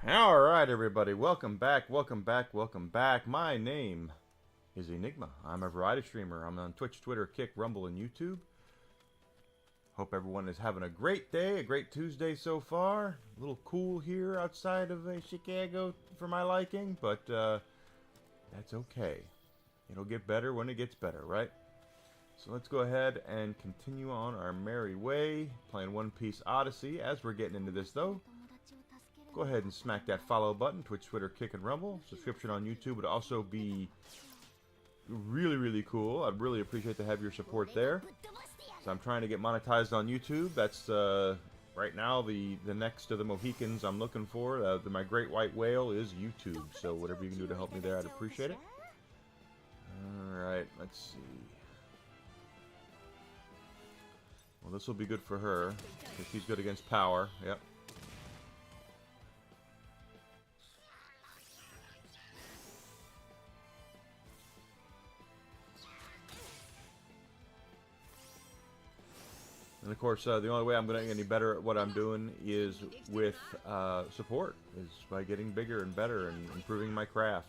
Alright, everybody, welcome back, welcome back, welcome back. My name is Enigma. I'm a variety streamer. I'm on Twitch, Twitter, Kick, Rumble, and YouTube. Hope everyone is having a great day, a great Tuesday so far. A little cool here outside of Chicago for my liking, but that's okay. It'll get better when it gets better, right? So let's go ahead and continue on our merry way, playing One Piece Odyssey. As we're getting into this, though, go ahead and smack that follow button. Twitch, Twitter, Kick, and Rumble. Subscription on YouTube would also be really, really cool. I'd really appreciate to have your support there. So I'm trying to get monetized on YouTube. That's right now the next of the Mohicans I'm looking for. My great white whale is YouTube. So whatever you can do to help me there, I'd appreciate it. Alright, let's see. Well, this will be good for her, because she's good against power. Yep. And of course, the only way I'm going to get any better at what I'm doing is with support, is by getting bigger and better and improving my craft.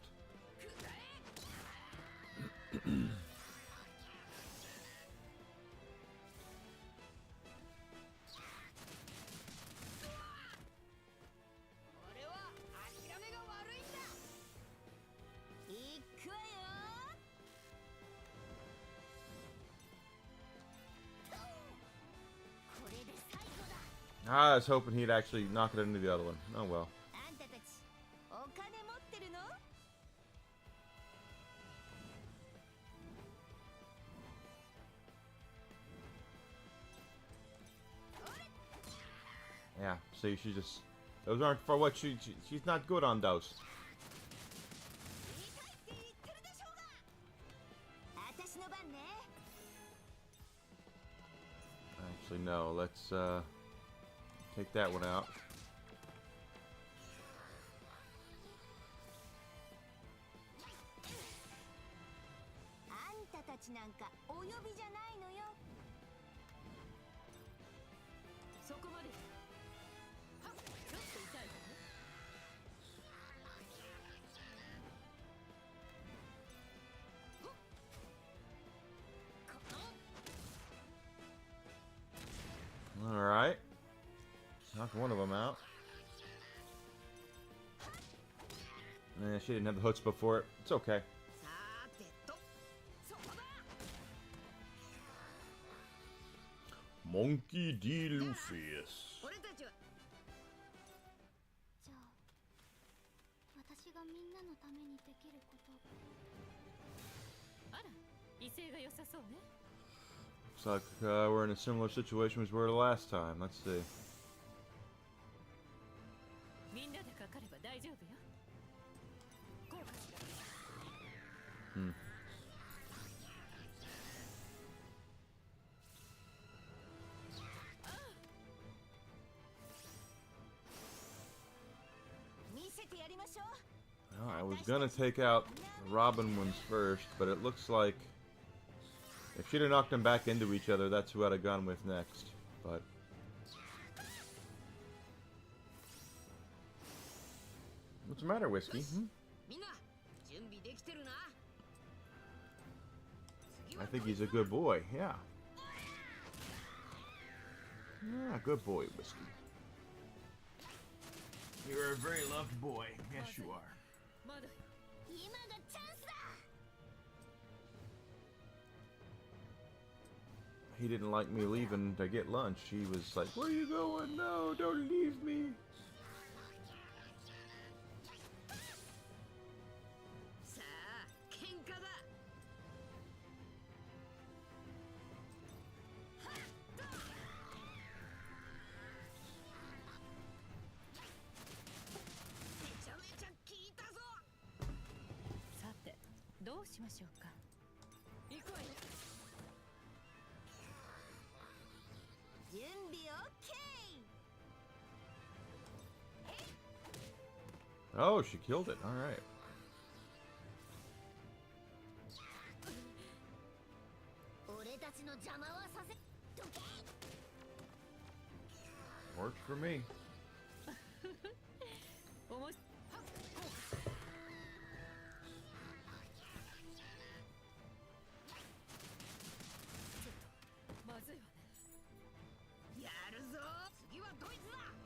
I was hoping he'd actually knock it into the other one. Oh well. Yeah, see, she just... Those aren't for what she's not good on those. Actually, no, let's, take that one out. Alright. Knocked one of them out. She didn't have the hooks before it. It's okay. Monkey D. Luffy's. Looks like we're in a similar situation as we were last time. Let's see. Well, I was gonna take out Robin ones first, but it looks like if she'd have knocked them back into each other, that's who I'd have gone with next. But what's the matter, Whiskey? I think he's a good boy. Yeah. Yeah, good boy, Whiskey. You're a very loved boy. Yes, you are. He didn't like me leaving to get lunch. He was like, "Where are you going? No, don't leave me." Oh, she killed it. All right. Worked for me.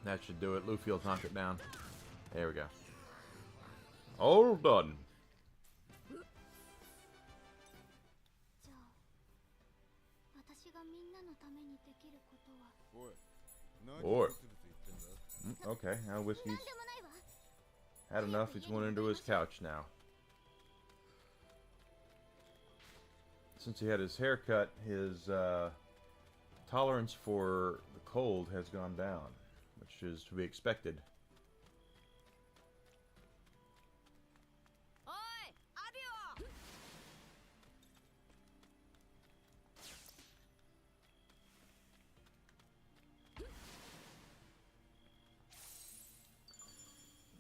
That should do it. Luffy will knock it down. There we go. All done. Boy. Okay, now Whiskey's had enough. He's going into his couch now. Since he had his hair cut, his tolerance for the cold has gone down, which is to be expected.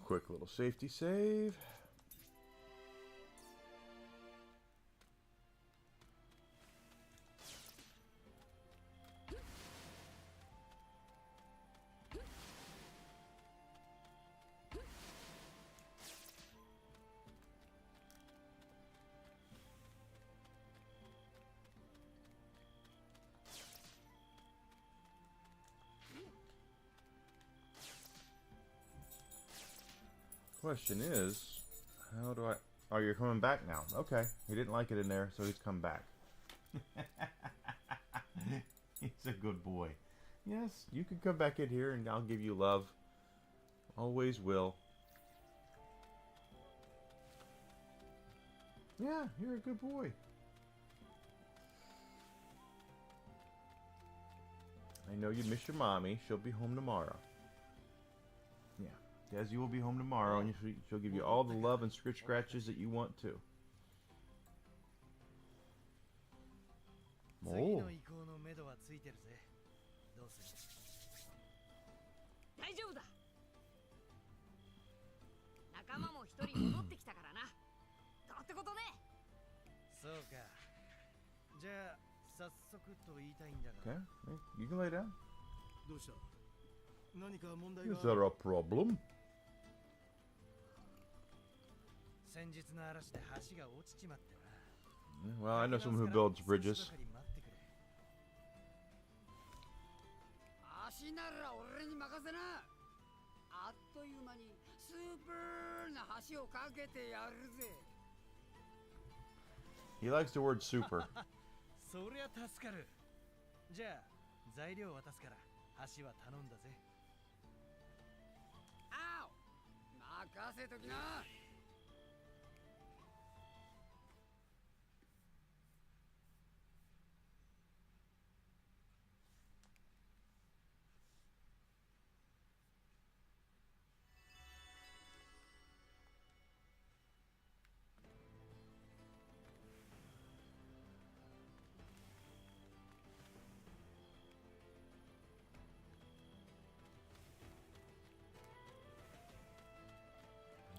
Quick little safety save. Question is, how do I... Oh, you're coming back now. Okay. He didn't like it in there, so he's come back. He's a good boy. Yes, you can come back in here and I'll give you love. Always will. Yeah, you're a good boy. I know you miss your mommy. She'll be home tomorrow. Yeah. Desi will be home tomorrow, and she'll give you all the love and scratches that you want to. Oh. Okay, you can lay down. Is there a problem? Well, I know someone who builds bridges. He likes the word super.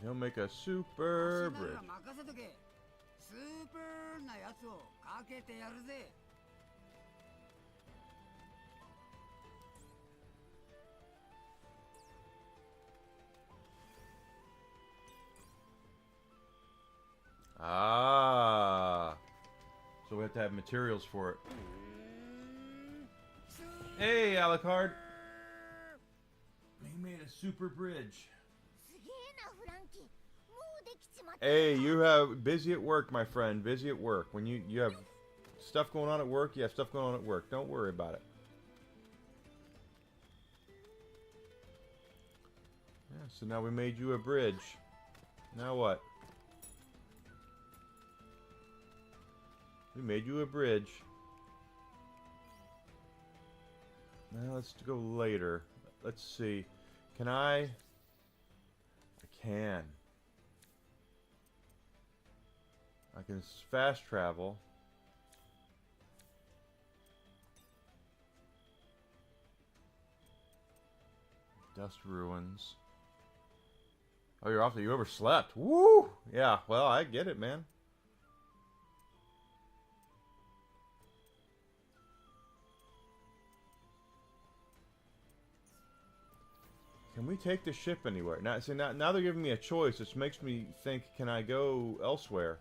He'll make a super bridge. Ah. So we have to have materials for it. Hey, Alucard. He made a super bridge. Hey, you have busy at work, my friend. Busy at work. When you have stuff going on at work, you have stuff going on at work. Don't worry about it. Yeah, so now we made you a bridge. Now what? We made you a bridge. Now let's go later. Let's see. Can I can. I can fast travel. Dust ruins. Oh, you're off. You overslept. Woo! Yeah, well, I get it, man. Can we take the ship anywhere? Now, see, now they're giving me a choice, which makes me think, can I go elsewhere?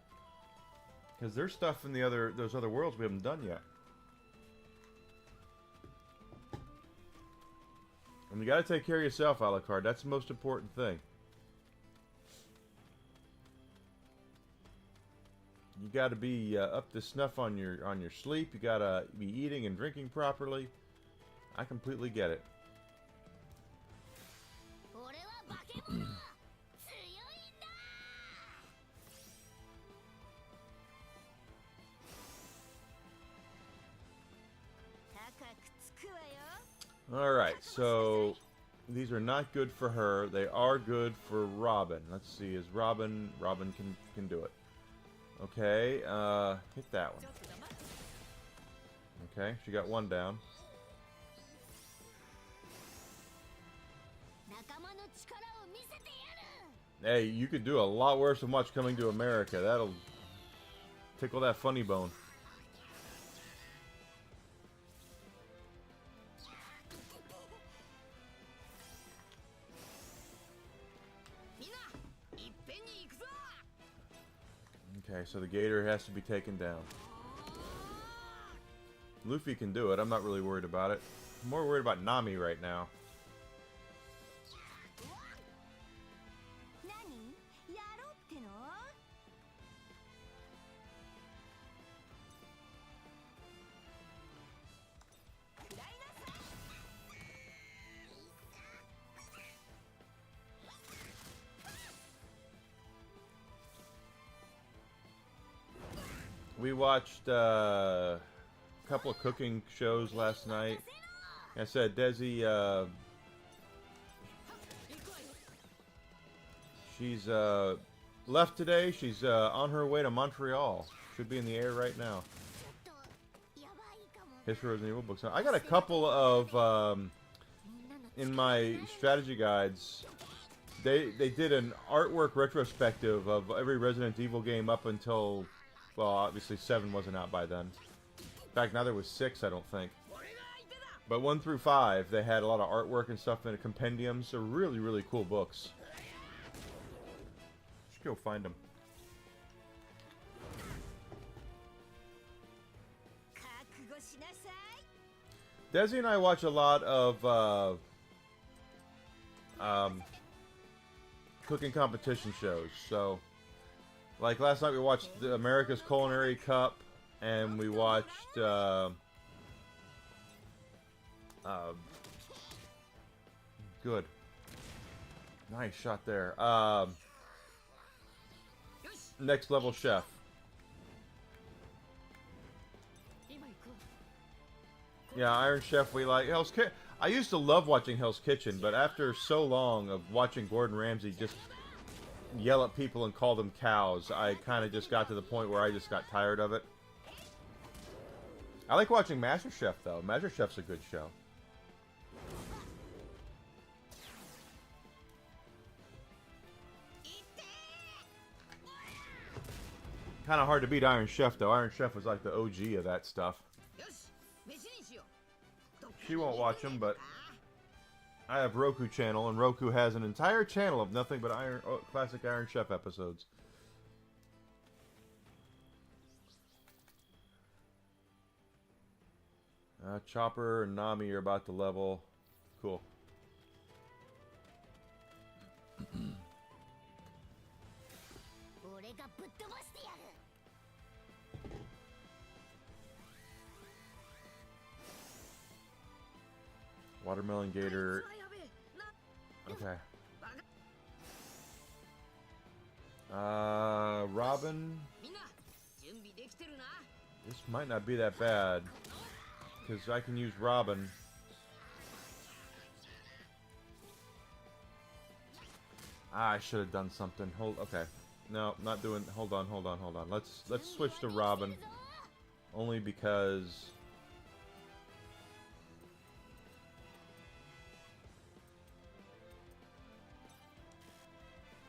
Because there's stuff in those other worlds we haven't done yet. And you gotta take care of yourself, Alucard. That's the most important thing. You gotta be up to snuff on your sleep. You gotta be eating and drinking properly. I completely get it. Alright, so these are not good for her. They are good for Robin. Let's see, is Robin can do it. Okay, hit that one. Okay, she got one down. Hey, you could do a lot worse than what's coming to America. That'll tickle that funny bone. Okay, so the gator has to be taken down. Luffy can do it. I'm not really worried about it. I'm more worried about Nami right now. We watched a couple of cooking shows last night. Like I said, Desi, she's left today. She's on her way to Montreal. Should be in the air right now. History of the Evil books. I got a couple of in my strategy guides. They did an artwork retrospective of every Resident Evil game up until. Well, obviously 7 wasn't out by then. In fact, now there was 6, I don't think. But 1 through 5, they had a lot of artwork and stuff in the compendiums. They're really, really cool books. Should go find them. Desi and I watch a lot of cooking competition shows, so... Like last night we watched the America's Culinary Cup, and we watched good. Nice shot there. Next Level Chef. Yeah, Iron Chef we like. Hell's Kitchen. I used to love watching Hell's Kitchen, but after so long of watching Gordon Ramsay just yell at people and call them cows, I kind of just got to the point where I just got tired of it. I like watching MasterChef, though. MasterChef's a good show. Kind of hard to beat Iron Chef, though. Iron Chef was like the OG of that stuff. She won't watch them, but I have Roku channel, and Roku has an entire channel of nothing but classic Iron Chef episodes. Chopper and Nami are about to level. Cool. Watermelon Gator. Okay. Robin. This might not be that bad, because I can use Robin. I should have done something. Okay. No, not doing. Hold on. Let's switch to Robin, only because.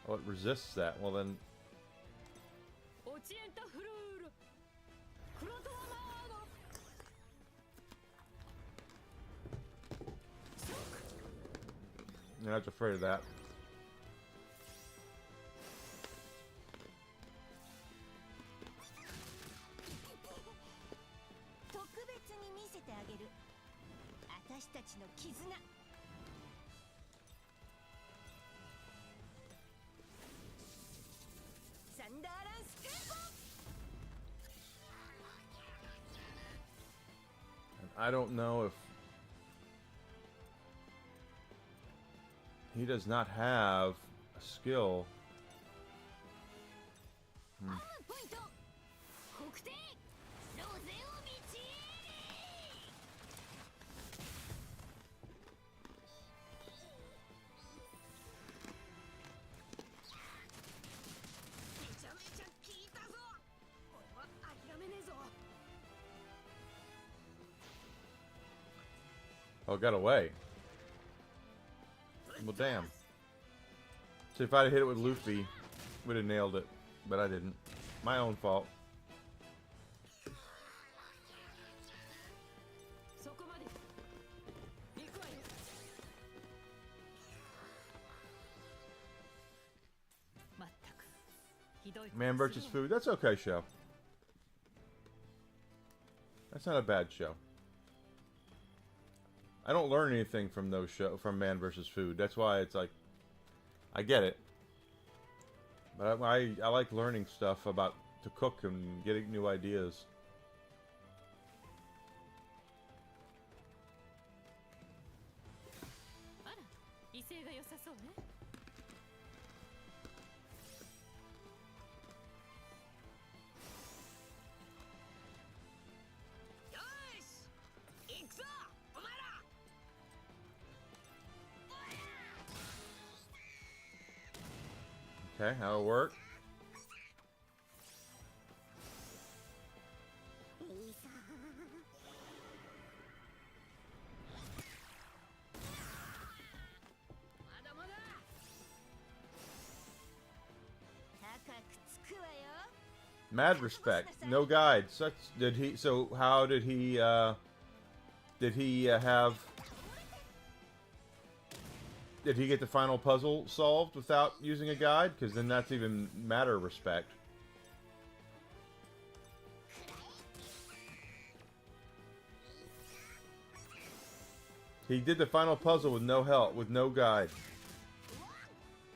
Oh, it resists that. Well then. I was afraid of that. 私たちの絆。サンダーランステープ。 I don't know if he does not have a skill. ポイント。国定。ロゼを導いて。めちゃめちゃ効いたぞ。俺は諦めねえぞ。 Oh, it got away. Well, damn. See, if I'd have hit it with Luffy, we'd have nailed it. But I didn't. My own fault. そこまで。行くわよ。まったく。ひどい。 Man versus food. That's okay, show. That's not a bad show. I don't learn anything from those from Man versus Food. That's why it's like, I get it, but I like learning stuff about to cook and getting new ideas. あら、威勢が良さそうね。よーし、行くぞ、お前ら。 Okay, that'll work. Mad respect. No guide. Such did he? So how did he? Did he have? Did he get the final puzzle solved without using a guide? Because then that's even matter of respect. He did the final puzzle with no help, with no guide.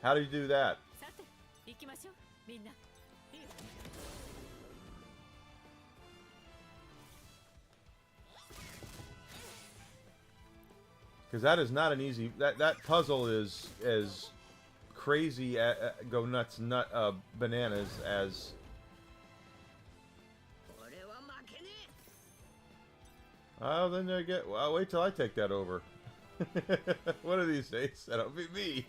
How did he do that? Because that is not an easy. That puzzle is as crazy, go nuts, bananas as. Oh, then I get. Well, wait till I take that over. One of these days, that'll be me.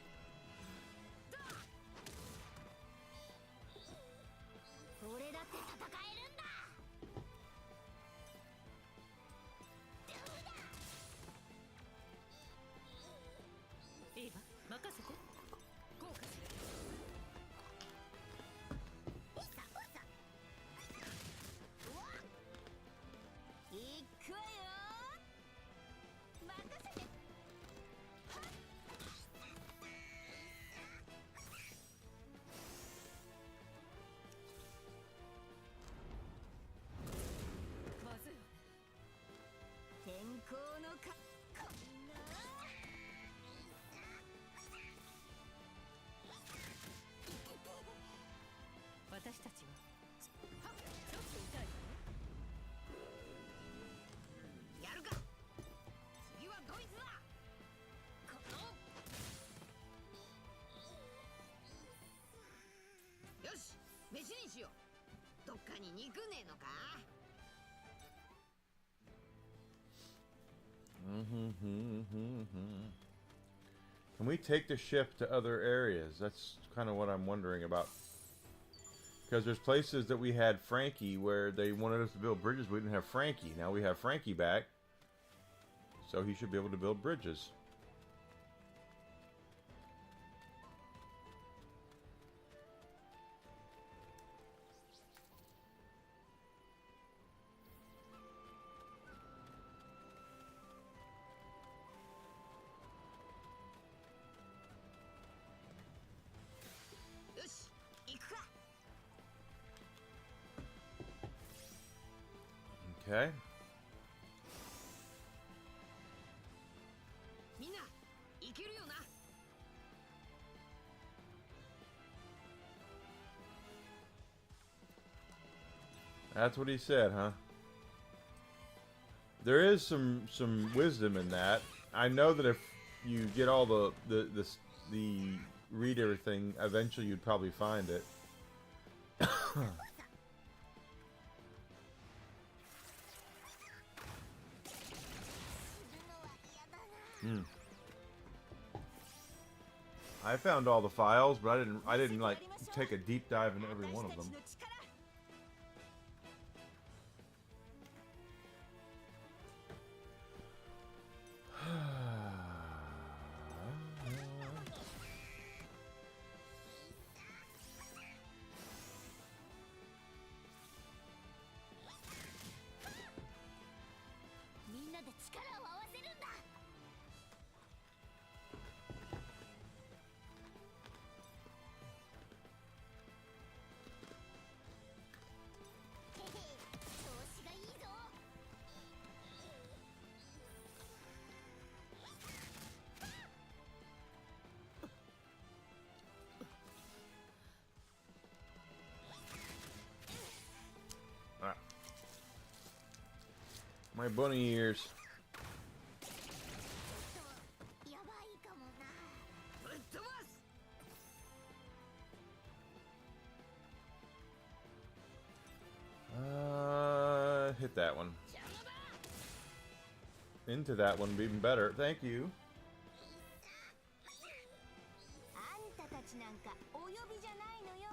Can we take the ship to other areas? That's kind of what I'm wondering about. Because there's places that we had Frankie where they wanted us to build bridges. We didn't have Frankie. Now we have Frankie back. So he should be able to build bridges. Okay. みんないけるよな。 That's what he said, huh? There is some wisdom in that. I know that if you get all the read everything, eventually you'd probably find it. I found all the files, but I didn't like take a deep dive into every one of them. My bunny ears. Hit that one. Into that one would be even better. Thank you. あんたたちなんかお呼びじゃないのよ。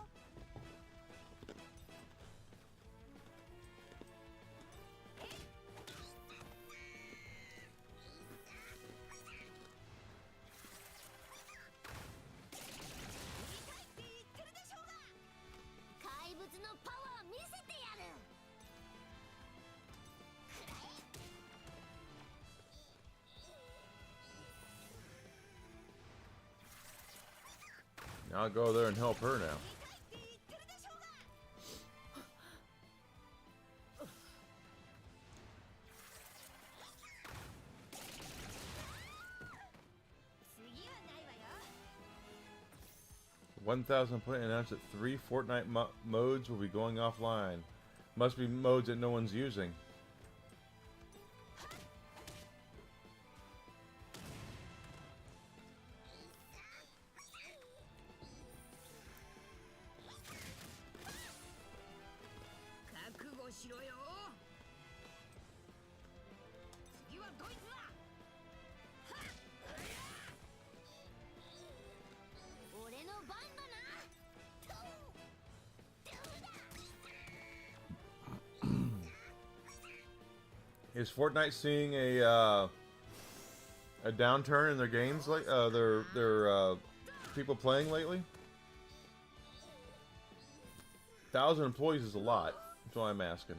怪物のパワー見せてやる。 I'll go there and help her now. $1,000 play announced that 3 Fortnite modes will be going offline. Must be modes that no one's using. Is Fortnite seeing a downturn in their games, like their people playing lately? 1,000 employees is a lot. That's why I'm asking.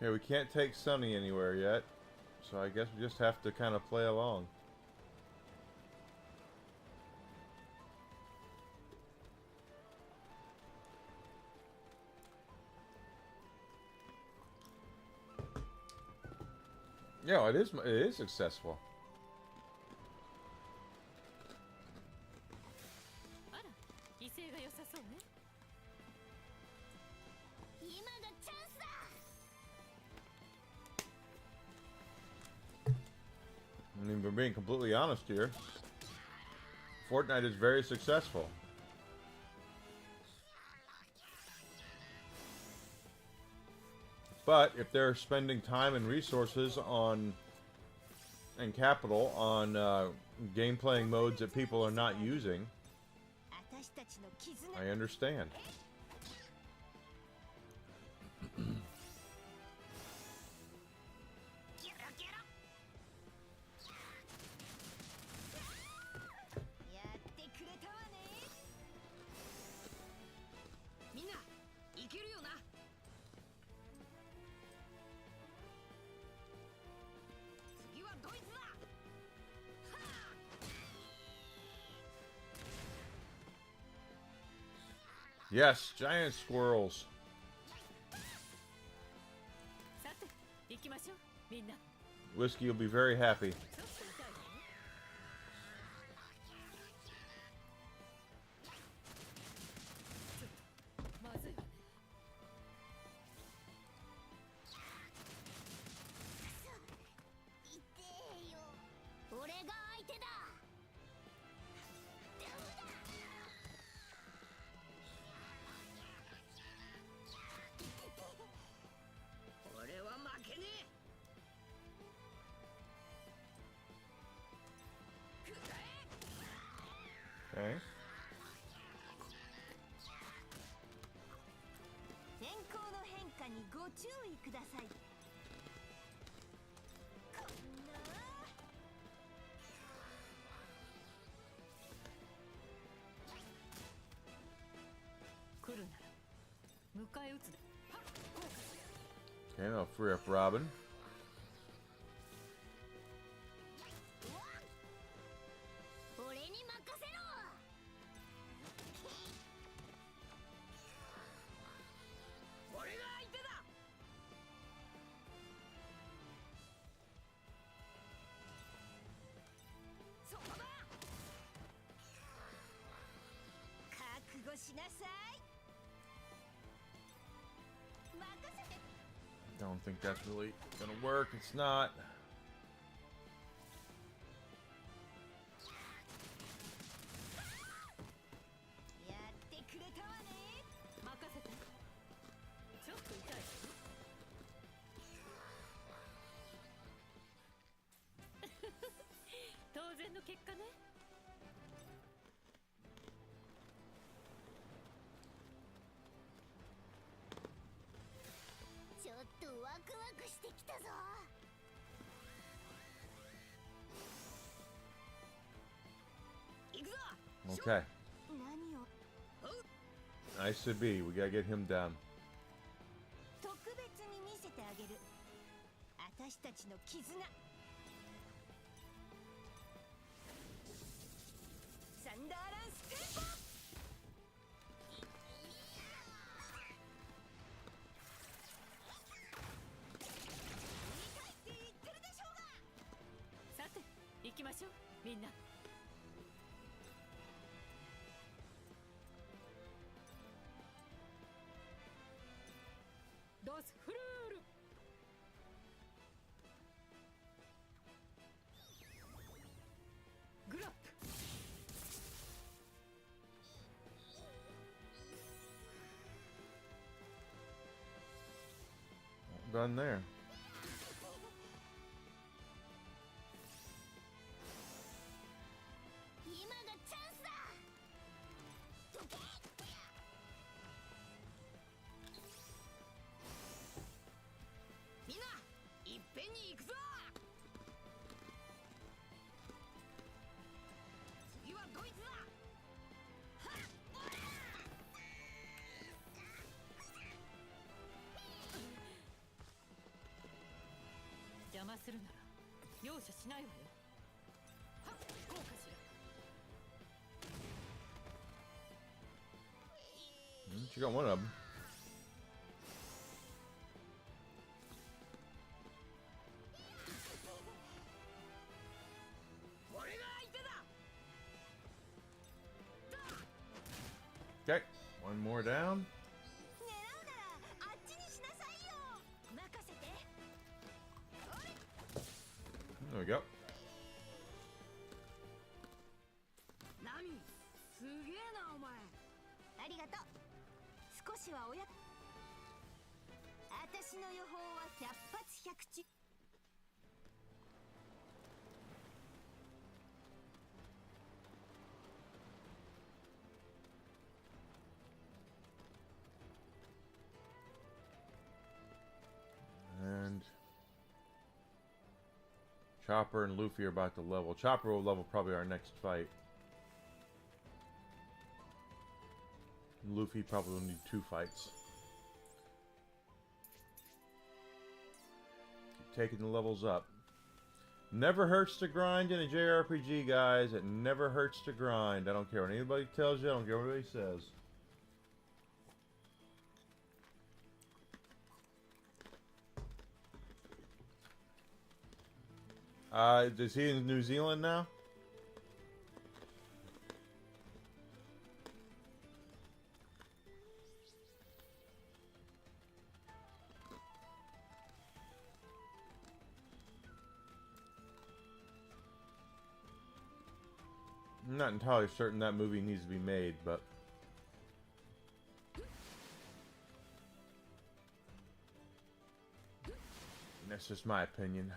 Okay, we can't take Sunny anywhere yet, so I guess we just have to kind of play along. Yeah, it is successful. あら、威勢が良さそうね。今がチャンスだ。 I mean, we're being completely honest here. Fortnite is very successful. But if they're spending time and resources on and capital on game playing modes that people are not using, I understand. Yes, giant squirrels. さて行きましょうみんな。 Whiskey will be very happy. ちょっと痛いわね。ちょっとまずいわね。痛えよ。俺が相手だ。俺は負けねえ。 Okay. 天候の変化にご注意ください。こんな来るなら迎え撃つだ。はっ、こうかしら。 Okay, I'll free up Robin. 俺に任せろ。俺が相手だ。そこだ。覚悟しなさい。任せて。 Don't think that's really gonna work. It's not. やってくれたわね。任せて。ちょっと痛い。当然の結果ね。ちょっとワクワクしてきたぞ。行くぞ。 Okay. 何を Nice to be. We gotta get him down. 特別に見せてあげる。私たちの絆。サンダーランステンポ。痛いって言ってるでしょうが。さて行きましょうみんな。ドスフルール。グラップ。 Done there. 今がチャンスだ。どけ。みんないっぺんに行くぞ。次はドイツだ。はっ、おら。邪魔するなら容赦しないわよ。はっ、こうかしら。 She got one of them. 俺が相手だ。 Okay. One more down. 狙うならあっちにしなさいよ。任せて。 There we go. ナミ、すげえなお前。ありがとう。少しはおや。私の予報は百発百中。 And Chopper and Luffy are about to level. Chopper will level probably our next fight. Luffy probably will need 2 fights. Keep taking the levels up. Never hurts to grind in a JRPG, guys. It never hurts to grind. I don't care what anybody tells you. I don't care what anybody says. Is he in New Zealand now? I'm not entirely certain that movie needs to be made, but that's just my opinion.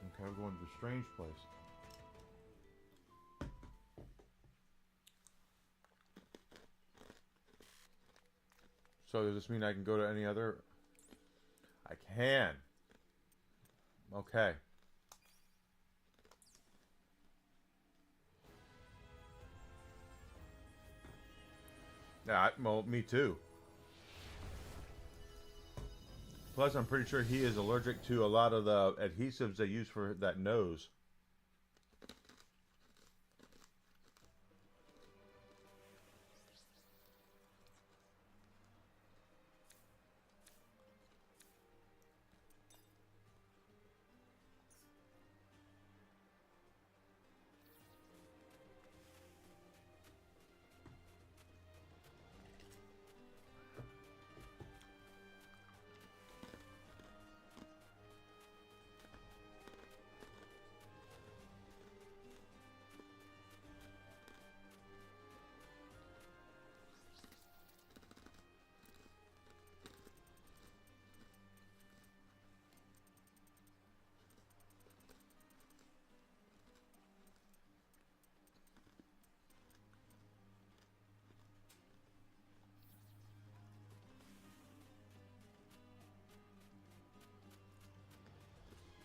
Okay, we're going to the strange place. So does this mean I can go to any other? I can. Okay. Yeah, well, me too. Plus, I'm pretty sure he is allergic to a lot of the adhesives they use for that nose.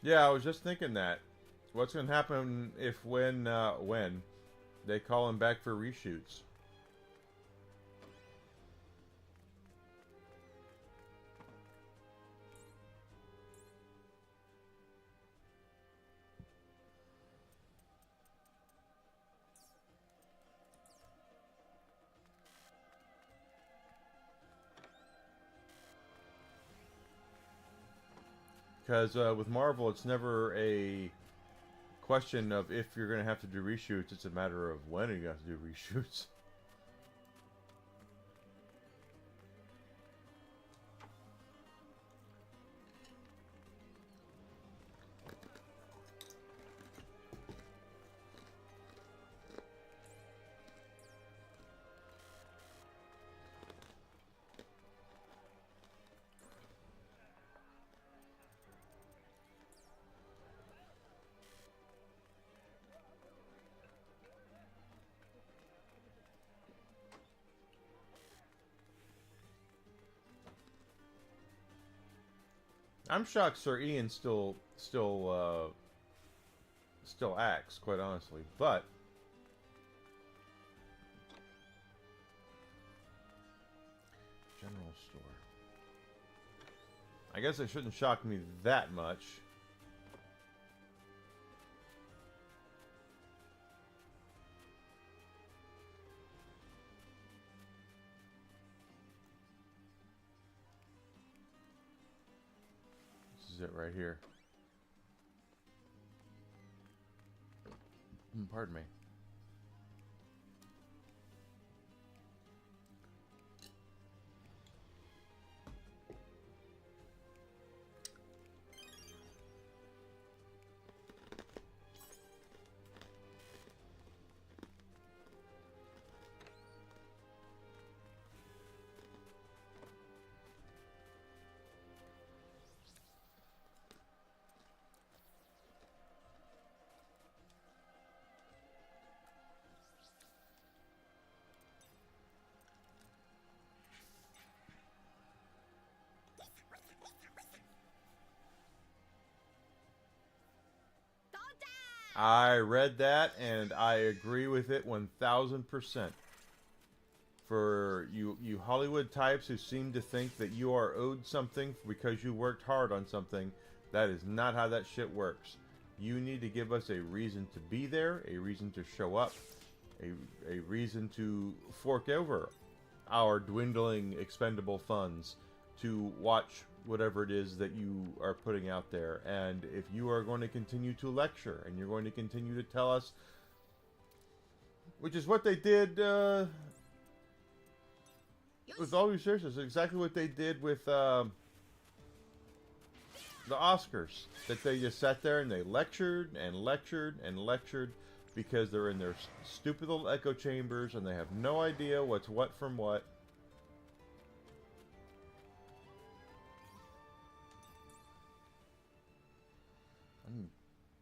Yeah, I was just thinking that. What's going to happen if when they call him back for reshoots? Because with Marvel, it's never a question of if you're going to have to do reshoots. It's a matter of when you have to do reshoots. I'm shocked Sir Ian still acts, quite honestly. But general store. I guess it shouldn't shock me that much. This is it right here. Pardon me. I read that and I agree with it 1000%. For you Hollywood types who seem to think that you are owed something because you worked hard on something, that is not how that shit works. You need to give us a reason to be there, a reason to show up, a reason to fork over our dwindling expendable funds to watch whatever it is that you are putting out there. And if you are going to continue to lecture and you're going to continue to tell us, which is what they did with all these seriousness, exactly what they did with the Oscars, that they just sat there and they lectured and lectured and lectured because they're in their stupid little echo chambers and they have no idea what's what from what. I need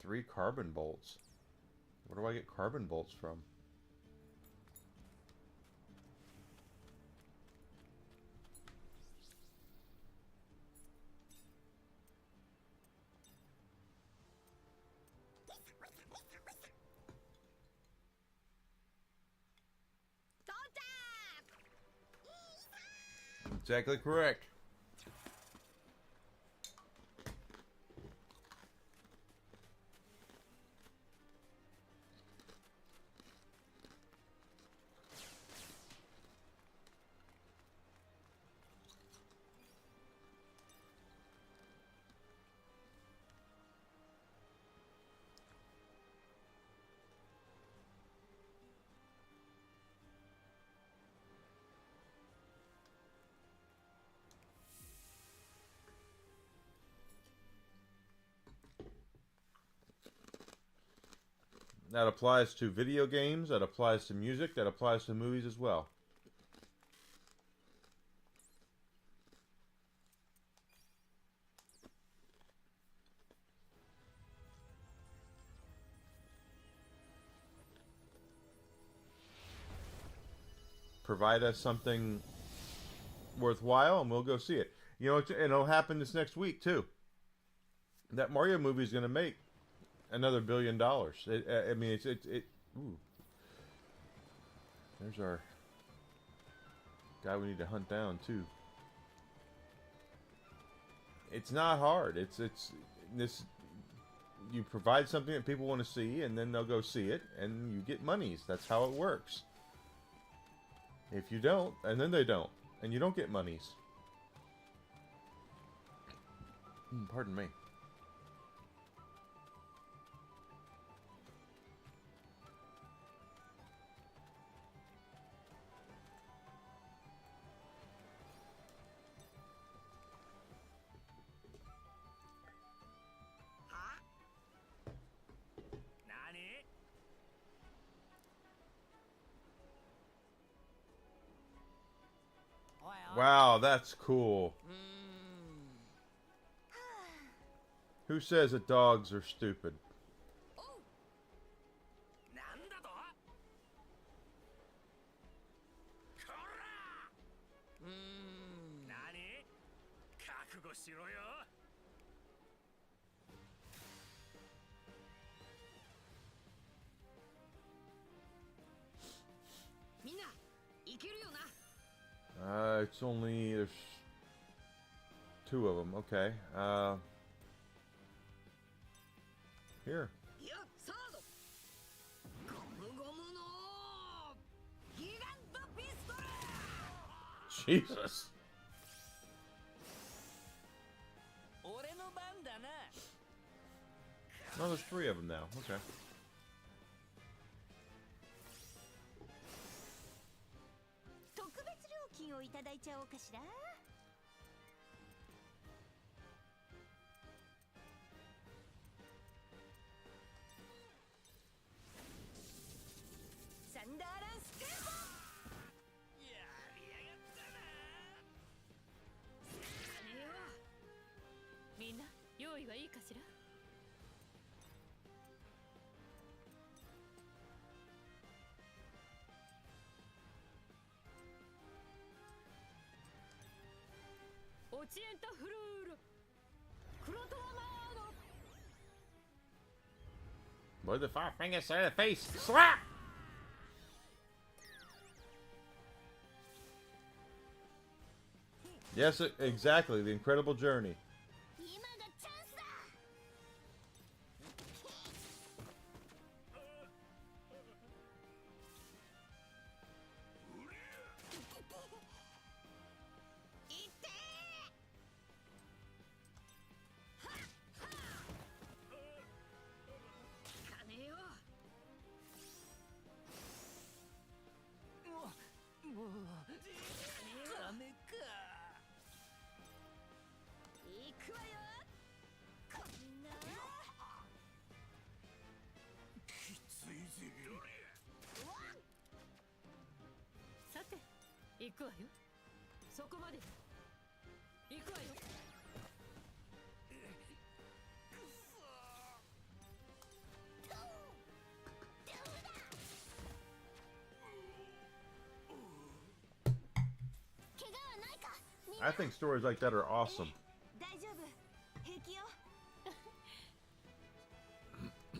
3 carbon bolts. Where do I get carbon bolts from? Exactly correct. That applies to video games, that applies to music, that applies to movies as well. Provide us something worthwhile and we'll go see it. You know, and it'll happen this next week too. That Mario movie is going to make another $1 billion. I mean, ooh. There's our guy we need to hunt down too. It's not hard. It's this. You provide something that people want to see, and then they'll go see it, and you get monies. That's how it works. If you don't, and then they don't, and you don't get monies. Pardon me. Wow, that's cool. Who says that dogs are stupid? It's only, there's 2 of them. Okay. Here. Jesus. No, there's 3 of them now. Okay. Boy, the 5 fingers to the face. Slap! Yes, exactly. The incredible journey. 行くわよ。そこまで。行くわよ。I think stories like that are awesome. 大丈夫、平気よ。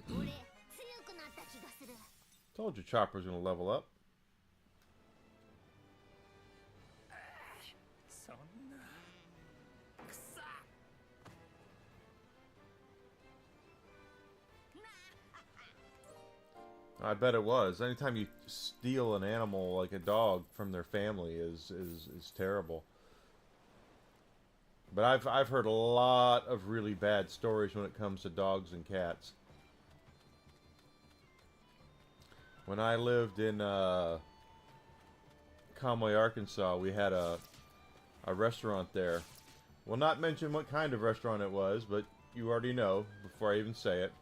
俺強くなった気がする。 Told you Chopper's gonna level up. そんなくさ。 I bet it was. Anytime you steal an animal like a dog from their family is terrible. But I've heard a lot of really bad stories when it comes to dogs and cats. When I lived in Conway, Arkansas, we had a restaurant there. Will not mention what kind of restaurant it was, but you already know before I even say it.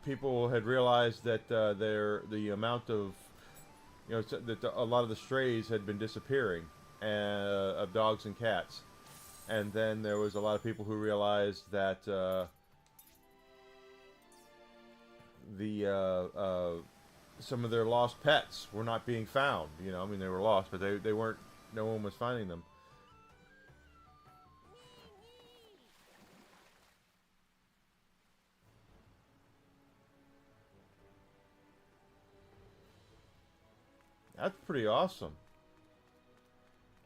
People had realized that the amount of, you know, that a lot of the strays had been disappearing of dogs and cats, and then there was a lot of people who realized that some of their lost pets were not being found. You know, I mean, they were lost, but they weren't. No one was finding them. That's pretty awesome.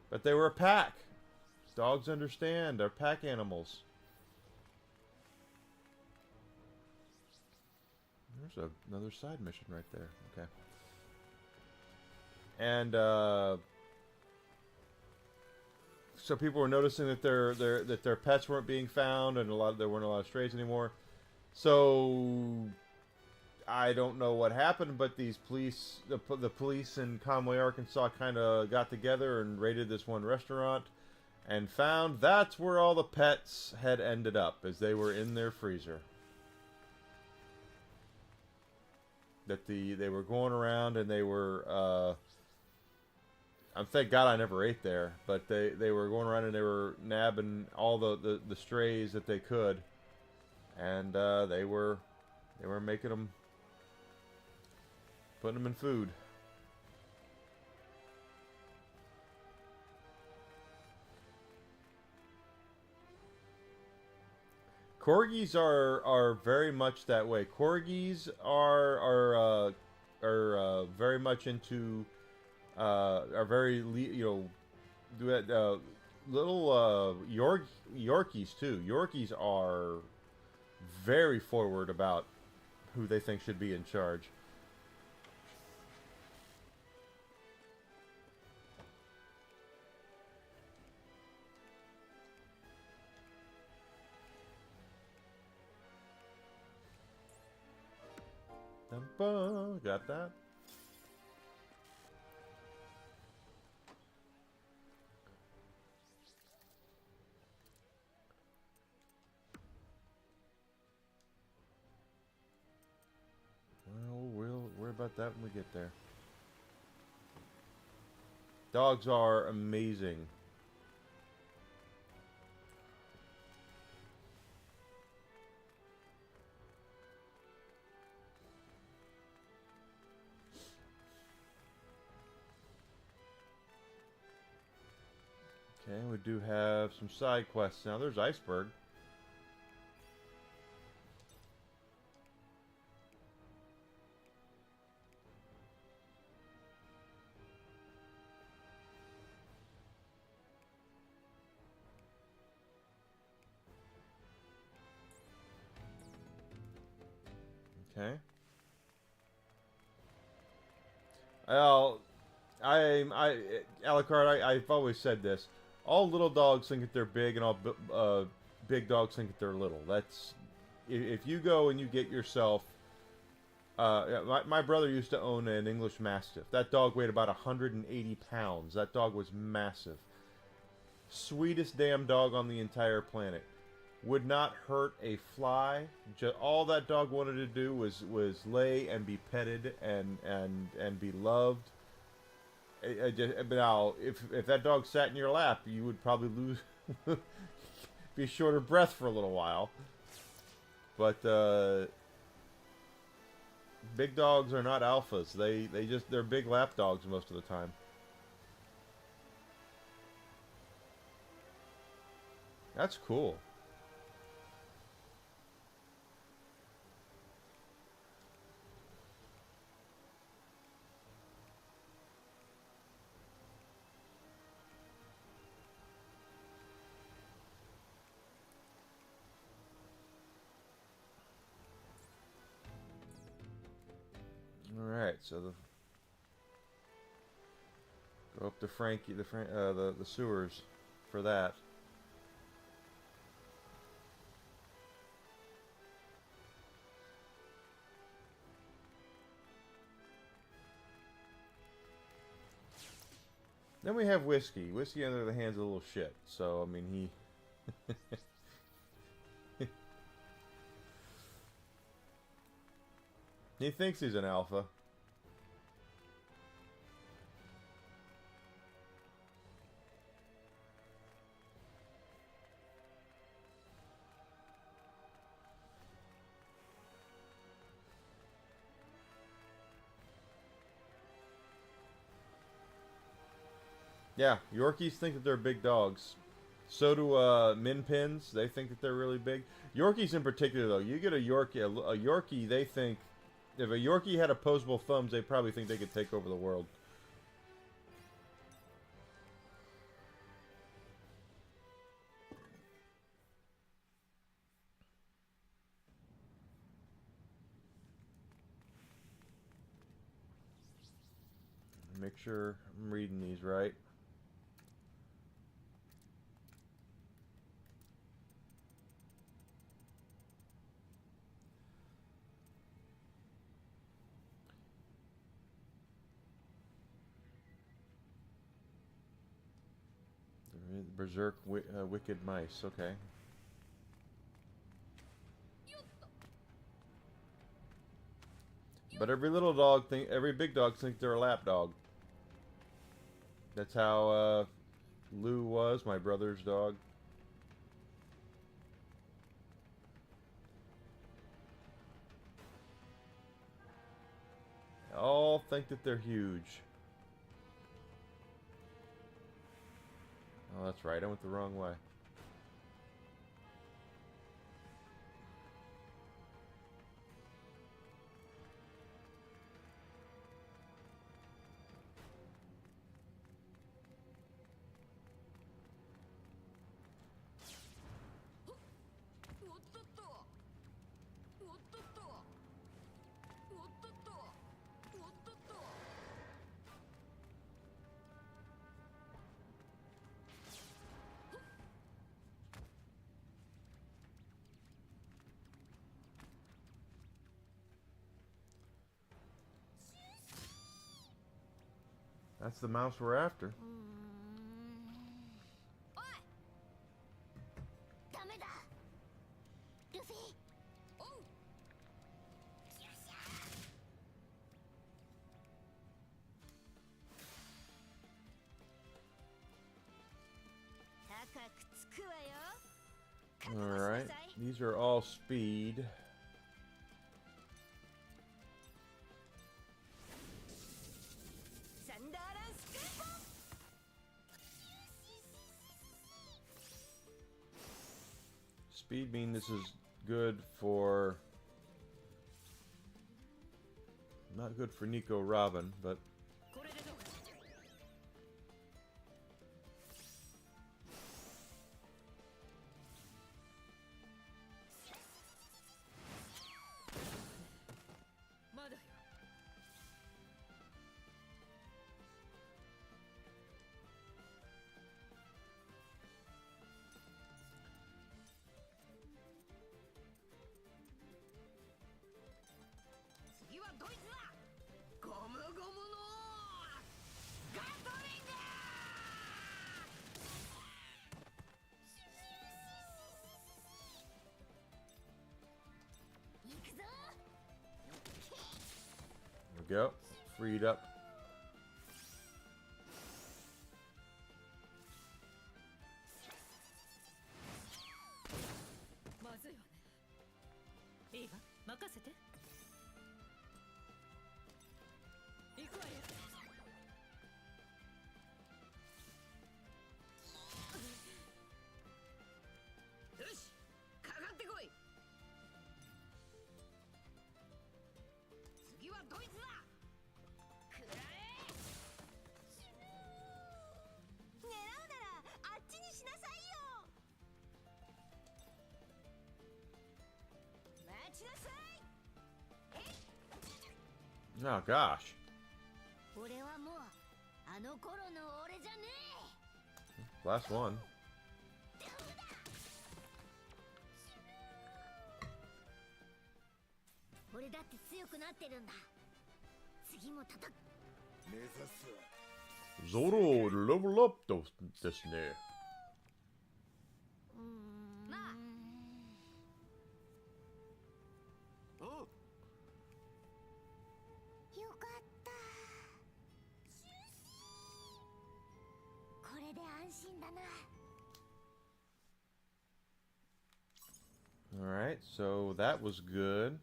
But they were a pack. Dogs understand. They're pack animals. There's another side mission right there. Okay. And so people were noticing that their pets weren't being found, and there weren't a lot of strays anymore. So I don't know what happened, but these police, the police in Conway, Arkansas, kind of got together and raided this one restaurant, and found that's where all the pets had ended up, as they were in their freezer. That they were going around and they were. Thank God I never ate there, but they were going around and they were nabbing all the strays that they could, and they were making them. Putting them in food. Corgis are very much that way. Corgis are very much into are very little Yorkies too. Yorkies are very forward about who they think should be in charge. Got that? Well, we'll worry about that when we get there. Dogs are amazing. Okay, we do have some side quests now. There's Iceberg. Okay. Well, Alucard, I've always said this. All little dogs think that they're big, and all big dogs think that they're little. That's if you go and you get yourself. My brother used to own an English Mastiff. That dog weighed about 180 pounds. That dog was massive. Sweetest damn dog on the entire planet. Would not hurt a fly. All that dog wanted to do was lay and be petted and be loved. But now, if that dog sat in your lap, you would probably lose, be short of breath for a little while. But big dogs are not alphas. They're big lap dogs most of the time. That's cool. All right, so go up to Frankie, the sewers for that. Then we have Whiskey. Whiskey, under the hands of a little shit. So I mean, he thinks he's an alpha. Yeah, Yorkies think that they're big dogs. So do Min Pins. They think that they're really big. Yorkies in particular, though, you get a Yorkie, they think, if a Yorkie had opposable thumbs, they probably think they could take over the world. Make sure I'm reading these right. Berserk wicked mice. Okay. But every big dog thinks they're a lap dog. That's how Lou was, my brother's dog. They all think that they're huge. Oh, that's right. I went the wrong way. That's the mouse we're after. Alright, these are all speed. Speed mean this is good for... not good for Nico Robin, but... There we go. Freed up. せて。行くわよ。よし、かかってこい。次はドイツだ。くらえ。狙うならあっちにしなさいよ。待ちなさい。 Oh gosh. 俺はもうあの頃の俺じゃね Last one. え。俺だって強くなってるんだ。次も叩く。目指すは Zoro level up ですね。なあ。おう。よかった。これで安心だな。 Alright, so that was good.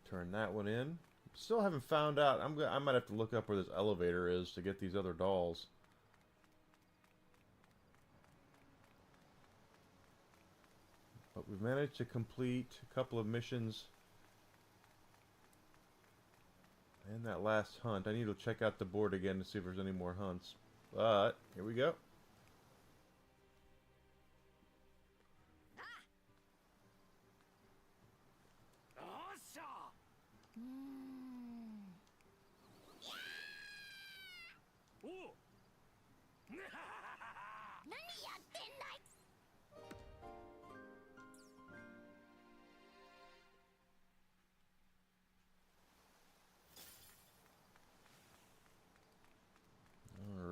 Turn that one in. Still haven't found out. I might have to look up where this elevator is to get these other dolls. But we've managed to complete a couple of missions. And that last hunt. I need to check out the board again to see if there's any more hunts. But, here we go. よっしゃ。おう。何やってんだい。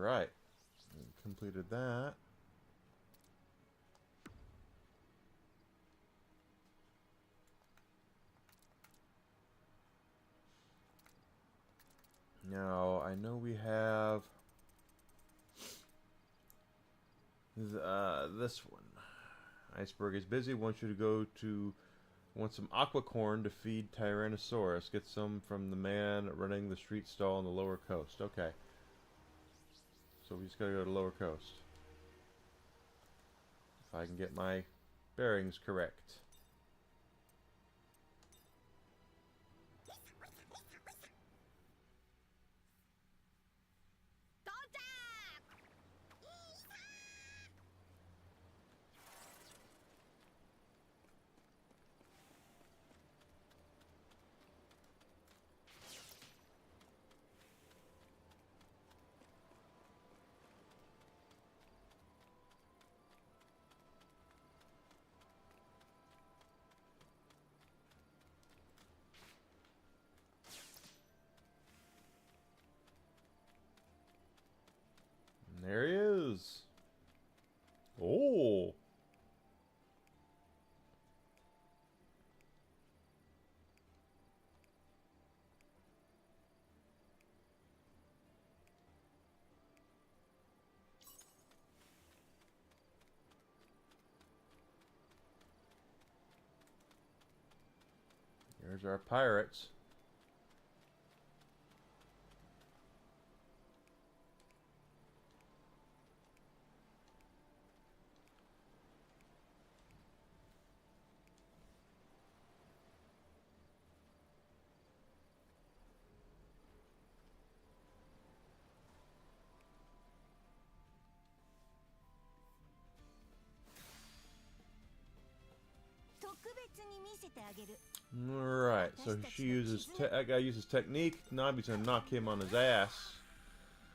Alright. Completed that. Now, I know we have this one. Iceberg is busy. Wants you to go to... Want some aquacorn to feed Tyrannosaurus. Get some from the man running the street stall on the lower coast. Okay. So we just gotta go to lower coast. If I can get my bearings correct. And there he is. Oh. Here's our pirates. Alright, so she uses... that guy uses technique. Nabi's gonna knock him on his ass.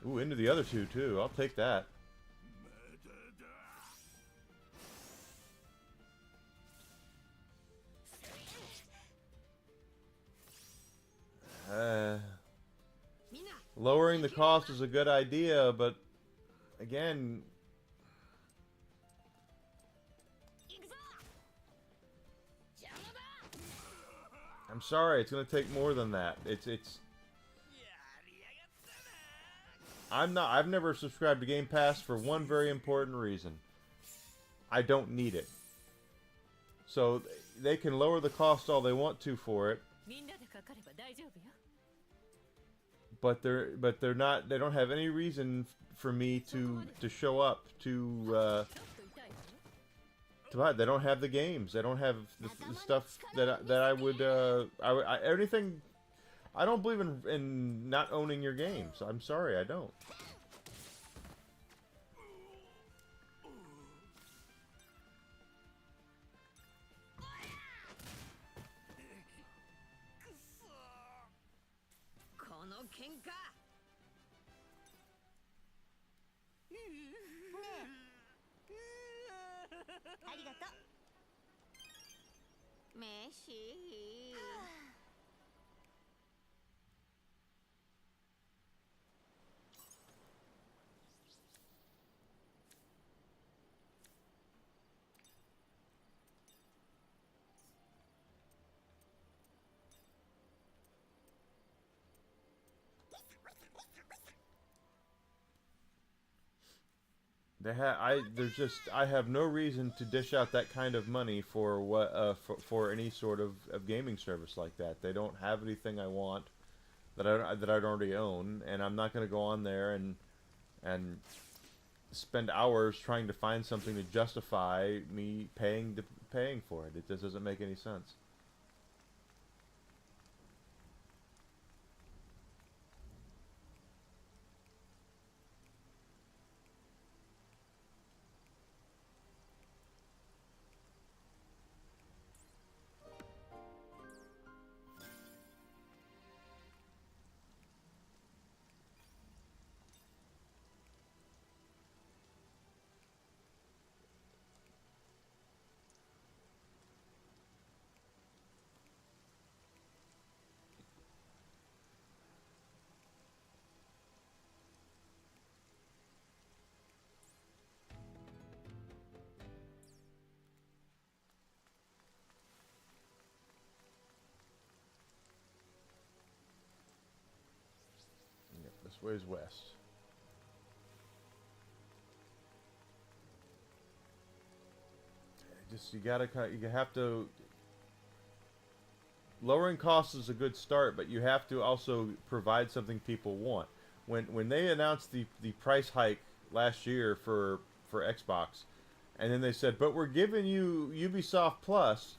Ooh, into the other two, too. I'll take that. Lowering the cost is a good idea, but... Again, I'm sorry, it's gonna take more than that. It's. I've never subscribed to Game Pass for one very important reason. I don't need it. So they can lower the cost all they want to for it. みんなでかかれば大丈夫よ。 But they're not. They don't have any reason for me to show up to ちょっと痛いわよ。 to buy. They don't have the games. They don't have the stuff that I would. Anything. I don't believe in not owning your games. I'm sorry, I don't. I have no reason to dish out that kind of money for for any sort of gaming service like that. They don't have anything I want that I'd already own, and I'm not going to go on there and spend hours trying to find something to justify me paying for it. It just doesn't make any sense. This way is west. You have to. Lowering costs is a good start, but you have to also provide something people want. When they announced the price hike last year for Xbox, and then they said, but we're giving you Ubisoft Plus.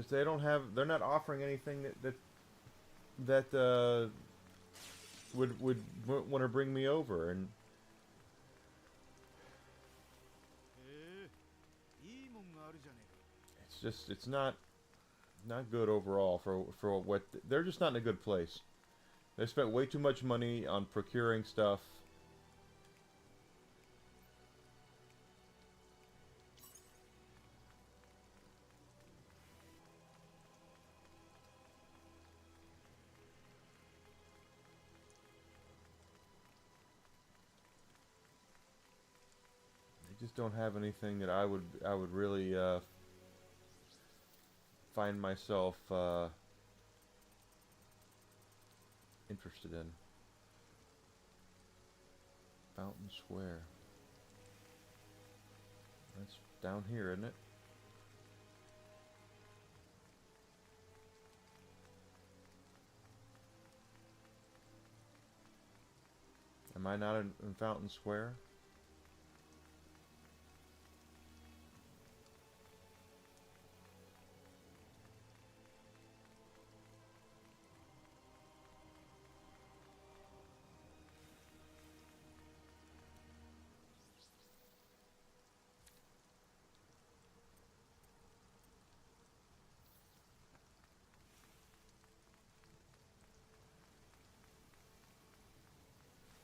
They're not offering anything that would want to bring me over, and it's not good overall for what they're just not in a good place. They spent way too much money on procuring stuff. Just don't have anything that I would really find myself interested in. Fountain Square. That's down here, isn't it? Am I not in Fountain Square?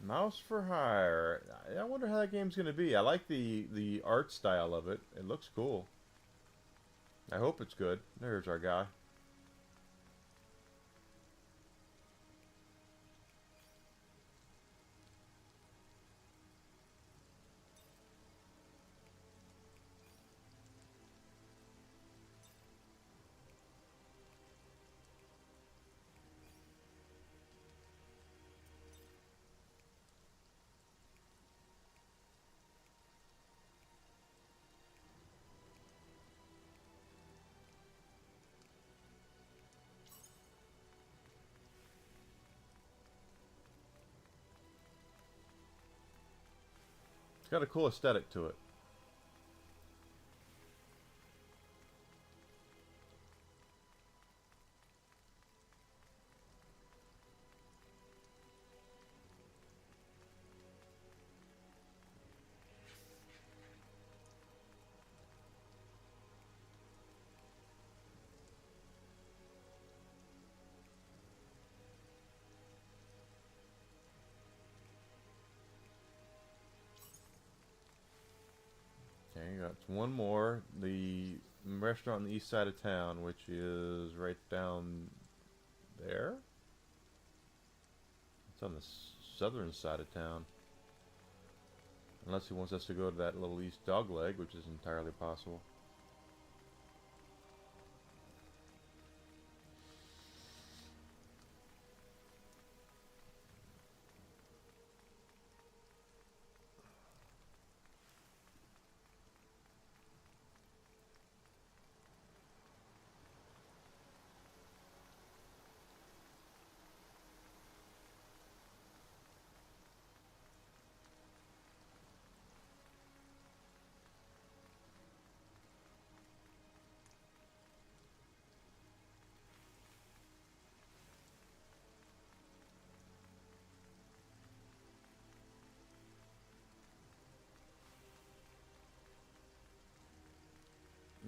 Mouse for Hire. I wonder how that game's going to be. I like the art style of it. It looks cool. I hope it's good. There's our guy. It's got a cool aesthetic to it. Okay, got one more. The restaurant on the east side of town, which is right down there. It's on the southern side of town. Unless he wants us to go to that little East Dogleg, which is entirely possible.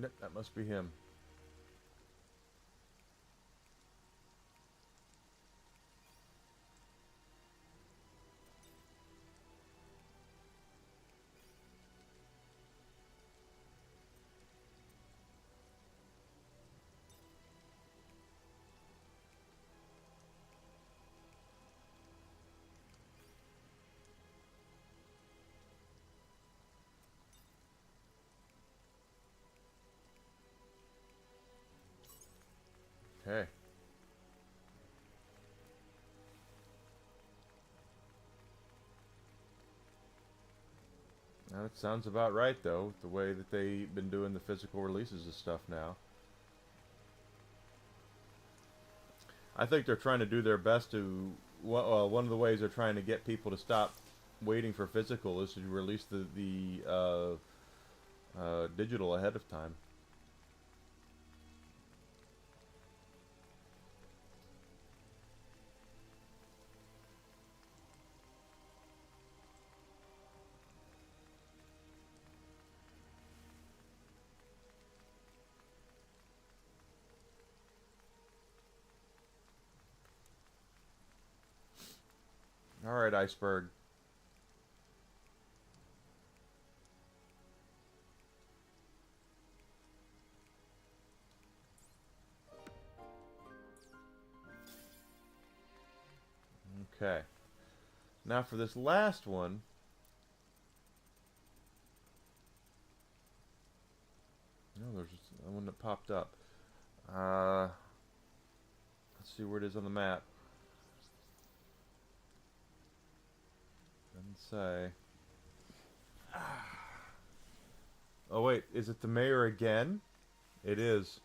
Yep, that must be him. Okay. Now, that sounds about right, though, the way that they've been doing the physical releases of stuff now. I think they're trying to do their best to... one of the ways they're trying to get people to stop waiting for physical is to release the digital ahead of time. Alright, Iceberg. Okay. Now for this last one. No, there's one that popped up. Let's see where it is on the map. Doesn't say. Oh wait, is it the mayor again? It is.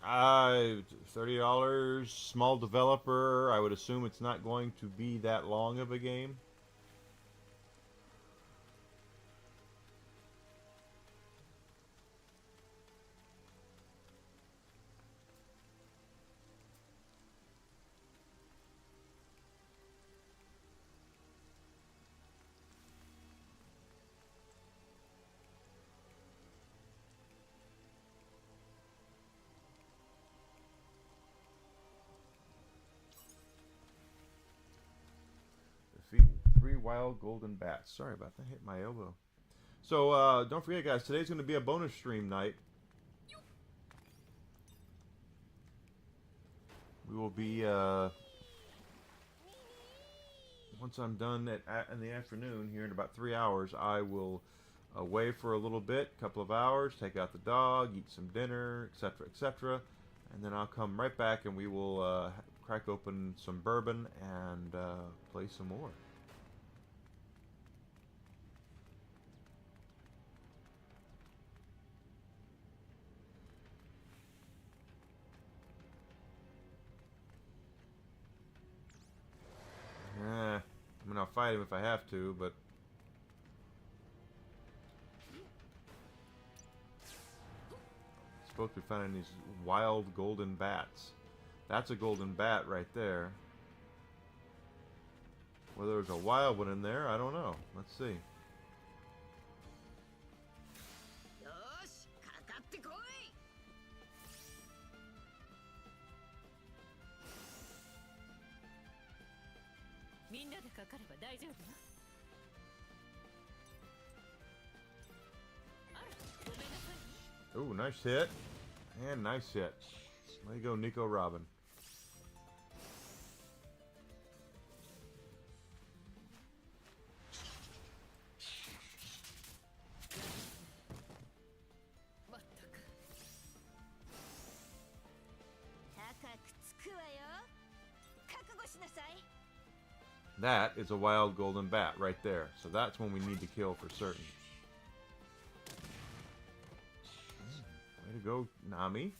$30, small developer. I would assume it's not going to be that long of a game. Defeat 3 wild golden bats. Sorry about that. Hit my elbow. So don't forget, guys. Today's going to be a bonus stream night. We will be once I'm done in the afternoon here in about 3 hours. I will away for a little bit, couple of hours, take out the dog, eat some dinner, etc., etc., and then I'll come right back and we will crack open some bourbon and play some more. I mean, I'll fight him if I have to, but supposed to be finding these wild golden bats. That's a golden bat right there. Whether there's a wild one in there, I don't know. Let's see. よーし、かかってこい。みんなでかかれば大丈夫よ。あら、ごめんなさい。 Ooh, nice hit. And nice hit. Way to go, Nico Robin. That is a wild golden bat right there. So that's one we need to kill for certain. Way to go, Nami.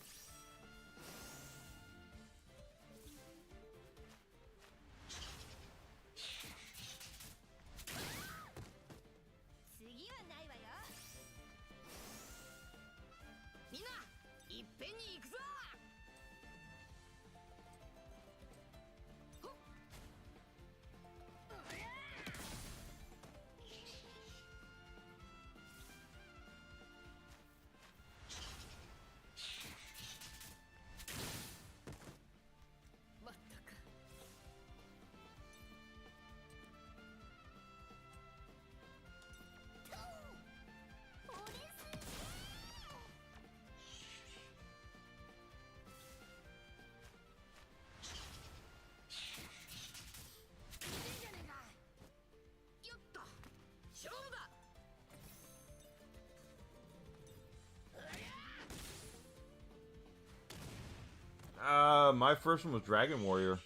My first one was Dragon Warrior.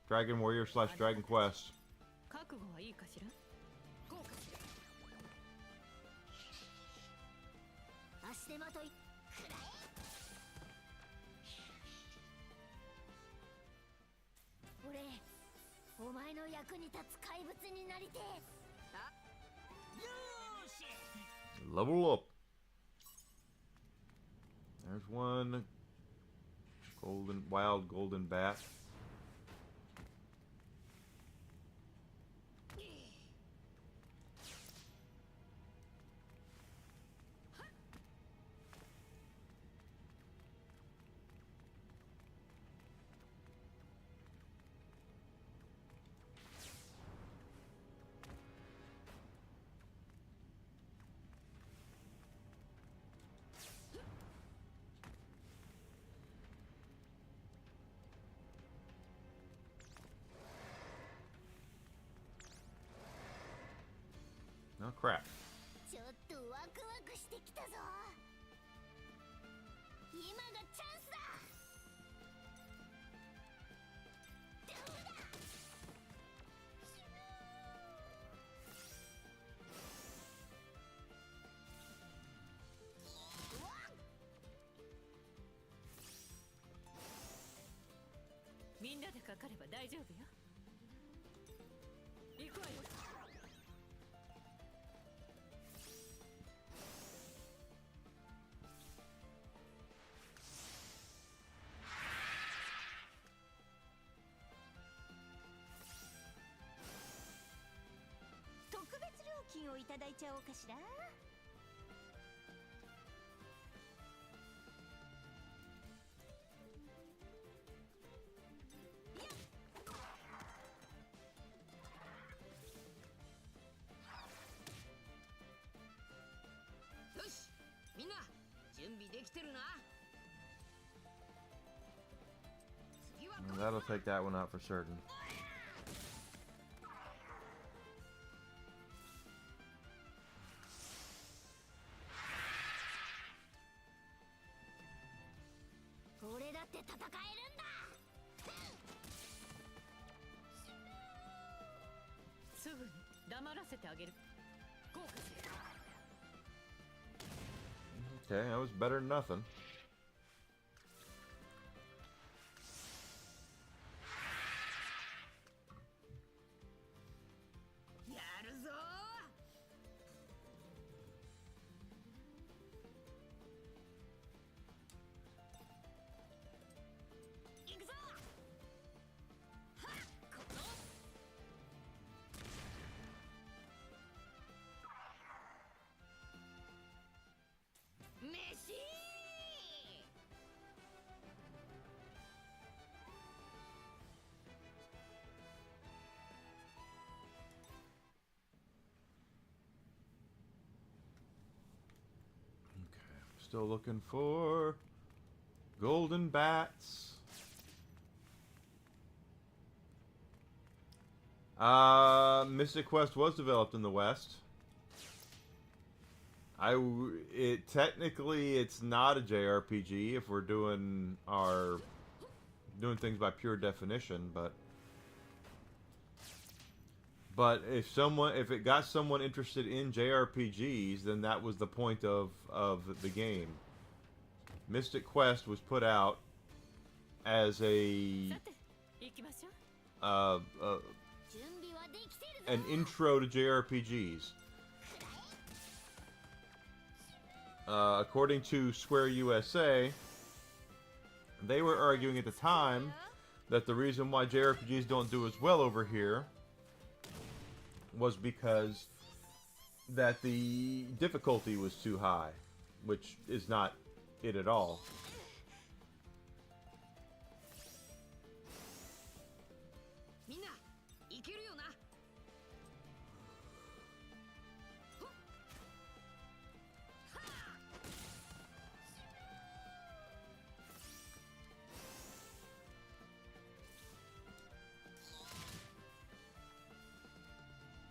Dragon Warrior / Dragon Quest. 覚悟はいいかしら。こうかしら。足手まとい。くらえ。俺、お前の役に立つ怪物になりてえ。あ、よーし。 Level up. There's one. Wild golden bat. Oh crap. ちょっとワクワクしてきたぞ。今がチャンスだ。どうだ。かかれば大丈夫よ。行くわよ。特別料金をいただいちゃおうかしら。よし、みんな準備できてるな。次は That'll take that one out for certain. 俺だって戦えるんだ。すぐに黙らせてあげる。豪華する。 Okay, that was better than nothing. やるぞー。行くぞ。はっ、この飯。Still looking for golden bats. Mystic Quest was developed in the West. Technically it's not a JRPG if we're doing things by pure definition, but if it got someone interested in JRPGs, then that was the point of the game. Mystic Quest was put out as an intro to JRPGs. According to Square USA, they were arguing at the time that the reason why JRPGs don't do as well over here was because that the difficulty was too high, which is not it at all. みんないけるよな。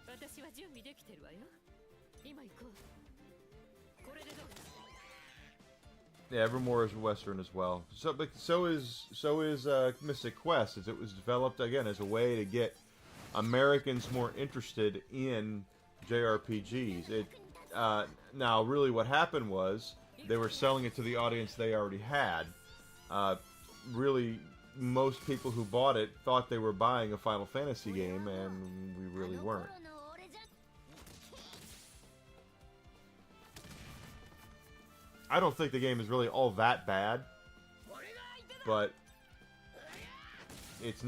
私は準備できてるわよ。今行こう。これでどう？ Yeah, Evermore is Western as well. So is Mystic Quest, as it was developed again as a way to get Americans more interested in JRPGs. Now really what happened was they were selling it to the audience they already had. Really, most people who bought it thought they were buying a Final Fantasy game, and we really weren't. I don't think the game is really all that bad, but it's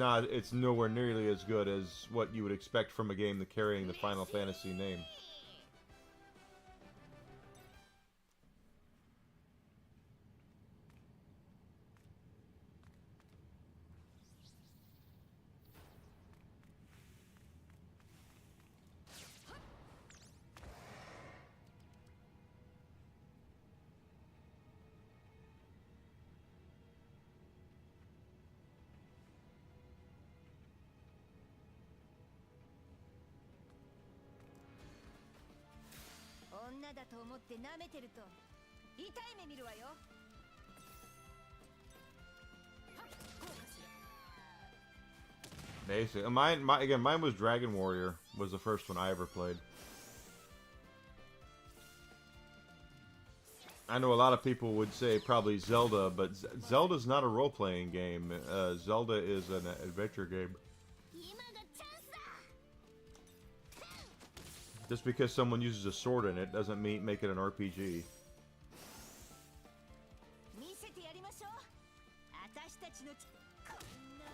nowhere nearly as good as what you would expect from a game that carrying the Final Fantasy name. Basically, mine was Dragon Warrior. Was the first one I ever played. I know a lot of people would say probably Zelda, but Zelda's not a role-playing game. Zelda is an adventure game. 今がチャンスだ Just because someone uses a sword in it doesn't mean make it an RPG. 見せてやりましょう。私たちのちこんな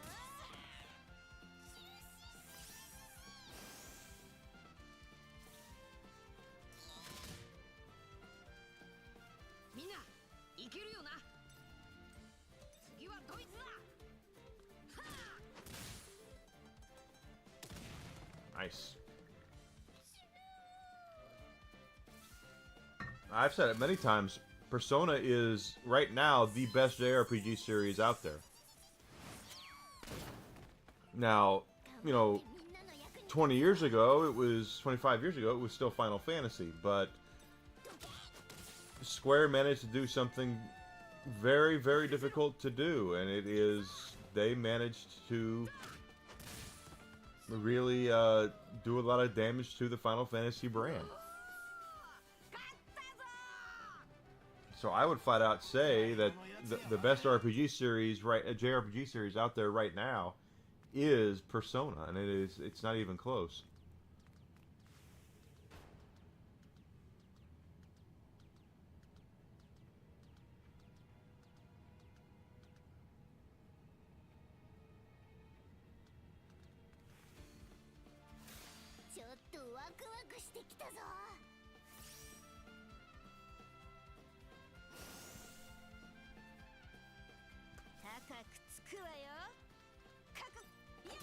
みんないけるよな。次はドイツだ。 Nice. I've said it many times. Persona is right now the best JRPG series out there. Now, you know, 20 years ago, it was 25 years ago, it was still Final Fantasy, but Square managed to do something very, very difficult to do, and it is they managed to really do a lot of damage to the Final Fantasy brand. So I would flat out say that the best RPG series, JRPG series out there right now is Persona, and it's not even close. ちょっとワクワクしてきたぞ。高くつくわよ。かくやっ。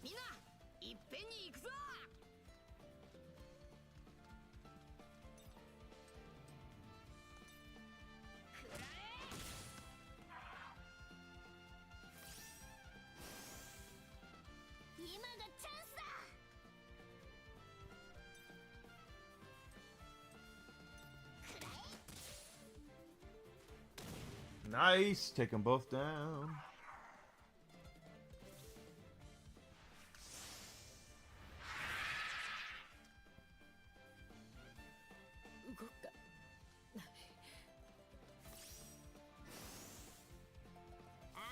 みんないっぺんに行くぞ。くらえ。今がチャンスだ Nice! Take them both down. 動くか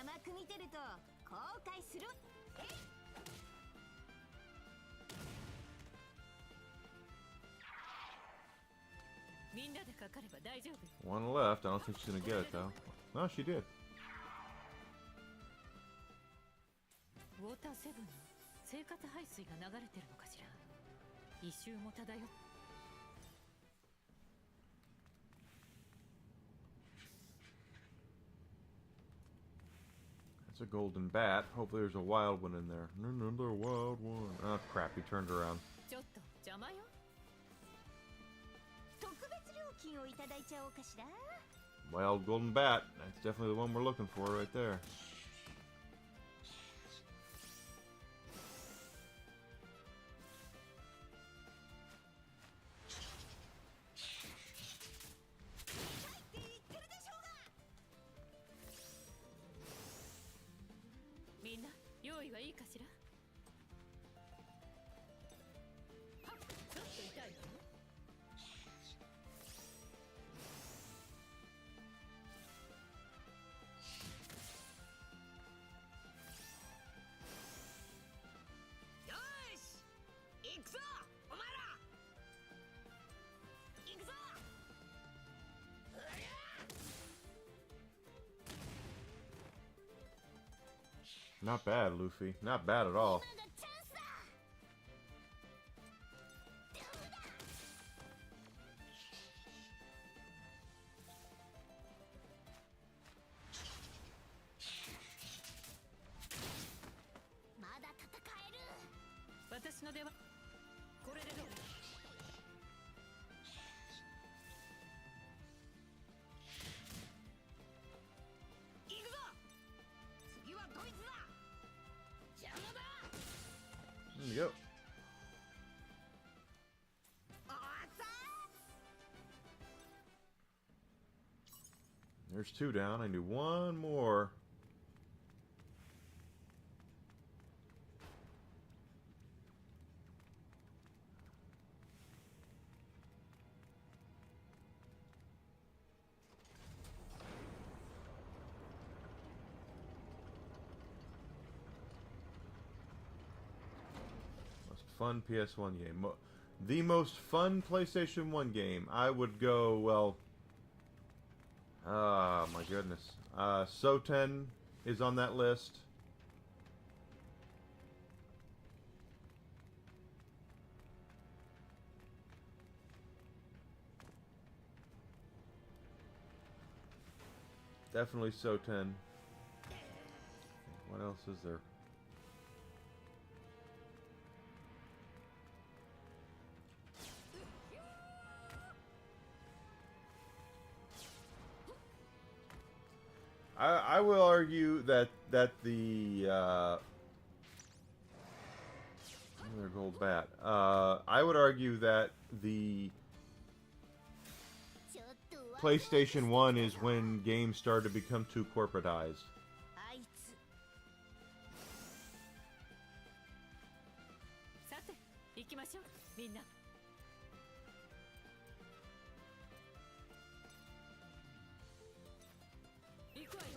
甘く見てると後悔する。えい。みんなでかかれば大丈夫。 One left. I don't think she's gonna get it though. No, she did. ウォーターセブンの生活排水が流れてるのかしら。異臭も漂って。 That's a golden bat. Hopefully there's a wild one in there. Another wild one. Oh crap, he turned around. ちょっと邪魔よ。特別料金をいただいちゃおうかしら。 Wild golden bat. That's definitely the one we're looking for right there. Minna, 用意はいいかしら。はっ、ちょっと痛いわよ。よーし行くぞお前ら。行くぞ。 Not bad, Luffy. Not bad at all. 今がチャンスだ まだ戦える 私の出番。これでどう？ 行くぞ。次はドイツだ。邪魔だ。 There you go. おっと。There's 2 down. I need 1 more. Most fun PS1 game. The most fun PlayStation 1 game. I would go, well... Oh my goodness. Soten is on that list. Definitely Soten. What else is there? I will argue that the another gold bat. I would argue that the ちょっとわ PlayStation 1 is when games started to become too corporatized. あいつさて行きましょうみんな。行くわよ。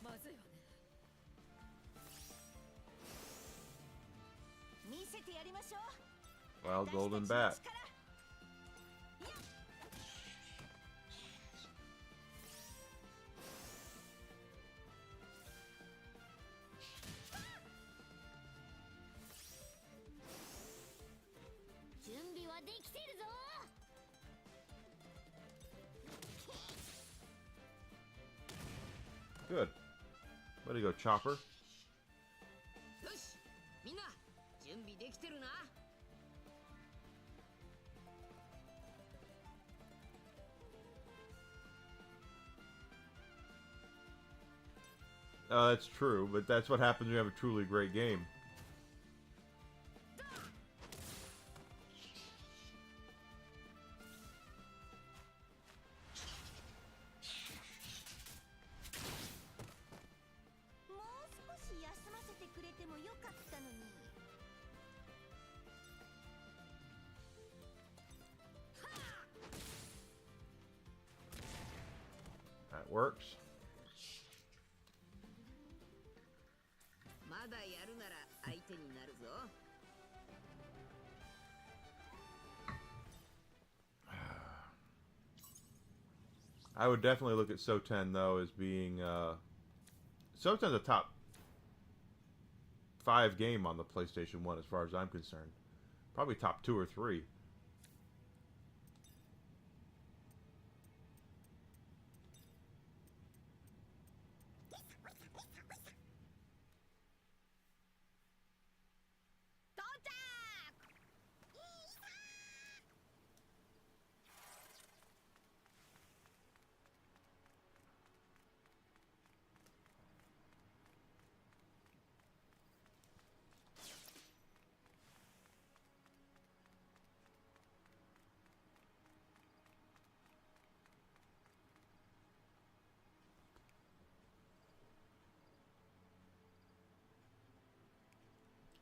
まずいわね。見せてやりましょう Well, golden bat. 準備はできてるぞ Good. Way to go, Chopper. よしみんな準備できてるな。 That's true, but that's what happens when you have a truly great game. That works. まだやるなら相手になるぞ。 I would definitely look at Soten, though, as being... Soten's a top 5 game on the PlayStation 1, as far as I'm concerned. Probably top 2 or 3.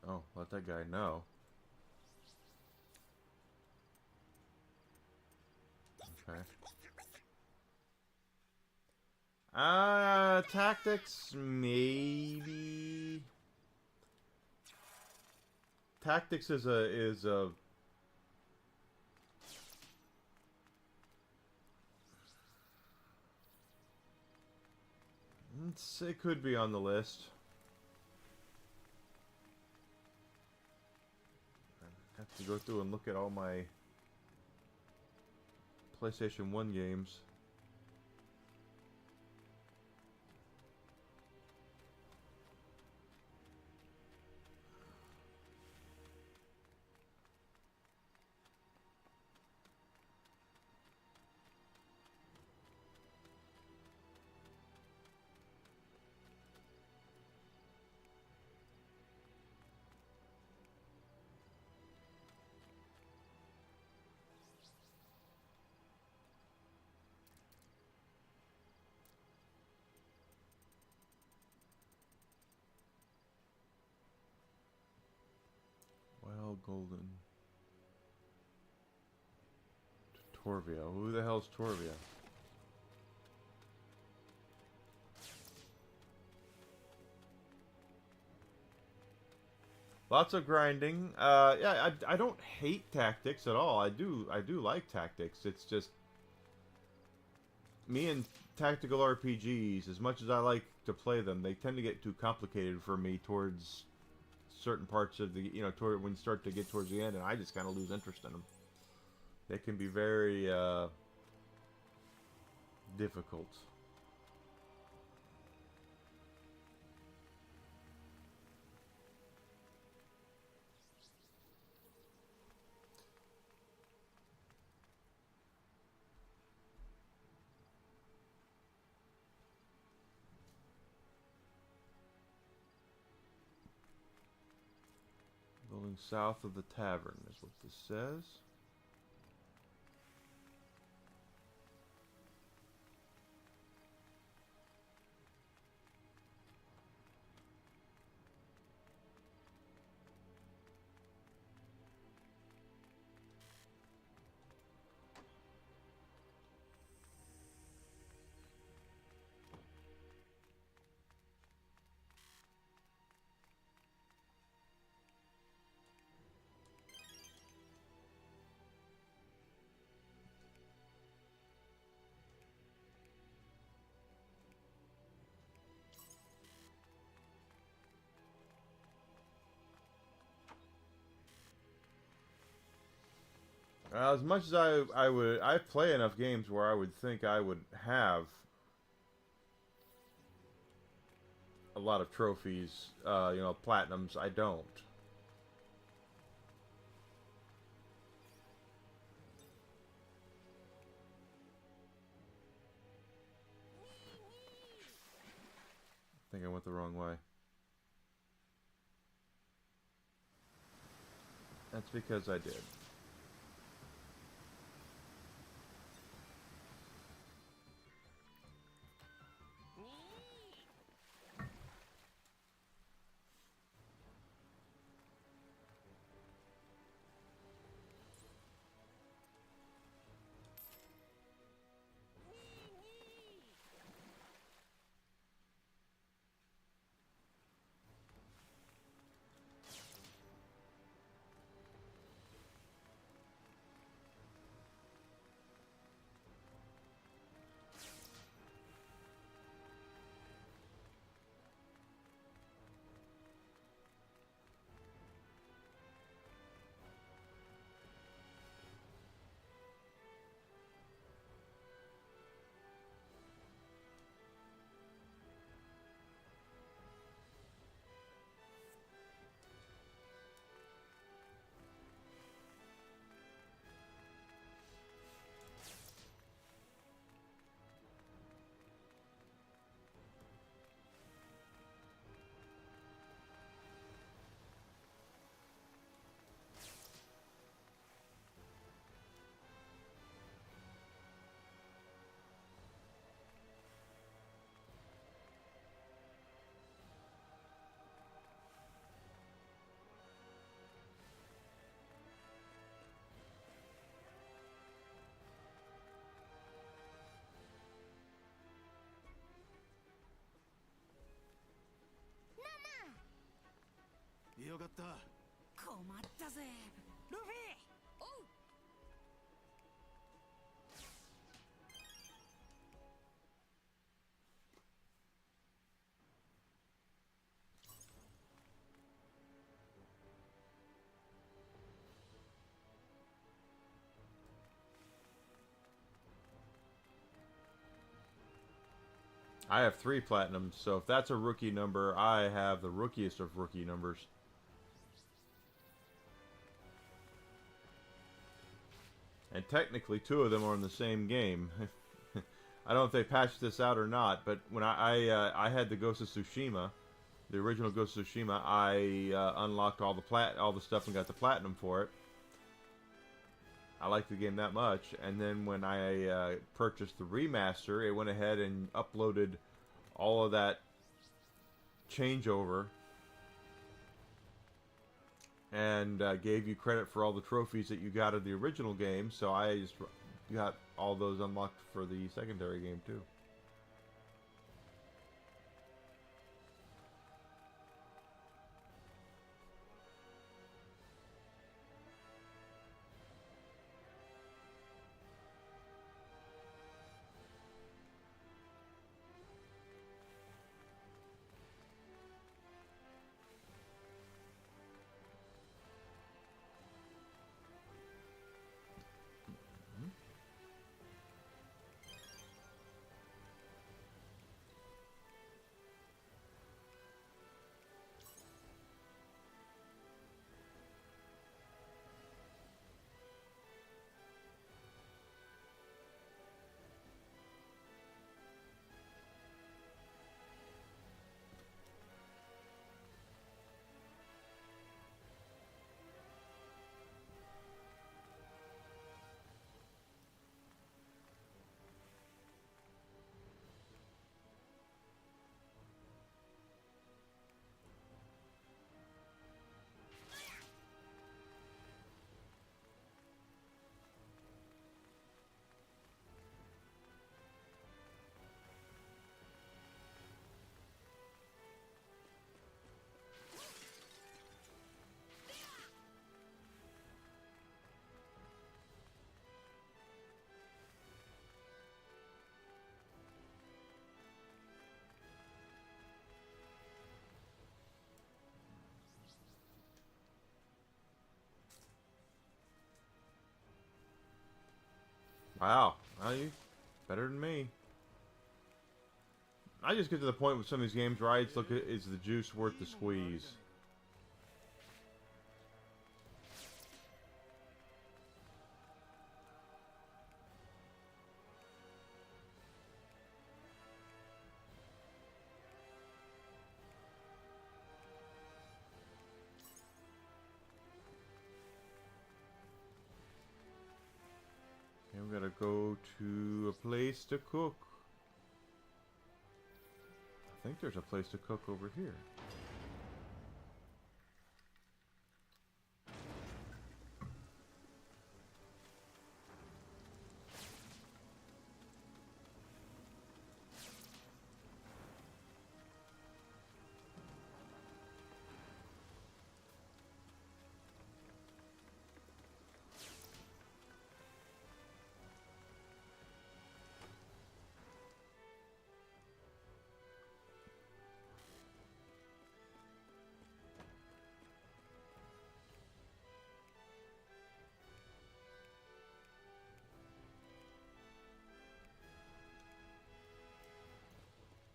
Oh, let that guy know. Okay. Tactics, maybe. Tactics is a it could be on the list. I have to go through and look at all my PlayStation 1 games. Golden. Torvia. Who the hell's Torvia? Lots of grinding. Yeah, I don't hate tactics at all. I do like tactics. It's just me and tactical RPGs. As much as I like to play them, they tend to get too complicated for me towards certain parts of the toward when you start to get towards the end, and I just kind of lose interest in them. They can be very difficult. Building south of the tavern is what this says. As much as I play enough games where I would think I would have a lot of trophies, platinums. I don't. I think I went the wrong way. That's because I did.よかった。困ったぜルフィ。おう。I have 3 platinums, so if that's a rookie number, I have the rookiest of rookie numbers. And technically, 2 of them are in the same game. I don't know if they patched this out or not, but when I had the Ghost of Tsushima, the original Ghost of Tsushima, I unlocked all the stuff and got the platinum for it. I liked the game that much, and then when I purchased the remaster, it went ahead and uploaded all of that changeover, and and gave you credit for all the trophies that you got of the original game. So I just got all those unlocked for the secondary game too. Wow, well, you better than me. I just get to the point with some of these games where I just look at, is the juice worth the squeeze? And we gotta go to a place to cook. I think there's a place to cook over here.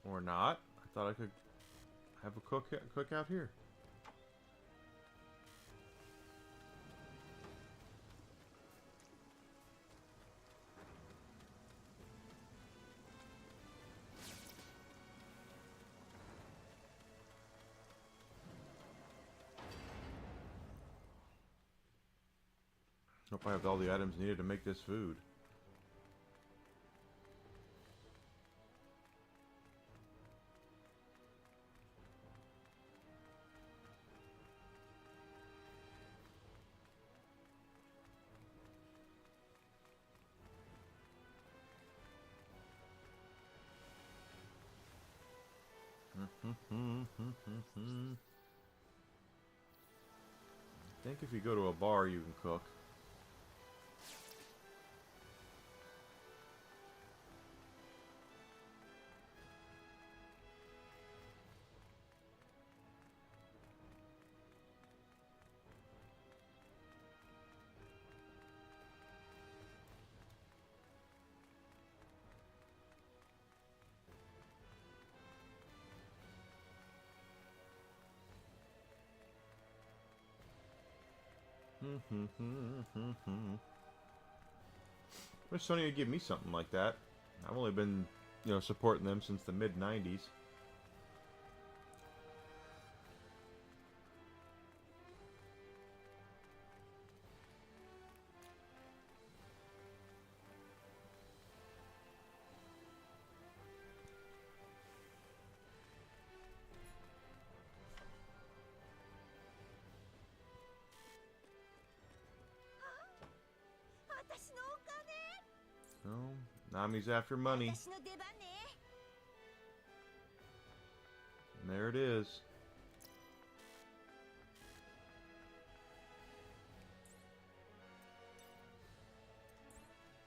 Or not. I thought I could have a cook out here. Hope I have all the items needed to make this food. I think if you go to a bar, you can cook. Wish Sony would give me something like that. I've only been, supporting them since the mid-90s. Nami's after money. 私の出番ね。 And there it is.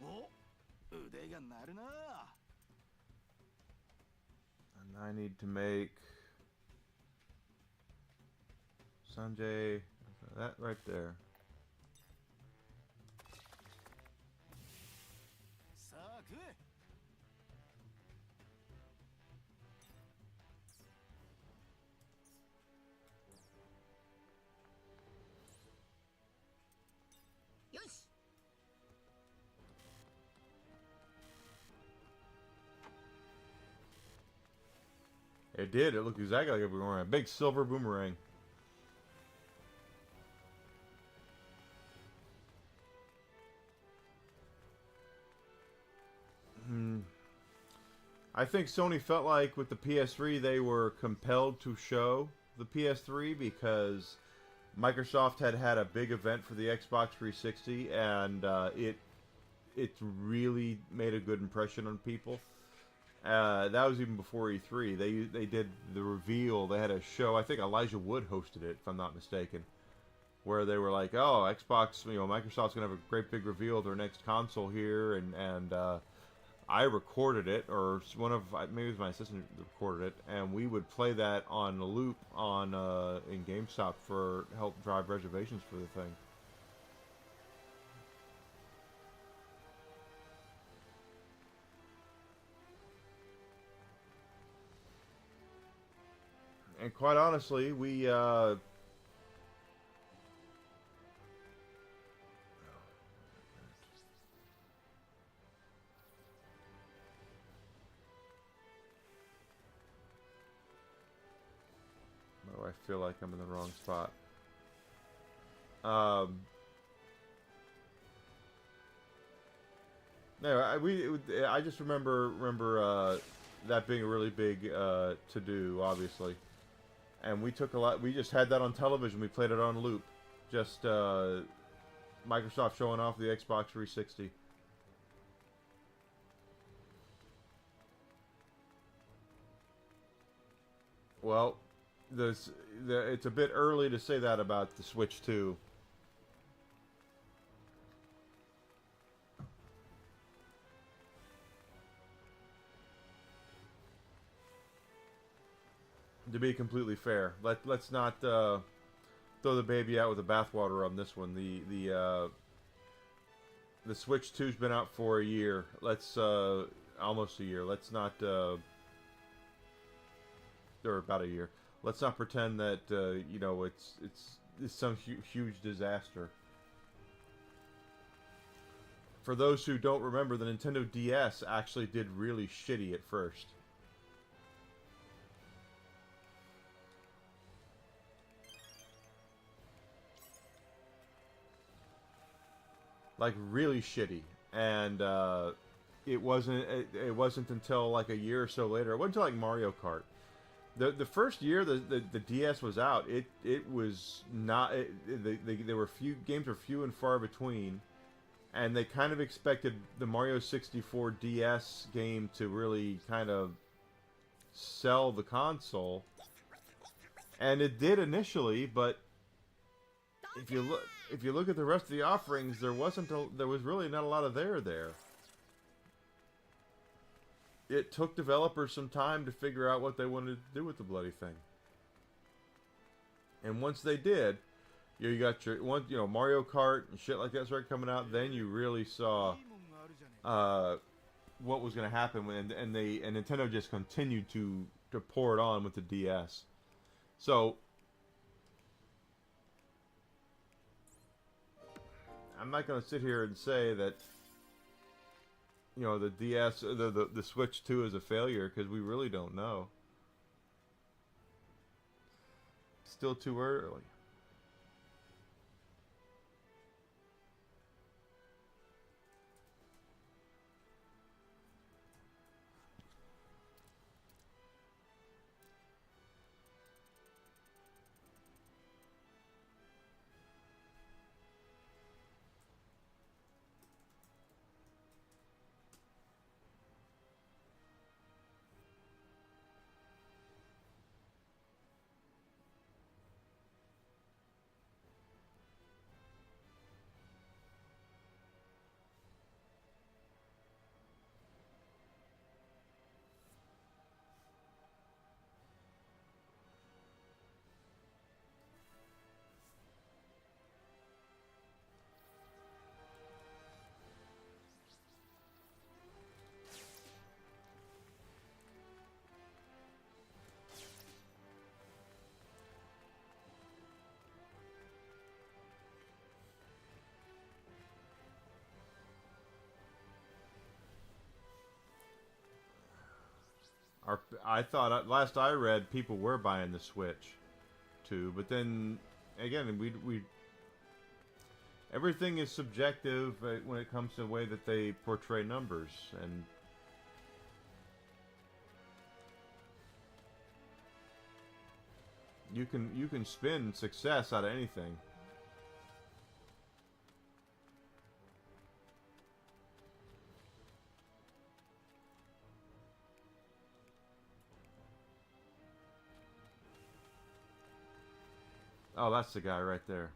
お、腕が鳴るな。 And I need to make Sanjay that right there. さあ食え。 よし。 It did. It looked exactly like a boomerang. A big silver boomerang. I think Sony felt like with the PS3 they were compelled to show the PS3 because Microsoft had had a big event for the Xbox 360 and it really made a good impression on people. That was even before E3. They did the reveal. They had a show. I think Elijah Wood hosted it, if I'm not mistaken, where they were like, "Oh, Xbox, Microsoft's gonna have a great big reveal of their next console here," and I recorded it, or maybe it was my assistant recorded it, and we would play that on a loop on in GameStop for help drive reservations for the thing. And quite honestly, we oh, I feel like I'm in the wrong spot. No, I just remember that being a really big to do, obviously, and we took a lot. We just had that on television. We played it on loop, just Microsoft showing off the Xbox 360. Well, it's a bit early to say that about the Switch 2. To be completely fair, let's not throw the baby out with the bathwater on this one. The Switch 2's been out for a year. Let's almost a year. Let's not or about a year. Let's not pretend that it's some huge disaster. For those who don't remember, the Nintendo DS actually did really shitty at first. Like really shitty, and it wasn't until like a year or so later. It wasn't until like Mario Kart. The first year the DS was out, it was not. There were games were few and far between, and they kind of expected the Mario 64 DS game to really kind of sell the console, and it did initially, but if you look at the rest of the offerings, there was really not a lot of there. It took developers some time to figure out what they wanted to do with the bloody thing. And once they did, you got your Mario Kart and shit like that started coming out. Then you really saw what was going to happen, and Nintendo just continued to pour it on with the DS. So I'm not going to sit here and say that the DS, the Switch 2 is a failure, because we really don't know. Still too early. I thought last I read people were buying the Switch too, but then again we everything is subjective when it comes to the way that they portray numbers, and you can spin success out of anything. Oh, that's the guy right there.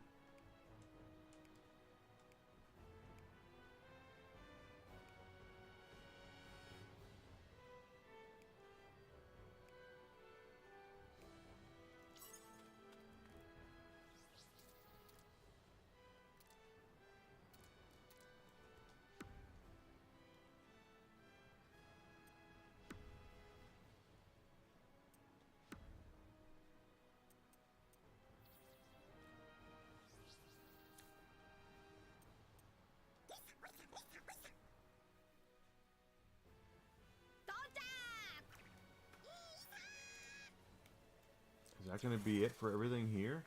Is that going to be it for everything here?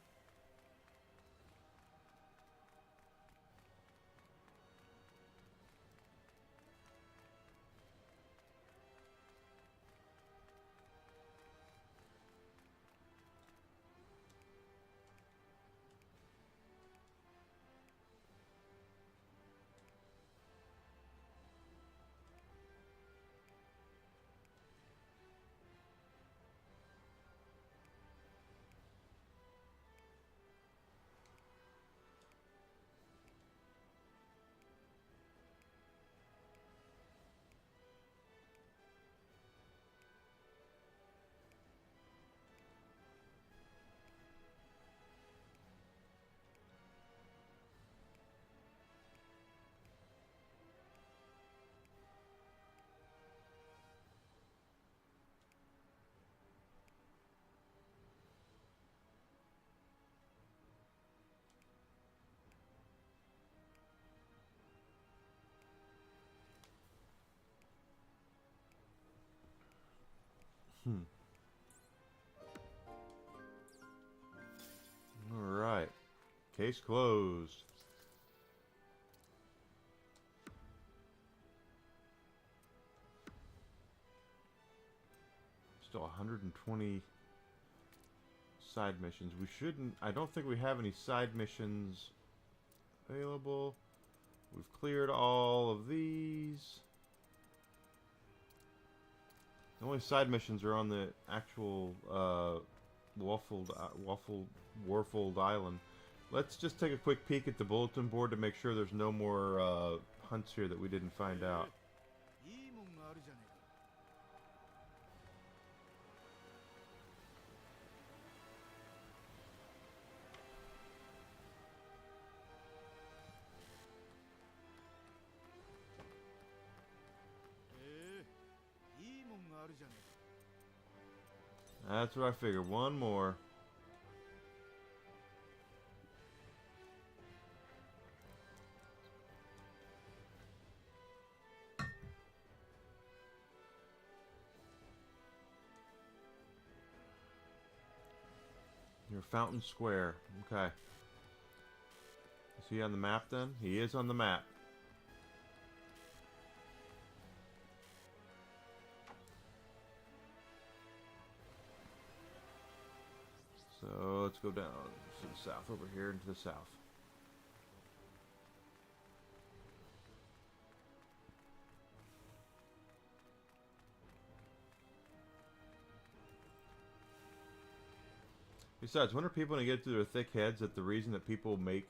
Alright. Case closed. Still 120 side missions. We shouldn't... I don't think we have any side missions available. We've cleared all of these. The only side missions are on the actual Warfold Island. Let's just take a quick peek at the bulletin board to make sure there's no more hunts here that we didn't find out. いいもんがあるじゃねえか。いいもんがあるじゃねえか。 That's what I figured. One more. Near Fountain Square. Okay. Is he on the map then? He is on the map. So let's go down to the south over here into the south. Besides, when are people going to get through their thick heads that the reason that people make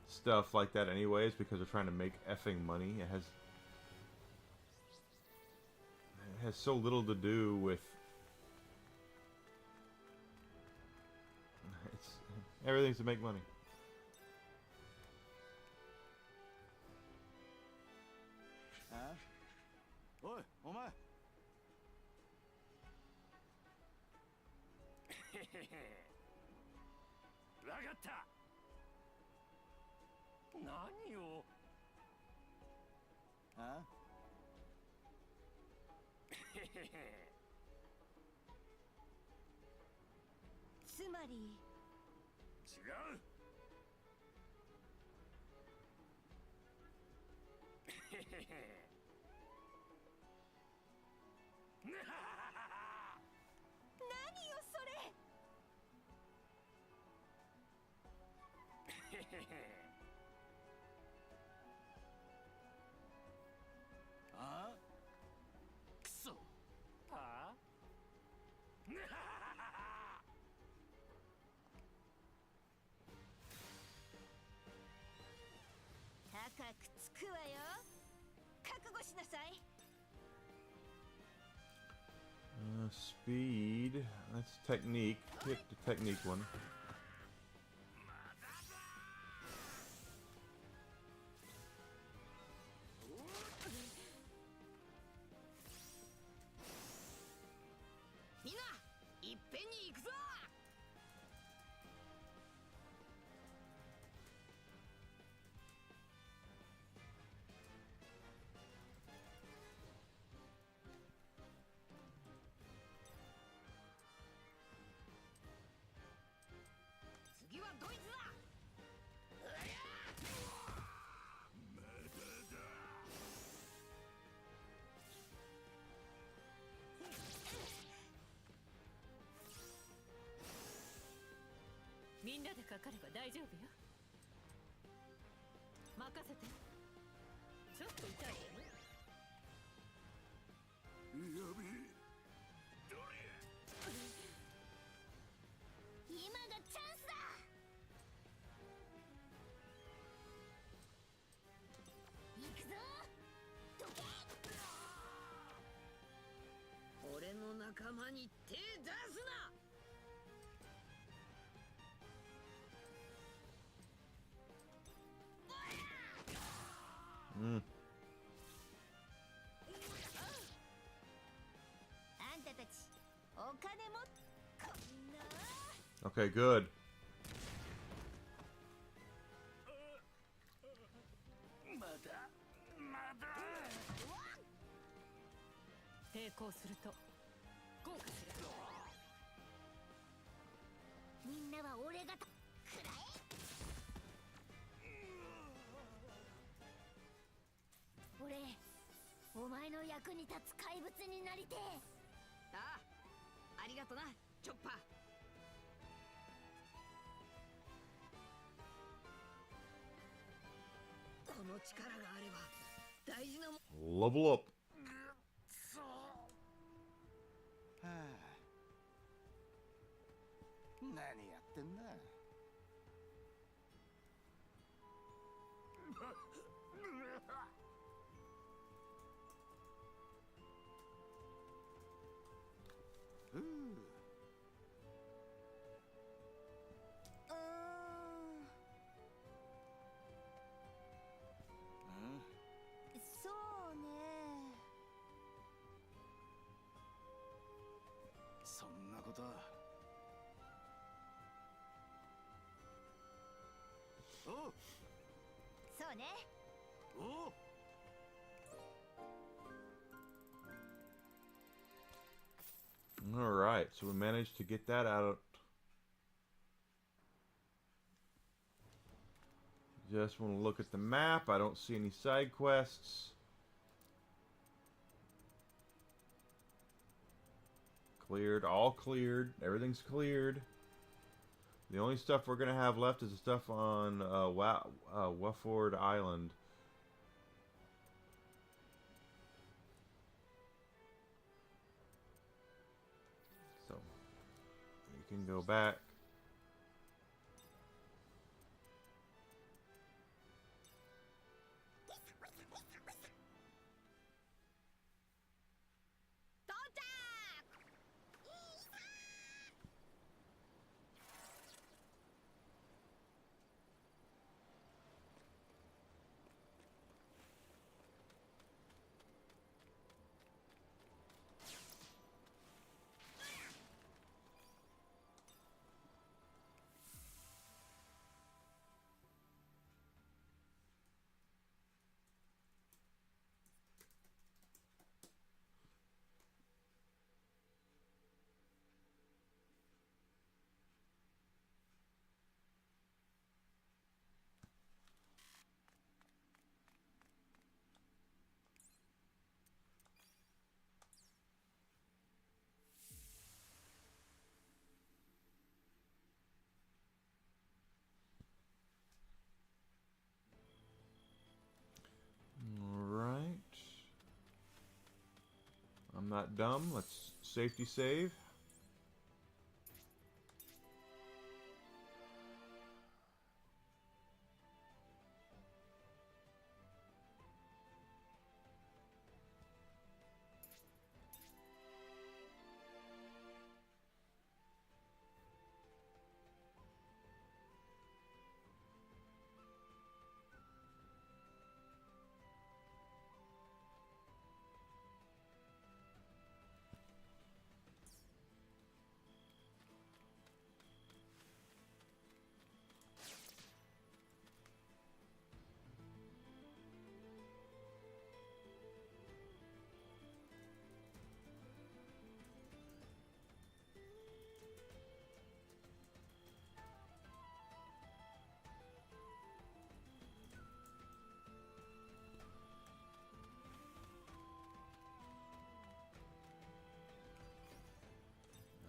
stuff like that anyway is because they're trying to make effing money? It has so little to do with... Everything's to make money. Huh? おい、お前。わかった。何を。あ？つまり違う。何よそれ。あ？くそ。はあ？高くつくわよ。覚悟しなさい。Speed. That's technique. Hit the technique one. みんないっぺんに行くぞ。次はドイツだ。みんなでかかれば大丈夫よ。任せて。ちょっと痛いわね。やべえ。今がチャンスだ。行くぞ。どけ。俺の仲間に手出すな。Mm. あんたたちお金もこんな。 Okay, good. まだまだ。抵抗すると効果する。みんなは俺がくらえ。俺お前の役に立つ怪物になりてえ。ああ、ありがとなチョッパー。この力があれば大事なも。 Level up. そう。はあ。何やってんだ。ふう。そうね。そんなことは。おう。そうね。おう。All right, so we managed to get that out. Just want to look at the map. I don't see any side quests. Cleared, all cleared. Everything's cleared. The only stuff we're gonna have left is the stuff on Wafford Island. So you can go back. not dumb. Let's safety save.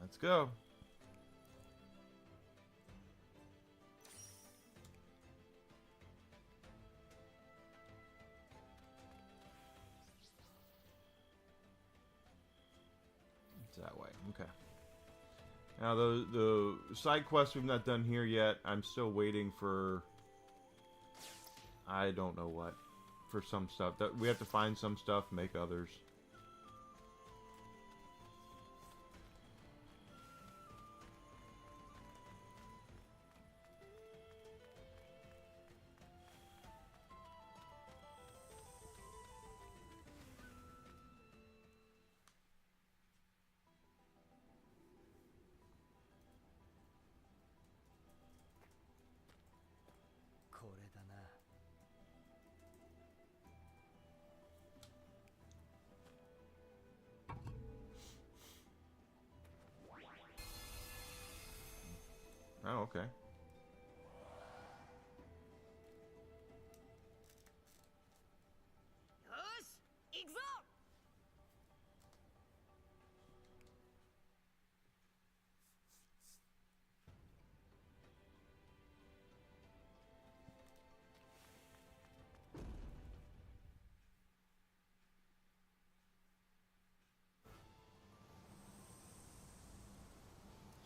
Let's go. It's that way. Okay. Now the side quests we've not done here yet. I'm still waiting for I don't know what for some stuff. That we have to find some stuff, make others. Oh, okay.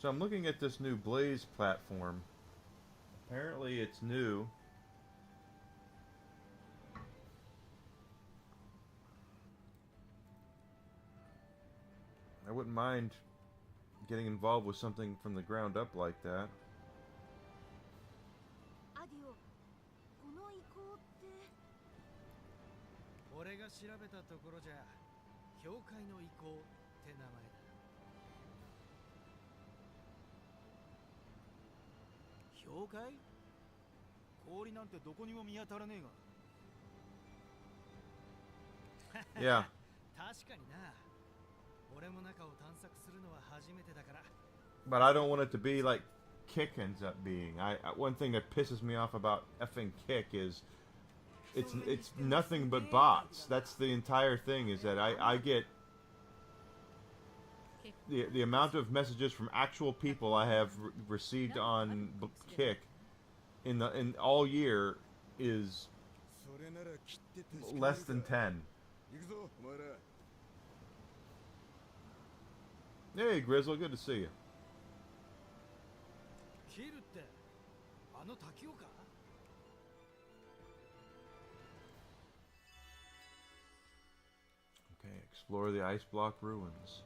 So I'm looking at this new Blaze platform. Apparently it's new. I wouldn't mind getting involved with something from the ground up like that. アディオ、この移行って。俺が調べたところじゃ、教会の遺構って名前だ。教会？氷なんてどこにも見当たらねえが。Yeah. 確かにな。俺も中を探索するのは初めてだから。But I don't want it to be like Kick ends up being. One thing that pisses me off about effing Kick is it's nothing but bots. That's the entire thing. Is that I get the amount of messages from actual people I have received on Kick in all year is less than 10. Hey Grizzle, good to see you. キルってあの滝岡？ Okay, explore the ice block ruins.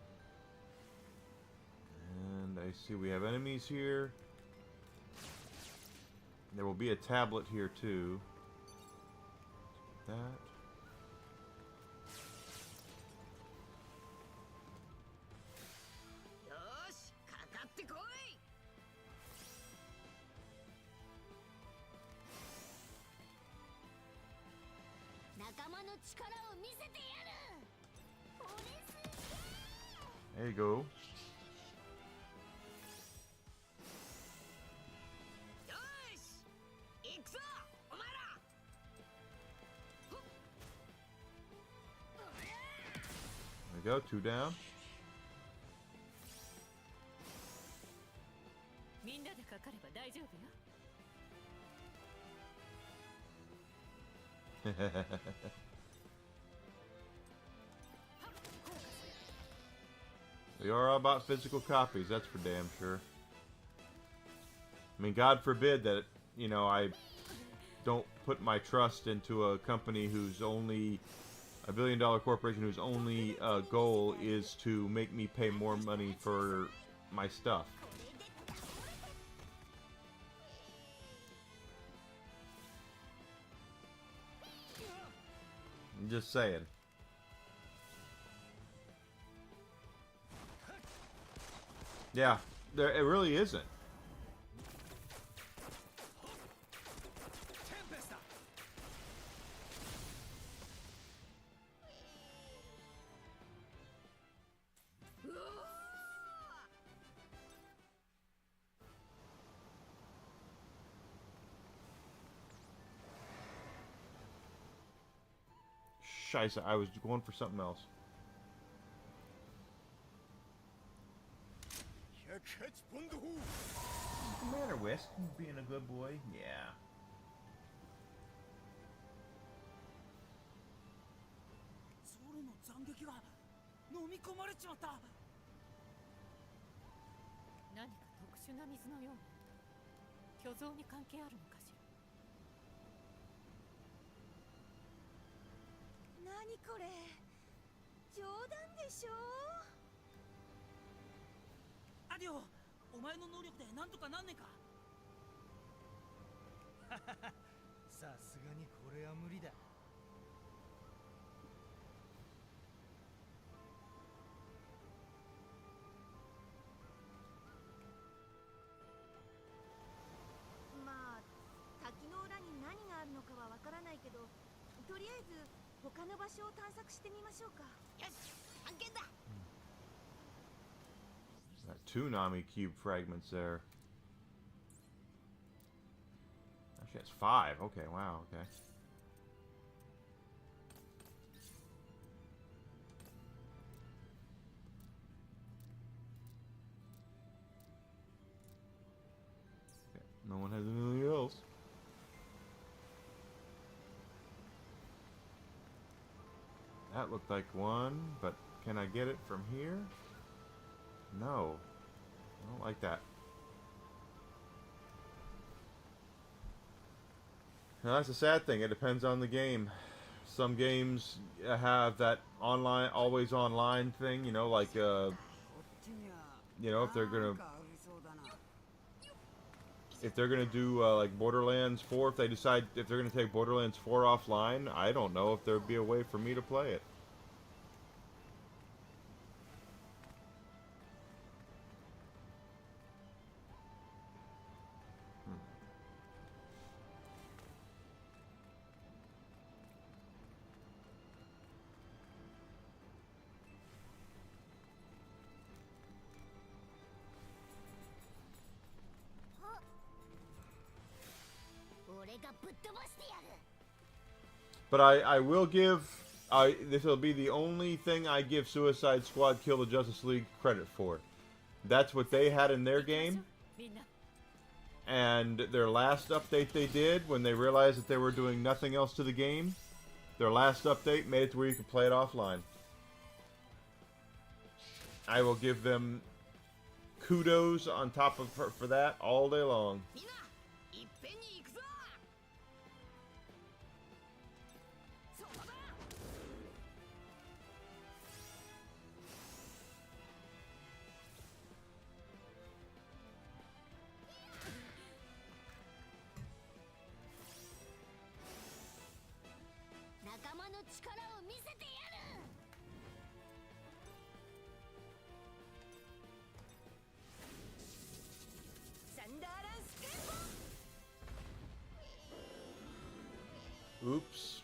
And I see we have enemies here. There will be a tablet here too. That. There you go. There we go, 2 down. みんなでかかれば大丈夫よ。We are all about physical copies, that's for damn sure. I mean, God forbid that, you know, I don't put my trust into a company whose only, a billion-dollar corporation whose only goal is to make me pay more money for my stuff. I'm just saying. Yeah, there, it really isn't. Scheiße, I was going for something else. Commander Whisk, being a good boy, yeah. ゾロの斬撃が飲み込まれちまった。何か特殊な水のような。巨像に関係あるのかしら。何これ、冗談でしょ。アディオ、お前の能力でなんとかなんねえか。さすがにこれは無理だ。まあ、滝の裏に何があるのかはわからないけど、とりあえず他の場所を探索してみましょうか。よし、探検だ。Got 2 Nami cube fragments there. Actually, that's 5. Okay, wow, okay. Okay, no one has anything else. That looked like one, but can I get it from here? No. I don't like that. Now, that's a sad thing. It depends on the game. Some games have that online, always online thing, you know, like, you know, if they're gonna do, like Borderlands 4, if they're gonna take Borderlands 4 offline, I don't know if there'd be a way for me to play it. But I will give, this will be the only thing I give Suicide Squad Kill the Justice League credit for. That's what they had in their game. And their last update they did, when they realized that they were doing nothing else to the game, their last update made it to where you could play it offline. I will give them kudos on top of for that all day long. Oops.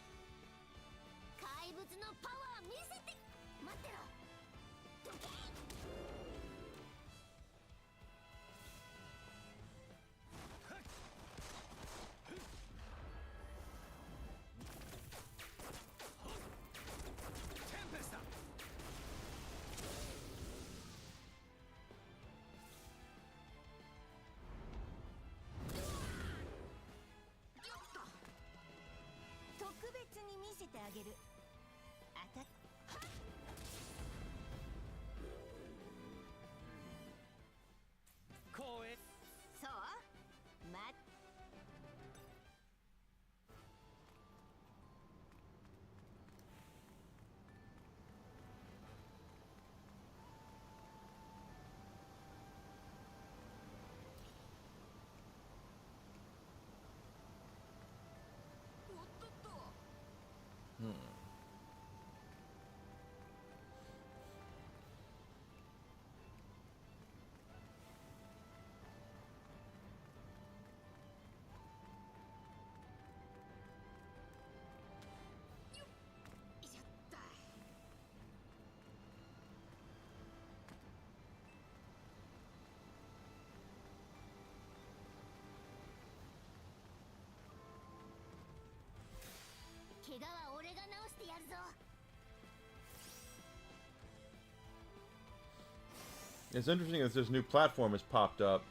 It's interesting that this new platform has popped up.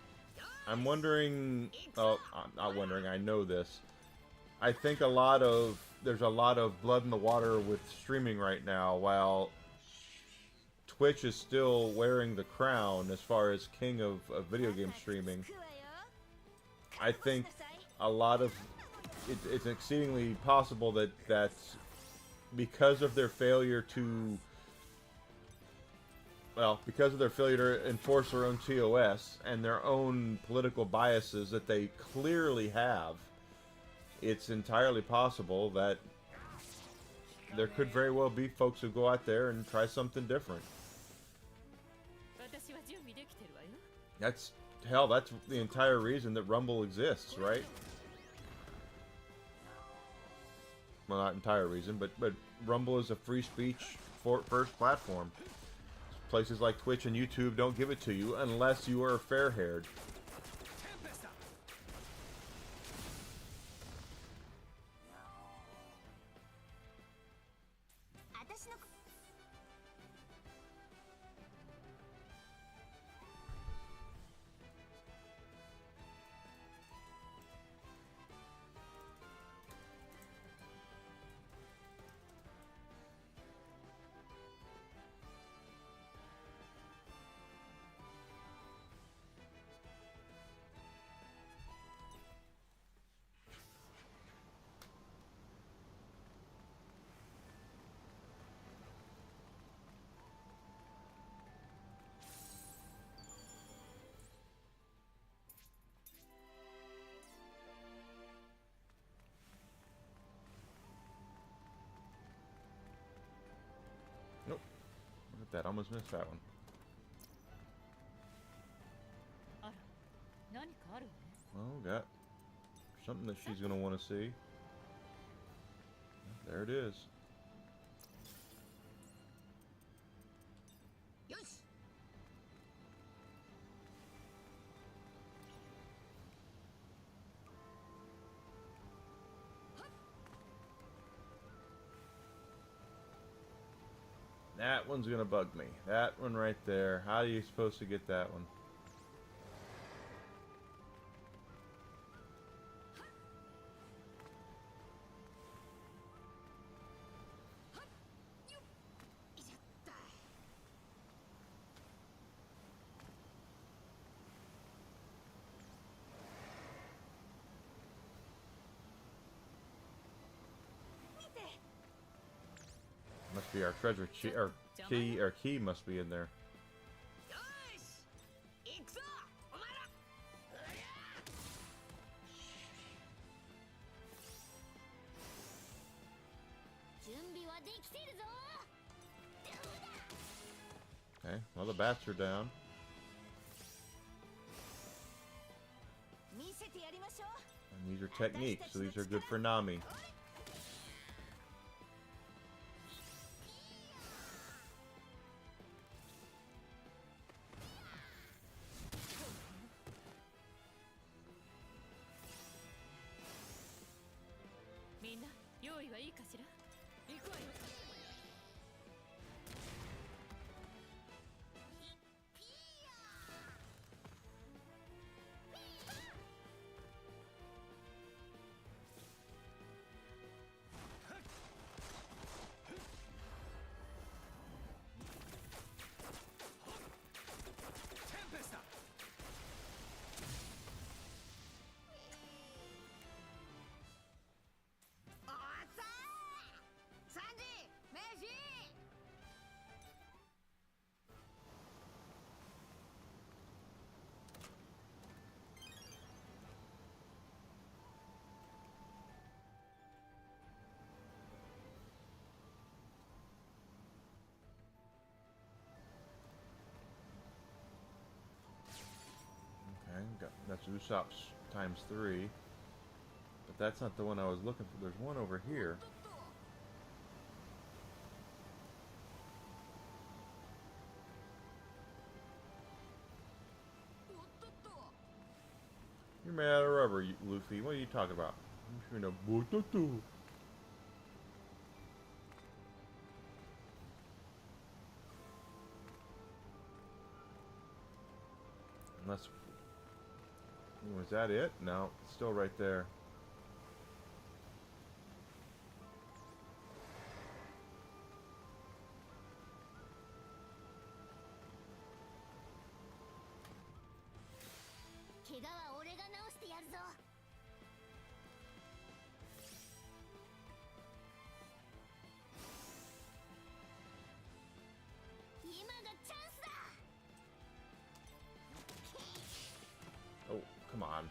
I'm wondering. Oh, I'm not wondering. I know this. I think there's a lot of blood in the water with streaming right now, while Twitch is still wearing the crown as far as king of video game streaming. I think a lot of it's exceedingly possible that because of their failure to enforce their own TOS and their own political biases that they clearly have, it's entirely possible that there could very well be folks who go out there and try something different. That's the entire reason that Rumble exists, right? Well, not entire reason, but Rumble is a free speech first platform. Places like Twitch and YouTube don't give it to you unless you are fair-haired. Nope. Look at that. Almost missed that one. Well, got something that she's going to want to see. There it is. That one's gonna bug me. That one right there. How are you supposed to get that one? Must be our treasure key must be in there. Okay, well the bats are down. And these are techniques, so these are good for Nami. That's Usopp's ×3. But that's not the one I was looking for. There's one over here. You're made out of rubber, Luffy. What are you talking about? I'm sure no. Unless... Was that it? No, it's still right there. Oh, come on.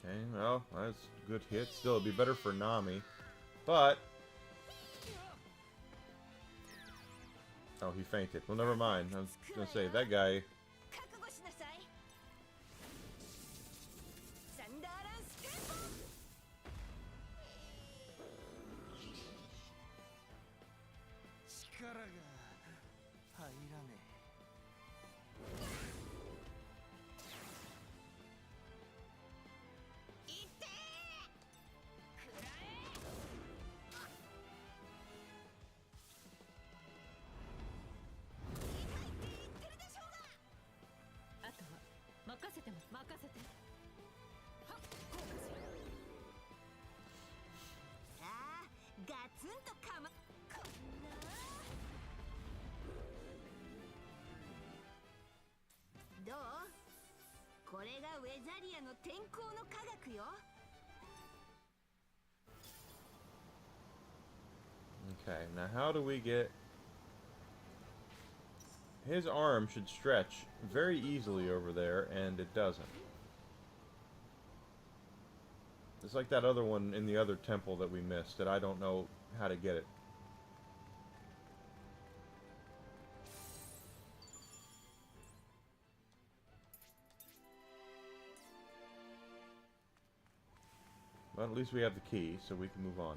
Okay, well, that's a good hit. Still, it'd be better for Nami. But... Oh, he fainted. Well, never mind. I was gonna say, that guy... Okay, now how do we get... His arm should stretch very easily over there, and it doesn't. It's like that other one in the other temple that we missed, that I don't know how to get it. But at least we have the key, so we can move on.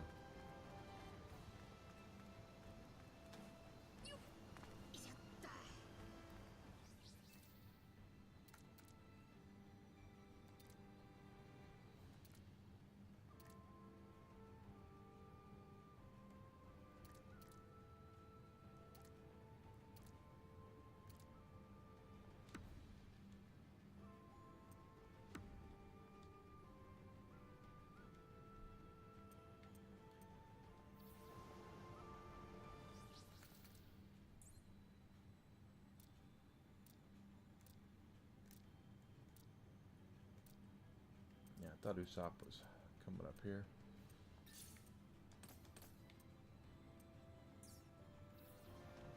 I thought Usopp was coming up here.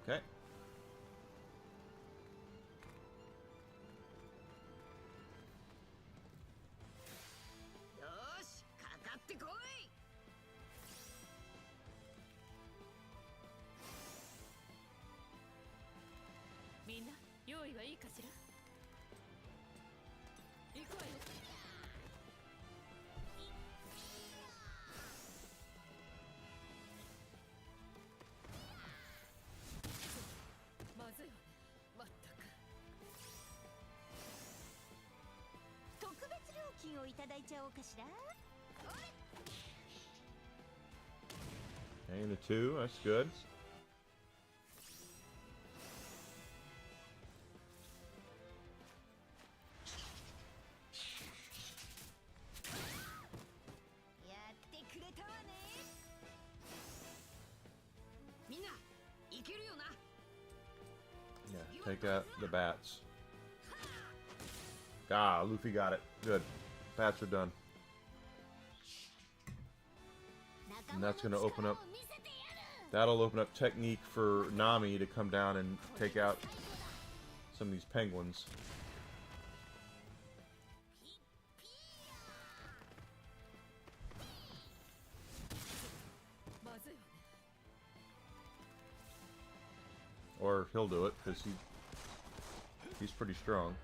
Okay. And a 2, that's good. Yeah, take out the bats. Ah, Luffy got it. Good. Bats are done. And that's going to open up... That'll open up technique for Nami to come down and take out some of these penguins. or he'll do it because he's pretty strong.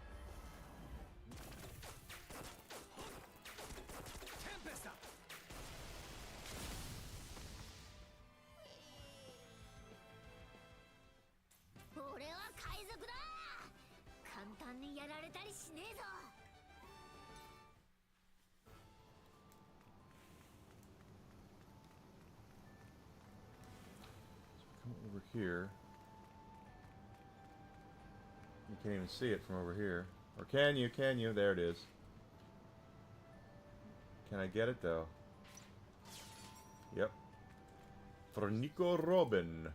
Come over here. You can't even see it from over here. Or can you? Can you? There it is. Can I get it though? Yep. For Nico Robin.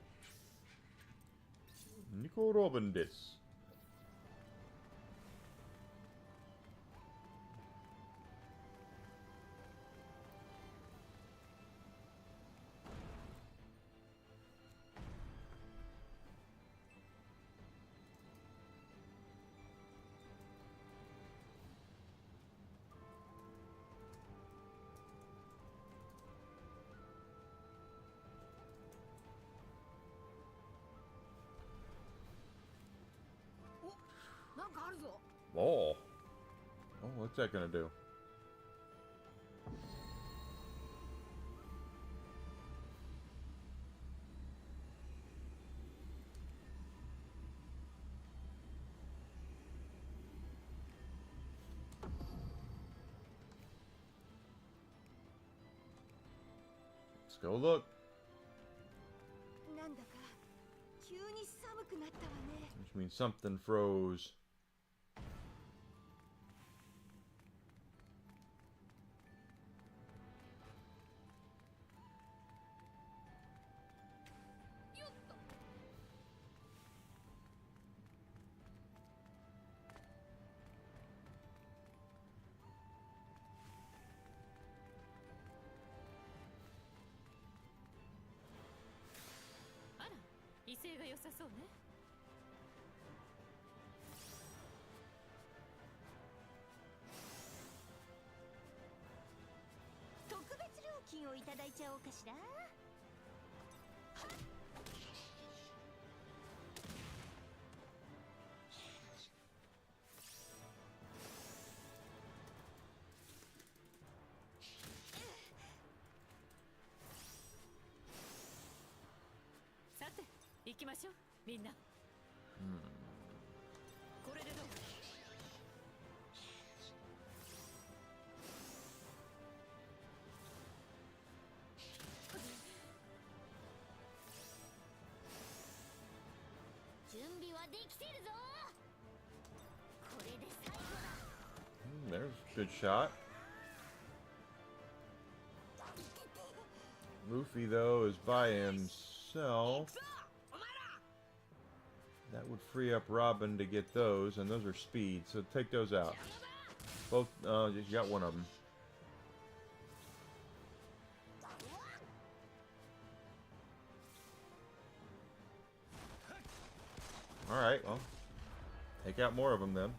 Nico Robin this. Oh. Oh, what's that gonna do? Let's go look. なんだか急に寒くなったわね。 Which means something froze. Ara, 威勢が良さそうね。特別料金をいただいちゃおうかしら。さて、行きましょう、みんな。これでどう？準備はできてるぞ。これで最後だ。There's a good shot. Luffy, though, is by himself. That would free up Robin to get those, and those are speed, so take those out. Both, you got one of them. Alright, well, take out more of them then.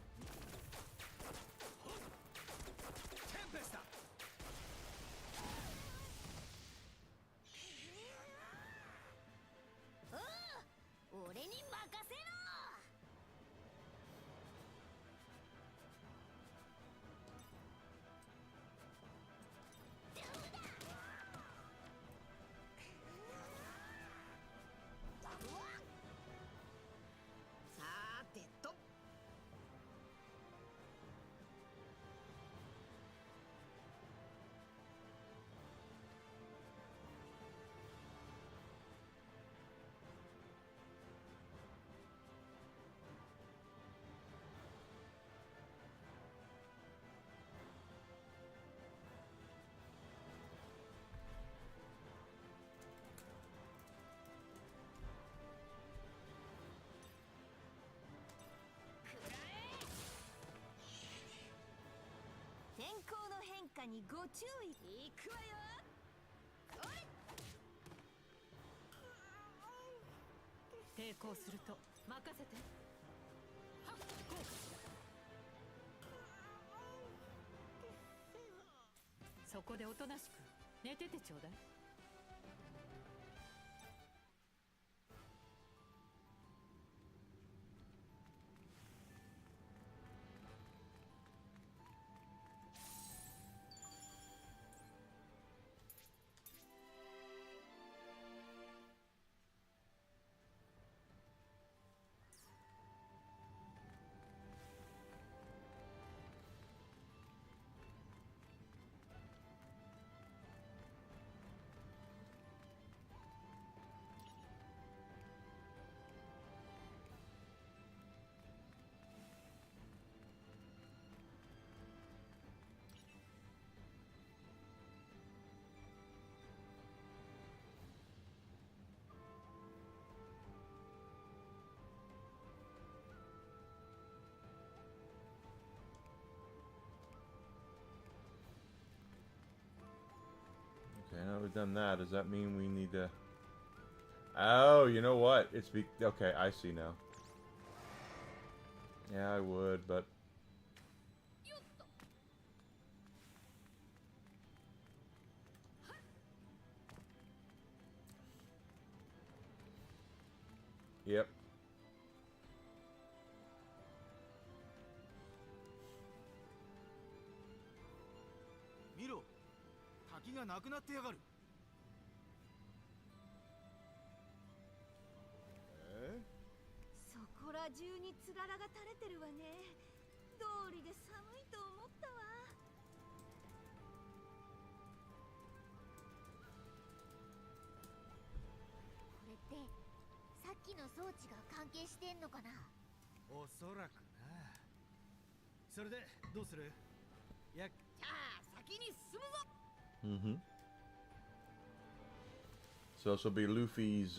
Tenkouの変化にご注意。いくわよ。抵抗すると任せて。はっ、こうかしら。そこでおとなしく寝ててちょうだい。we've done that, does that mean we need to... Oh, you know what? Okay, I see now. Yeah, I would, but... Yep. 見ろ、滝がなくなってやがる。そこら中につららが垂れてるわね。道理で寒いと思ったわ。これってさっきの装置が関係してんのかな。おそらくな。それでどうする？じゃあ先に進むぞ。Mm-hmm. So this will be Luffy's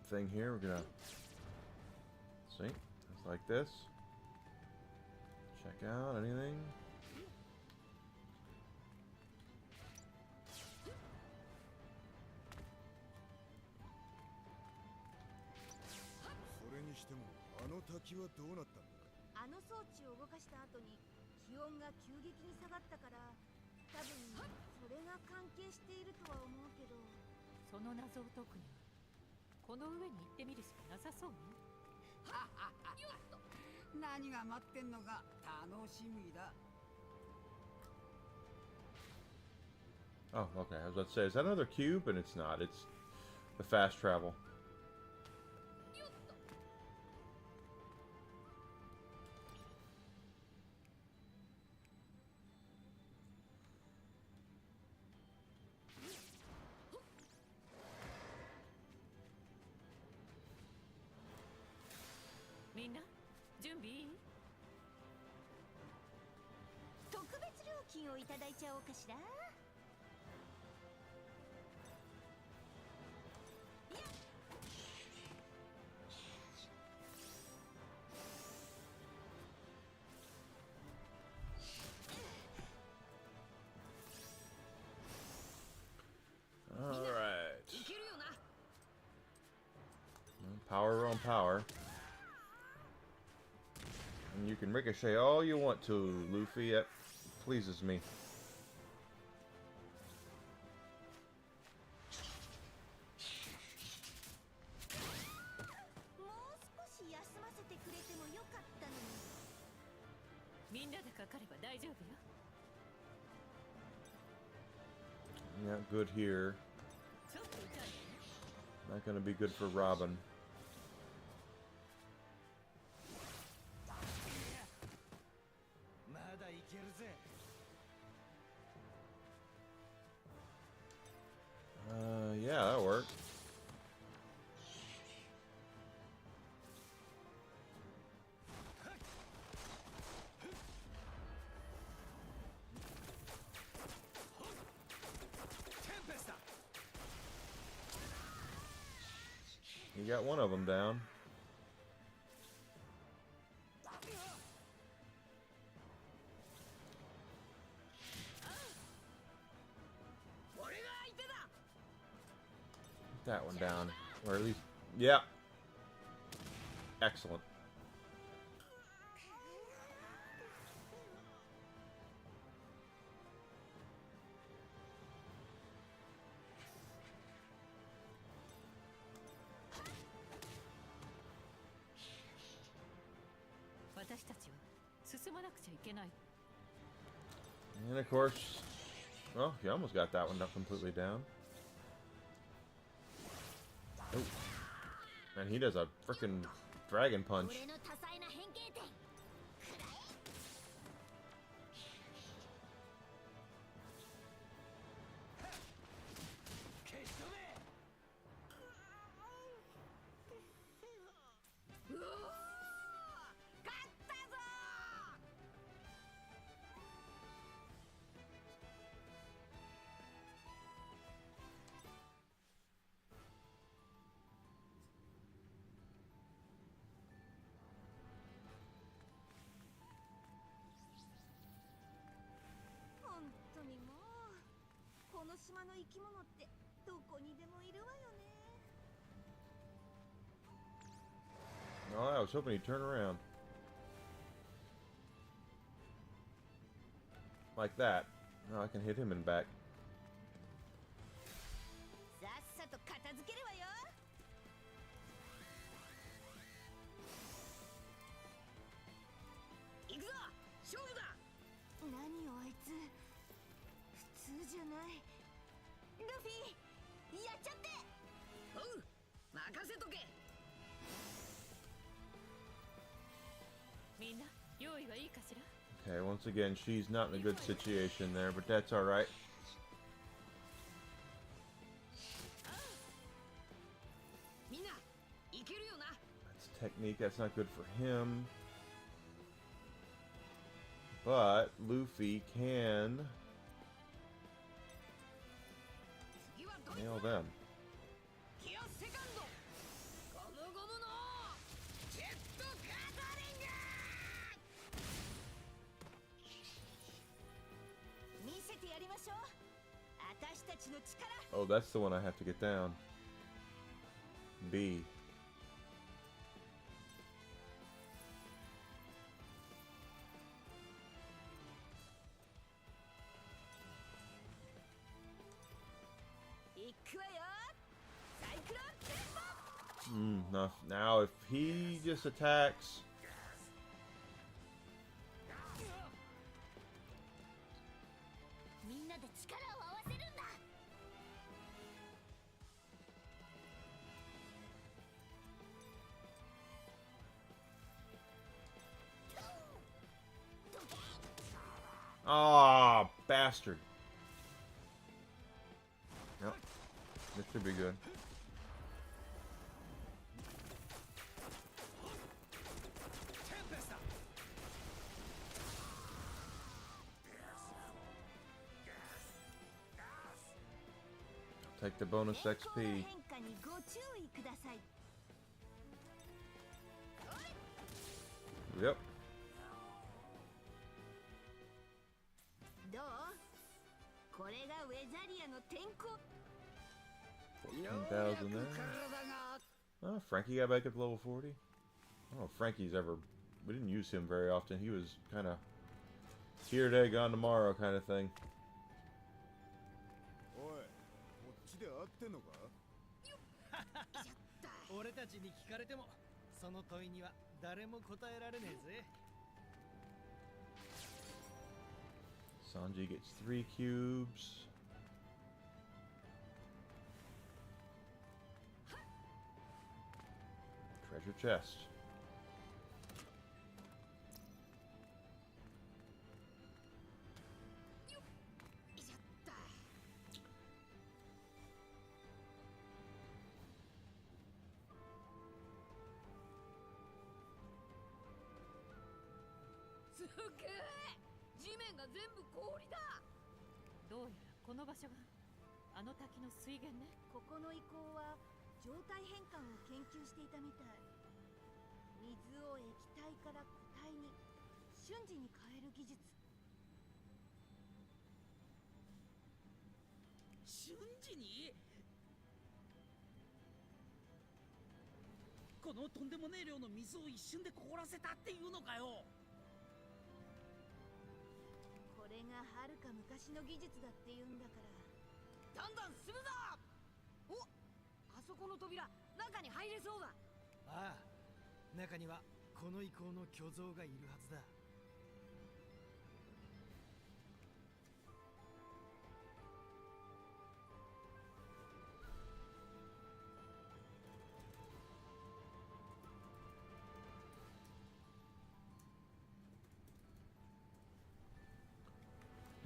thing here. We're gonna see. It's like this. Check out anything. それにしてもあの滝はどうなったんだ。あの装置を動かした後に気温が急激に下がったから、多分それが関係しているとは思うけど。その謎を解くにはこの上に行ってみるしかなさそうね。何が待ってんのか楽しみだ。 Oh, okay. I was about to say, is that another cube? And it's not. It's the fast travel. Minna, 準備いい？特別料金をいただいちゃおうかしら。All right. いけるよな。 Power on power. And you can ricochet all you want to, Luffy. That pleases me. もう少し休ませてくれてもよかったのに。みんなでかかれば大丈夫よ。 Not good here. ちょっと痛いわね。 Not gonna be good for Robin. まだいけるぜ。Yeah, that worked. You got one of them down. 俺が相手だ。 That one down. Or at least... Yeah. Excellent. And of course... Well, he almost got that one up completely down. Oh. And he does a frickin' dragon punch. 俺の多彩な変形点。くらえ。 うおー、勝ったぞ島の生き物ってどこにでもいるわよね。 Oh, I was hoping he'd turn around. Like that. Oh, I can hit him in back. さっさと片付けるわよ。行くぞ、勝負だ。何よあいつ、普通じゃない。ルフィ、やっちゃって。おう、任せとけ。みんな用意はいいかしら。 Okay, once again, she's not in a good situation there, but that's alright. みんな、いけるよな。 That's technique, that's not good for him. But Luffy can 次はどいつ nail them. キアセカンド。ゴムゴムのジェットガザリング。見せてやりましょう。私たちの力。 Oh, that's the one I have to get down. B. 行くわよ。サイクロンテンポ。 Now, if he just attacks... みんなで力を合わせるんだ。 Ah, bastard. Yep. This should be good. Take the bonus 天候 XP. の変化にご注意ください。 Yep. どう？これがウェザリアの天候。 10,000 there. Oh, Frankie got back up to level 40. I don't know if Frankie's ever... We didn't use him very often. He was kind of here today, gone tomorrow kind of thing. おい、こっちで合ってんのか？俺たちに聞かれてもその問いには誰も答えられねえぜ。 Sanji gets 3 cubes. Treasure chest.すげえ。地面が全部氷だ。どうやらこの場所があの滝の水源ね。ここの遺構は状態変換を研究していたみたい。水を液体から固体に瞬時に変える技術。瞬時に？このとんでもねえ量の水を一瞬で凍らせたっていうのかよ。これがはるか昔の技術だっていうんだから。どんどん進むぞ。お、あそこの扉、中に入れそうだ。ああ、中にはこの遺構の巨像がいるはずだ。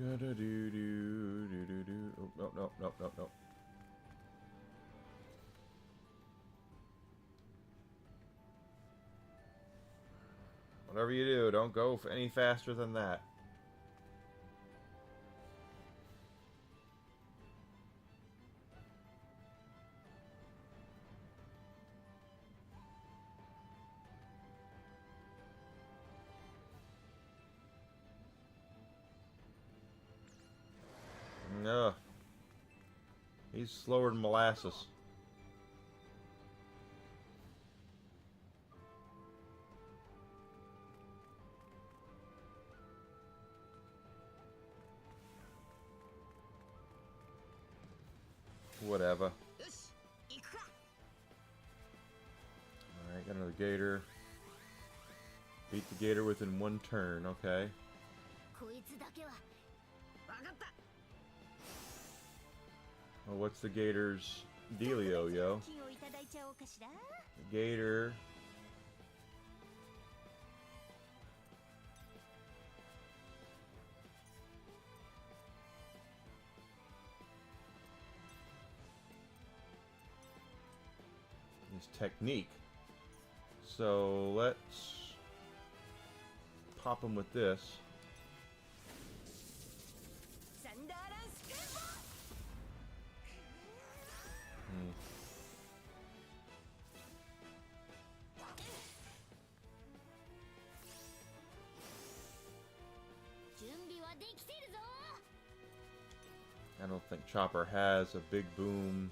Da da do do do do do. Oh, no, no, no, no, no. Whatever you do, don't go any faster than that. No. He's slower than molasses. Whatever. よし行くか。 Alright, got another gator. Beat the gator within one turn, okay. こいつだけはわかった。 Well, what's the gator's dealio, yo? 金をいただいちゃおうかしら。 The gator. His technique. So let's pop him with this. サンダーランスケート。 Hmm. 準備はできてるぞ。 I don't think Chopper has a big boom.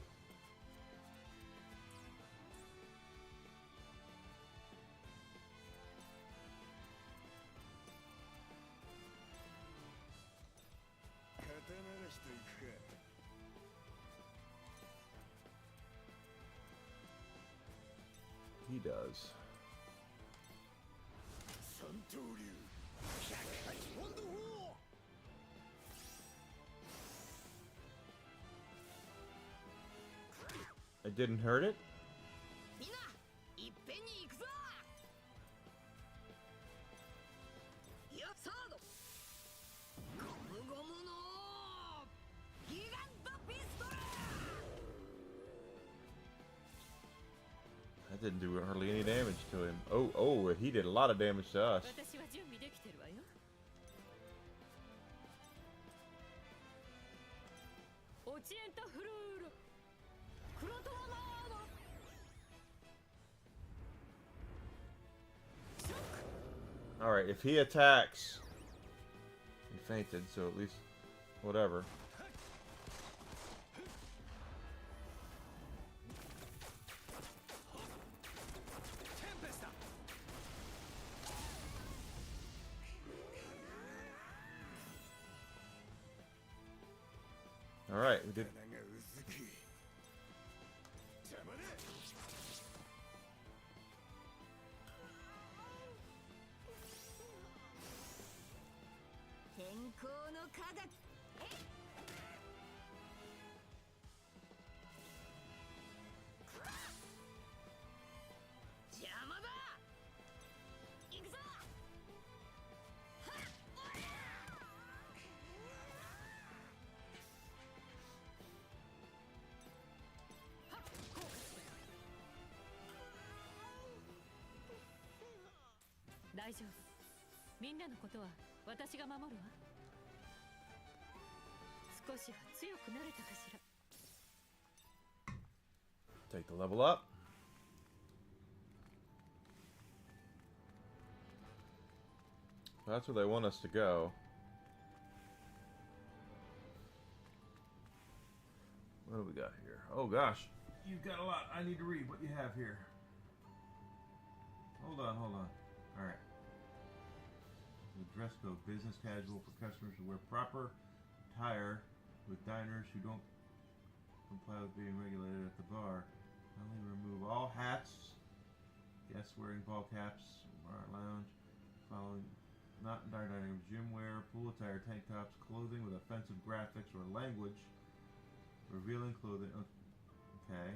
He does. 三刀流100回ワンダフォー。 It didn't hurt it? みんないっぺんに行くぞ。よっサード。ゴムゴムのギガントピストル。 That didn't do hardly any damage to him. Oh, he did a lot of damage to us. 私は準備できてるわよ。オチエンタフルールクロトワマード。 Alright, if he attacks... He fainted, so at least... Whatever. Alright, we did... 鼻が薄く邪魔だ。 天候の科学。邪魔だ。行くぞ。はっおりゃ。はっこう。大丈夫。みんなのことは私が守るわ。少しは強くなれたかしら。 Take the level up. That's where they want us to go. What do we got here? Oh gosh. You've got a lot. I need to read what you have here. Hold on. Alright. The dress code. Business casual for customers who wear proper attire with diners who don't comply with being regulated at the bar. Only remove all hats. Guests wearing ball caps. Bar lounge. Following not in dining room. Gym wear. Pool attire. Tank tops. Clothing with offensive graphics or language. Revealing clothing. Okay.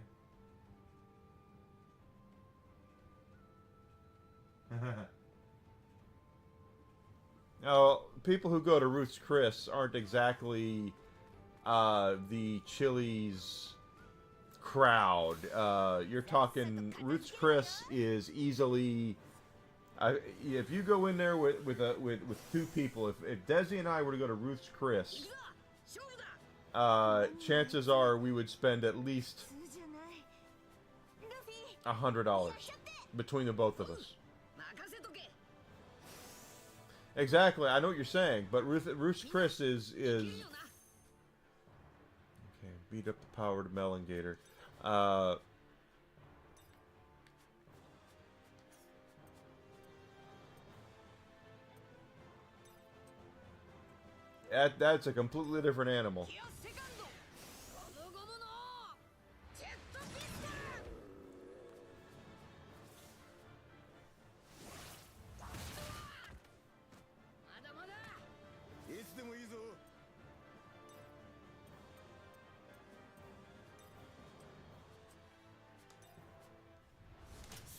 Now, people who go to Ruth's Chris aren't exactly the Chili's crowd. You're talking Ruth's Chris is easily. If you go in there with two people, if Desi and I were to go to Ruth's Chris, 勝負だ。 chances are we would spend at least 普通じゃない。ルフィ。 $100 between the both of us. 任せとけ。 Exactly, I know what you're saying, but Ruth's Chris is いけるよな。 okay. Beat up the powered Melongator. That's a completely different animal. ギアセカンドゴムゴムのジェットピストルまだまだいつでもいいぞ。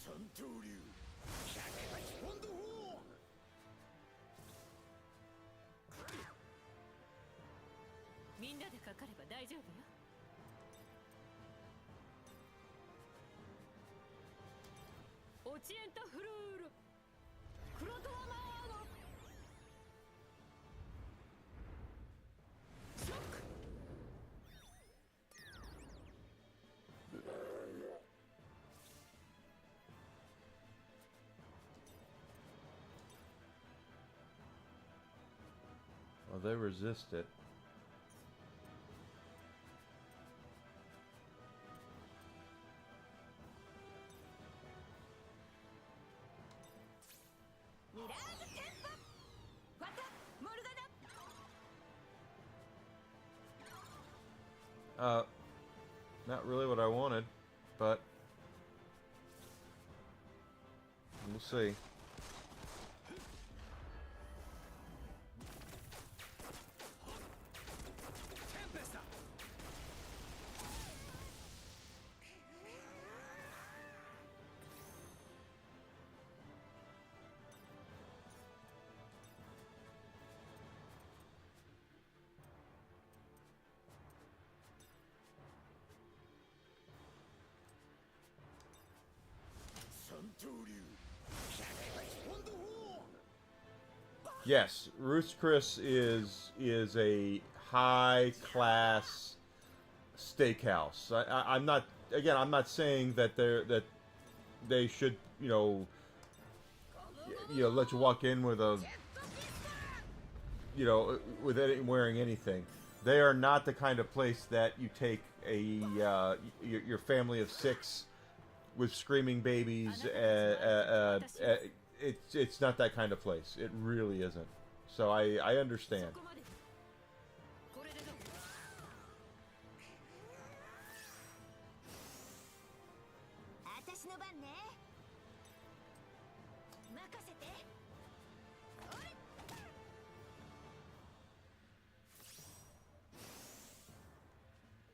三刀流108ポンド砲。みんなでかかれば大丈夫よ。オチエンタフルールクロトワマーノショック。 Well, they resist it. Not really what I wanted, but we'll see. Yes, Ruth's Chris is a high class steakhouse. I'm not, again, I'm not saying that they should, let you walk in with a, with wearing anything. They are not the kind of place that you take your family of 6 with screaming babies. It's not that kind of place. It really isn't. So I understand. これでどう？私の番ね。任せて。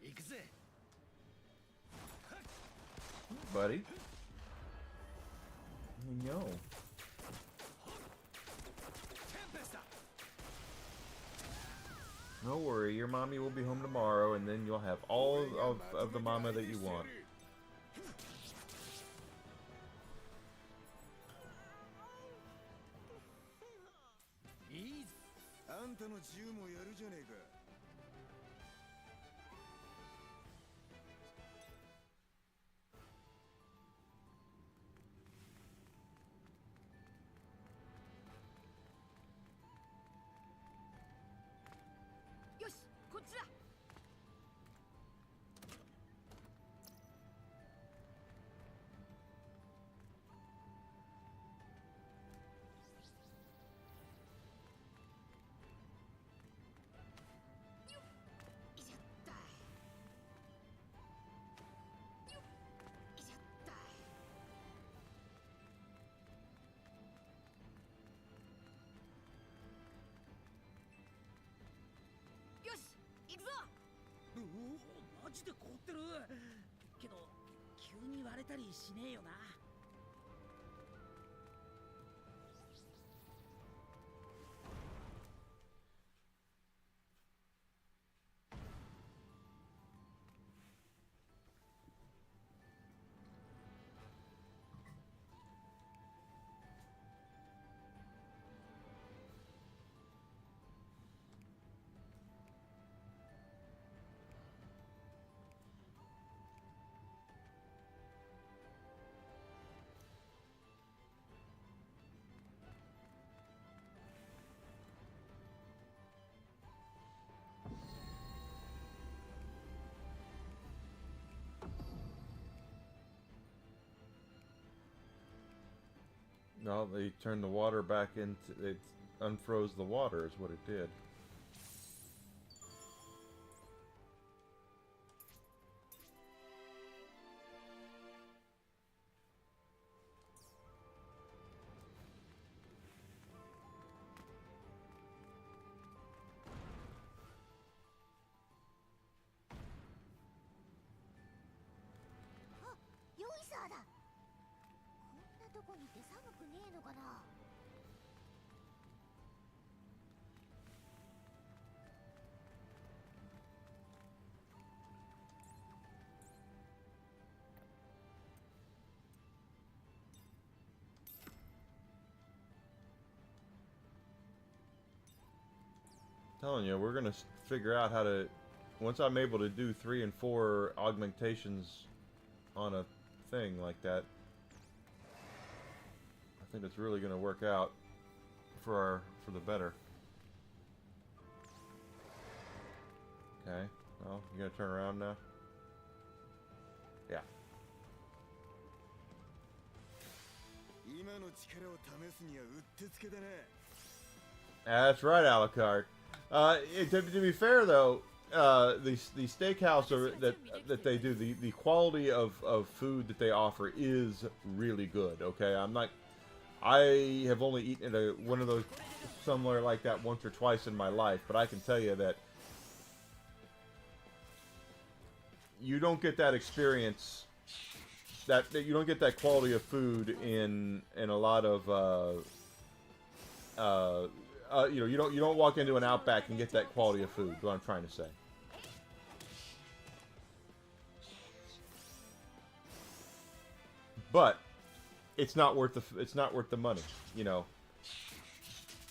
行くぜ。 Buddy. No. No worry, your mommy will be home tomorrow, and then you'll have all of the mama that you want. あんたの自由もやるじゃねえか。よしこっちだ。よし行くぞ。おおマジで凍ってるけど急に割れたりしねえよな。No, they turned the water back into it. Unfroze the water is what it did. Ah, ヨイサーだ。こんなとこにいて寒くねえのかな。Telling you, we're gonna figure out how to. Once I'm able to do 3 and 4 augmentations on a thing like that, I think it's really gonna work out for the better. Okay. Well, you gonna turn around now? Yeah. 今の力を試すにはうってつけだね。 That's right, Alucard. To be fair, though, the steakhouse that they do, the quality of food that they offer is really good. Okay, I have only eaten at one of those somewhere like that once or twice in my life, but I can tell you that you don't get that experience. That you don't get that quality of food in a lot of. You don't walk into an Outback and get that quality of food. Is what I'm trying to say. But it's not worth the money. You know,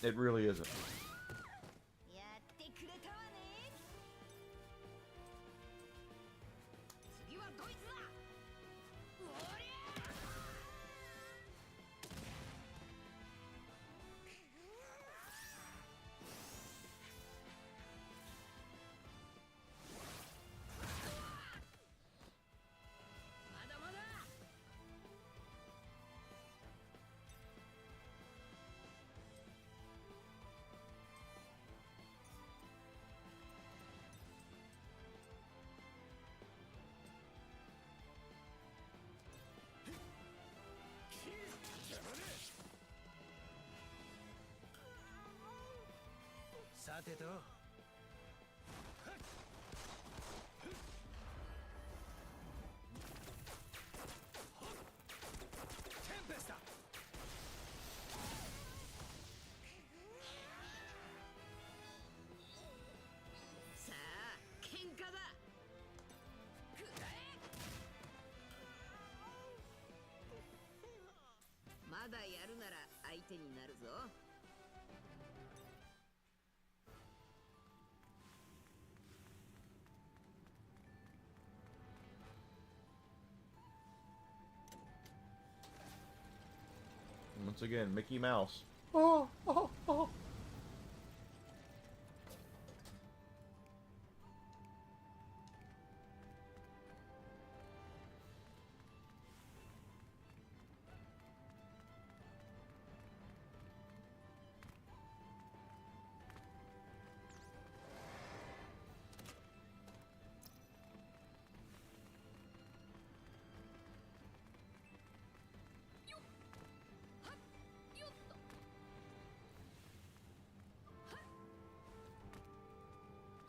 it really isn't. やってくれたわね。次はドイツだ。おりゃまだまだ。さてと。テンペスタ。さあ喧嘩だ。くらえ。まだやるなら相手になるぞ。Once again, Mickey Mouse.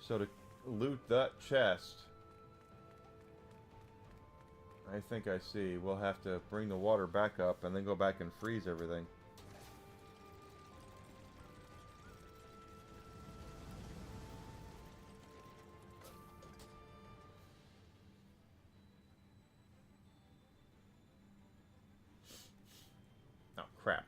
So to loot that chest, I think I see. We'll have to bring the water back up and then go back and freeze everything. Oh, crap.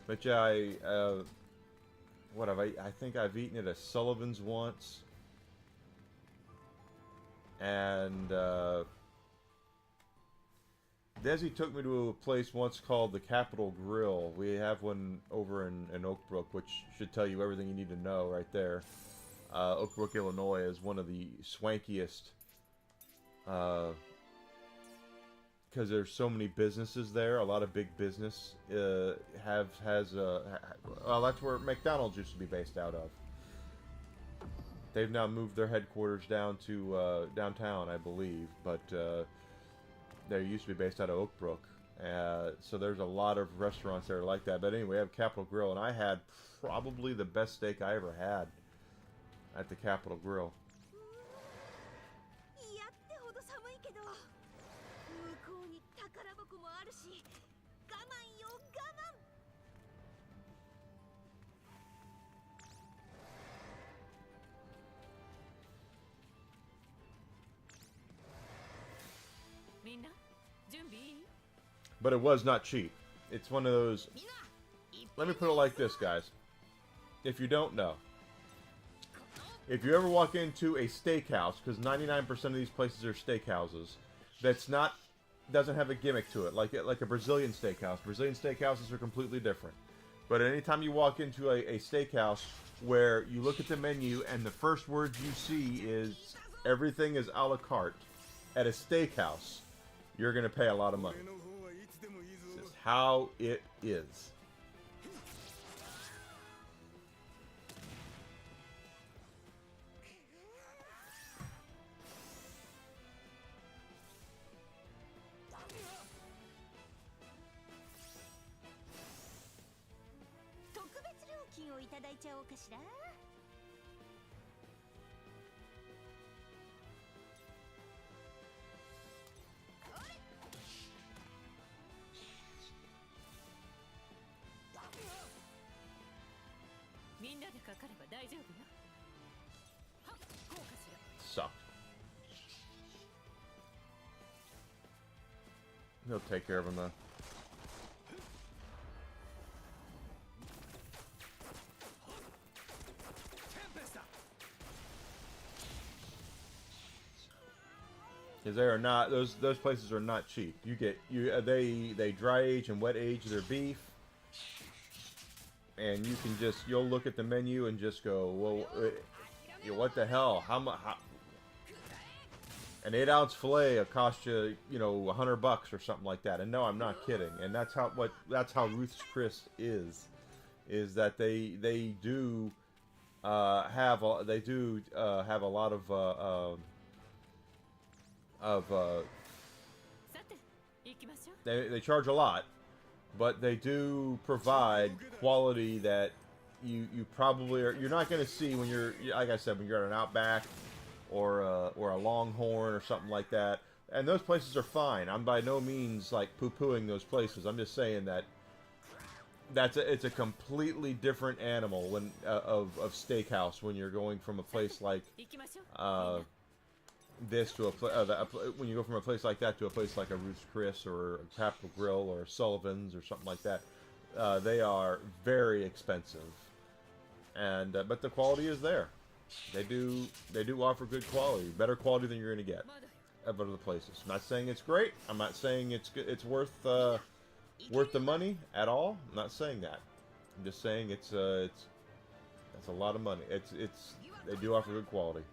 But yeah, what have I think I've eaten it at Sullivan's once. And Desi took me to a place once called the Capitol Grill. We have one over in Oakbrook, which should tell you everything you need to know right there. Oakbrook, Illinois is one of the swankiest, because there's so many businesses there. A lot of big business well, that's where McDonald's used to be based out of. They've now moved their headquarters down to downtown, I believe, but they used to be based out of Oakbrook. So there's a lot of restaurants that are like that. But anyway, we have Capitol Grill, and I had probably the best steak I ever had at the Capitol Grill. いやってほど寒いけど、向こうに宝箱もあるし、我慢よ我慢。みんな準備いい？ But it was not cheap. It's one of those... Let me put it like this, guys. If you don't know, if you ever walk into a steakhouse, because 99% of these places are steakhouses, doesn't have a gimmick to it, like a Brazilian steakhouse. Brazilian steakhouses are completely different. But anytime you walk into a steakhouse where you look at the menu and the first words you see is everything is a la carte at a steakhouse, you're going to pay a lot of money. This is how it is. Sucked. He'll take care of him though. Because they are not, those places are not cheap. They dry age and wet age their beef, and you can just, you'll look at the menu and just go, well, what the hell? How an 8-ounce filet will cost you, $100 or something like that. And no, I'm not kidding. And that's how Ruth's Chris is that they do have a lot of they charge a lot, but they do provide quality that you probably you're not going to see when you're, like I said, when you're at an Outback or a Longhorn or something like that. And those places are fine. I'm by no means like poo-pooing those places. I'm just saying that it's a completely different animal when of steakhouse when you're going from a place like this to when you go from a place like that to a place like a Ruth's Chris or a Capitol Grill or a Sullivan's or something like that. They are very expensive, and but the quality is there. They do offer good quality, better quality than you're going to get at other places. I'm not saying it's great. I'm not saying it's worth the money at all. I'm not saying that. I'm just saying it's a lot of money. They do offer good quality.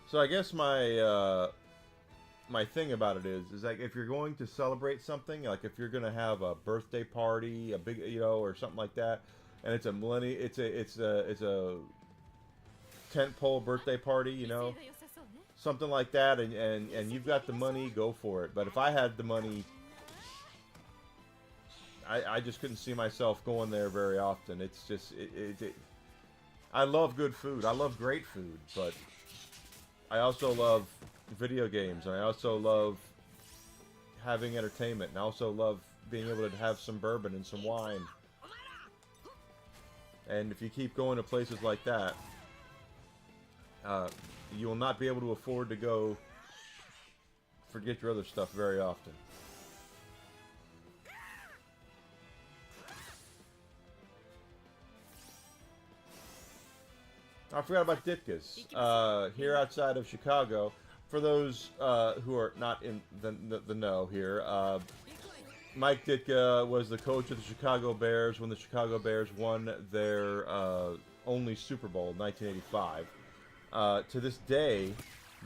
So I guess my my thing about it is like if you're going to celebrate something, like if you're gonna have a birthday party, a big, you know, or something like that, and it's a it's a tentpole birthday party, you 威勢 know, が良さそうね something like that, and you've got the money, go for it. But if I had the money, I just couldn't see myself going there very often. It's just I love good food. I love great food, but I also love video games, and I also love having entertainment, and I also love being able to have some bourbon and some wine. And if you keep going to places like that, you will not be able to afford to go forget your other stuff very often. I forgot about Ditka's. Here outside of Chicago, for those who are not in the know here, Mike Ditka was the coach of the Chicago Bears when the Chicago Bears won their only Super Bowl in 1985. To this day,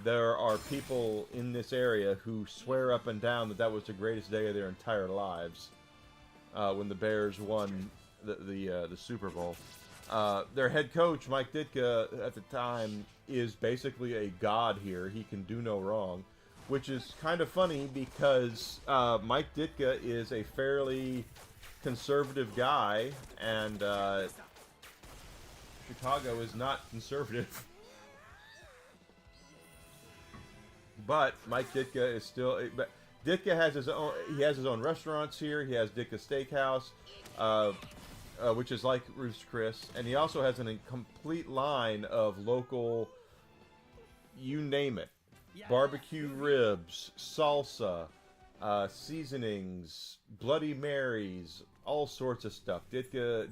there are people in this area who swear up and down that that was the greatest day of their entire lives when the Bears won the Super Bowl. Their head coach, Mike Ditka, at the time, is basically a god here. He can do no wrong, which is kind of funny because Mike Ditka is a fairly conservative guy, and Chicago is not conservative. But Mike Ditka is still. But Ditka has his own. He has his own restaurants here. He has Ditka Steakhouse. Which is like Ruth's Chris, and he also has a complete line of local, you name it, barbecue ribs, salsa, seasonings, Bloody Marys, all sorts of stuff. Ditka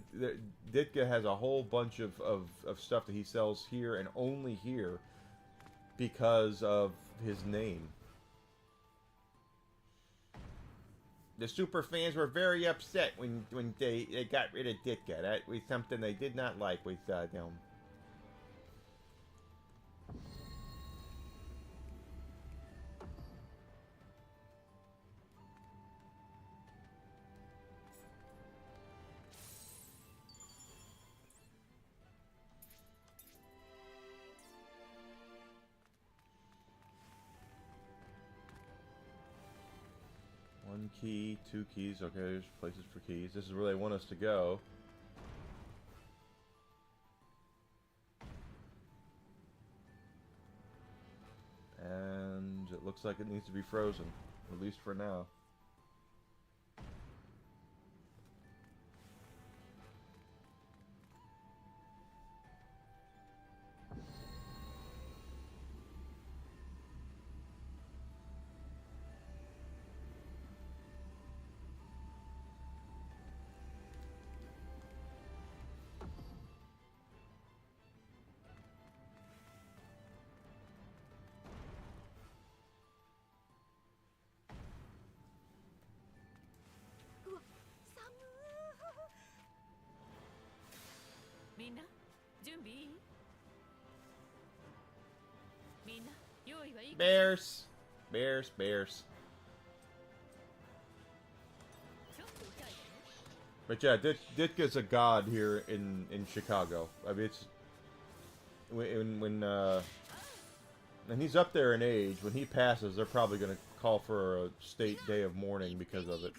has a whole bunch of stuff that he sells here and only here because of his name. The super fans were very upset when they got rid of Ditka. That was something they did not like with them. One key, two keys. Okay, there's places for keys. This is where they want us to go. And it looks like it needs to be frozen, at least for now. Bears. Bears, bears. But yeah, Ditka's a god here in Chicago. I mean, it's when and he's up there in age. When he passes, they're probably going to call for a state day of mourning because of it.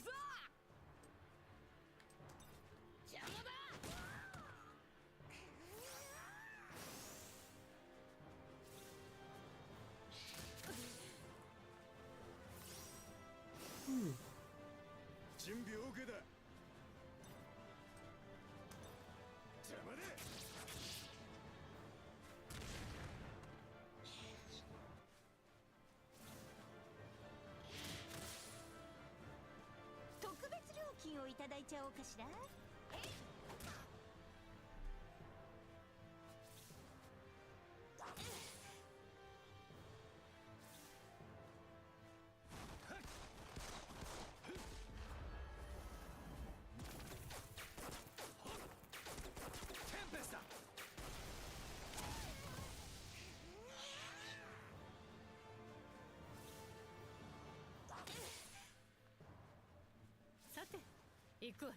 行くわよ。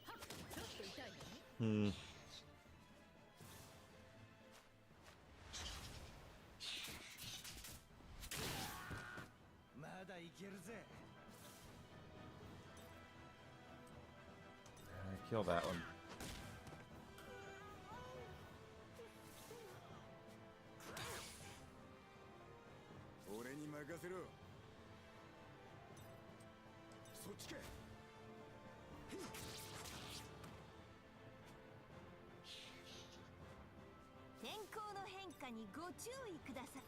はっ、ちょっと痛いわね。Hmm. まだいけるぜ。 Kill that one. 俺に任せろ。そっちか。天候の変化にご注意ください。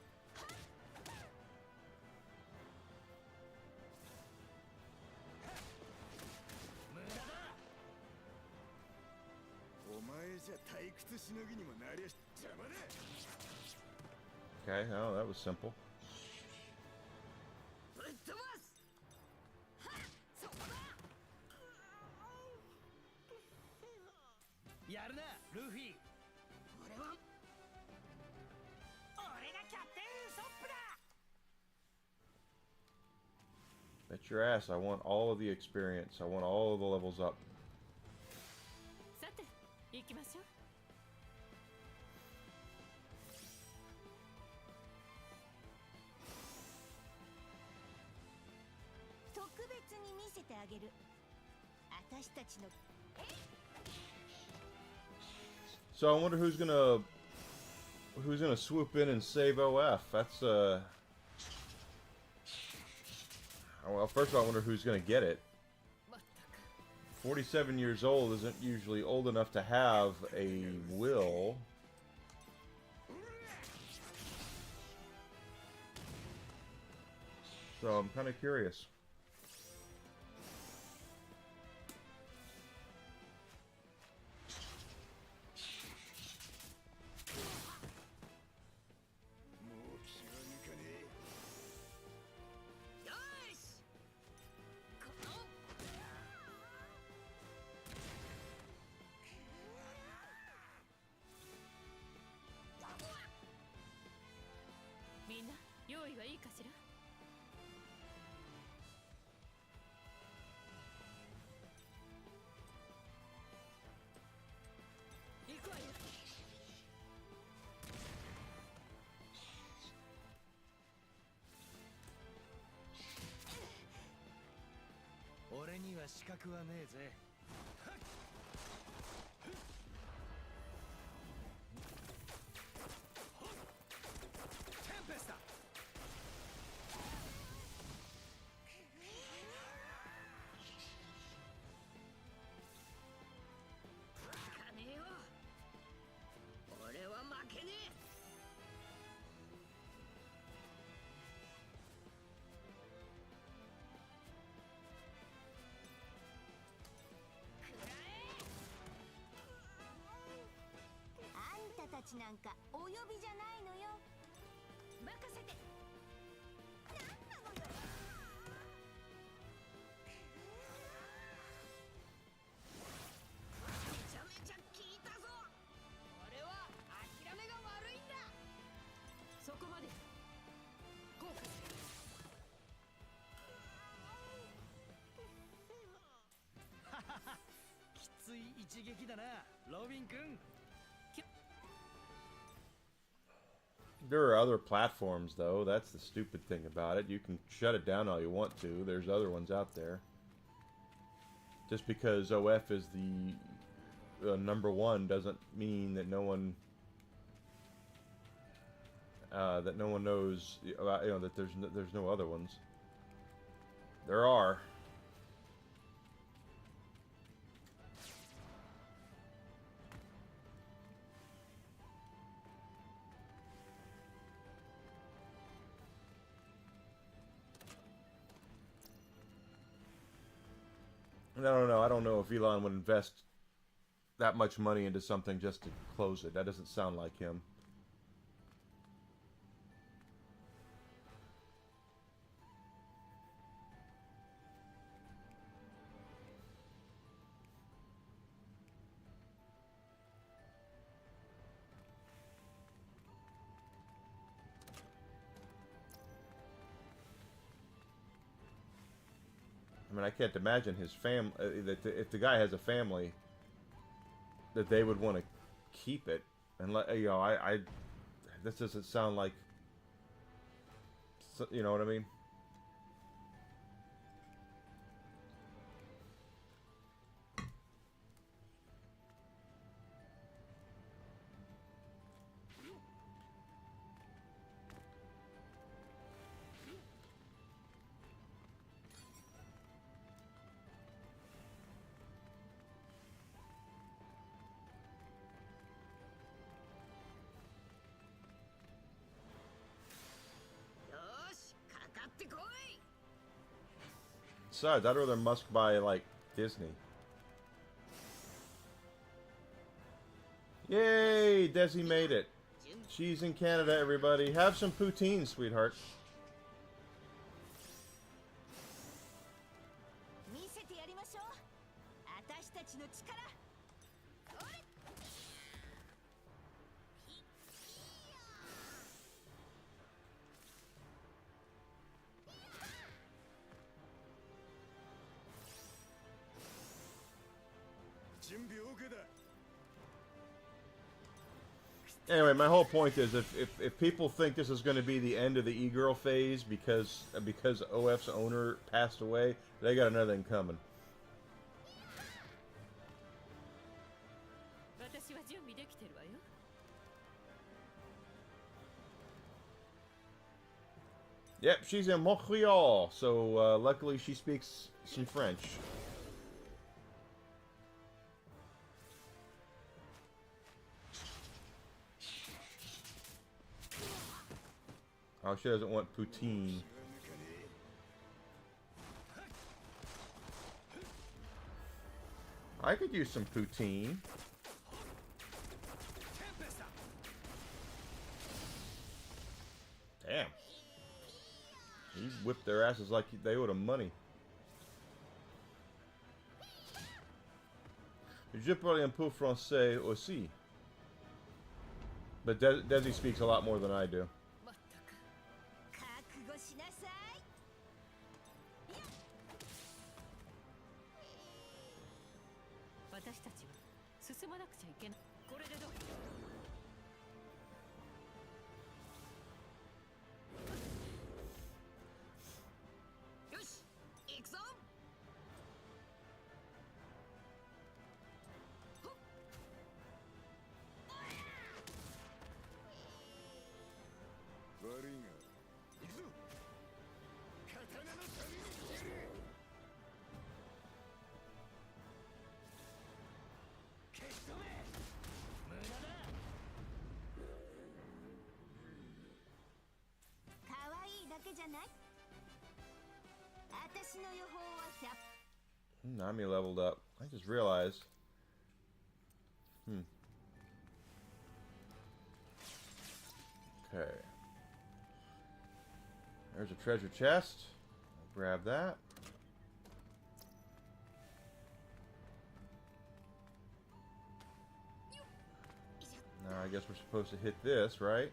お前じゃ退屈しのぎにもなりゃし邪魔だ。 Okay, oh, that was simple. ぶっ飛ばす。はっ、そこだ。やるなルフィ。俺は俺がキャプテンウソップだ。 Bet your ass, I want all of the experience. I want all of the levels up. さて、行きましょう。特別に見せてあげる。私たちの So I wonder who's gonna swoop in and save OF. That's well, first of all, I wonder who's gonna get it. まったく。 47 years old isn't usually old enough to have a will. So I'm kind of curious.俺には資格はねえぜ。テンペスタ。金よ。俺は負けねえ。 あんたたちなんかお呼びじゃないのよ。任せて。なんなのよ。めちゃめちゃ効いたぞ。俺は諦めが悪いんだ。そこまで。効果する。きつい一撃だなロビン君。 There are other platforms, though. That's the stupid thing about it. You can shut it down all you want to. There's other ones out there. Just because OF is the #1 doesn't mean that no one knows about, that there's no other ones. There are. And I don't know. I don't know if Elon would invest that much money into something just to close it. That doesn't sound like him. I mean, I can't imagine his if the guy has a family, that they would want to keep it. And let you know, this doesn't sound like, you know what I mean? Besides, I'd rather Musk buy, like, Disney. Yay! Desi made it. She's in Canada, everybody. Have some poutine, sweetheart. 見せてやりましょう。私たちの力。おれ。準備 OK だ。 Anyway, my whole point is if people think this is going to be the end of the e-girl phase because OF's owner passed away, they got another thing coming. 私は準備できてるわよ。 Yep, she's in Montreal, so luckily she speaks some French. Oh, she doesn't want poutine. I could use some poutine. Damn. He whipped their asses like they owed him money. Je parle un peu français aussi. But Desi speaks a lot more than I do. 覚悟しなさい。私たちは進まなくちゃいけない。これでどう？ よし行くぞ。ほっ。悪いが行くぞ。刀の旅に出る。消し止め。無駄だ。可愛いだけじゃない。私の予報は100。 Nami leveled up. I just realized. Okay. There's a treasure chest. I'll grab that. Now I guess we're supposed to hit this, right?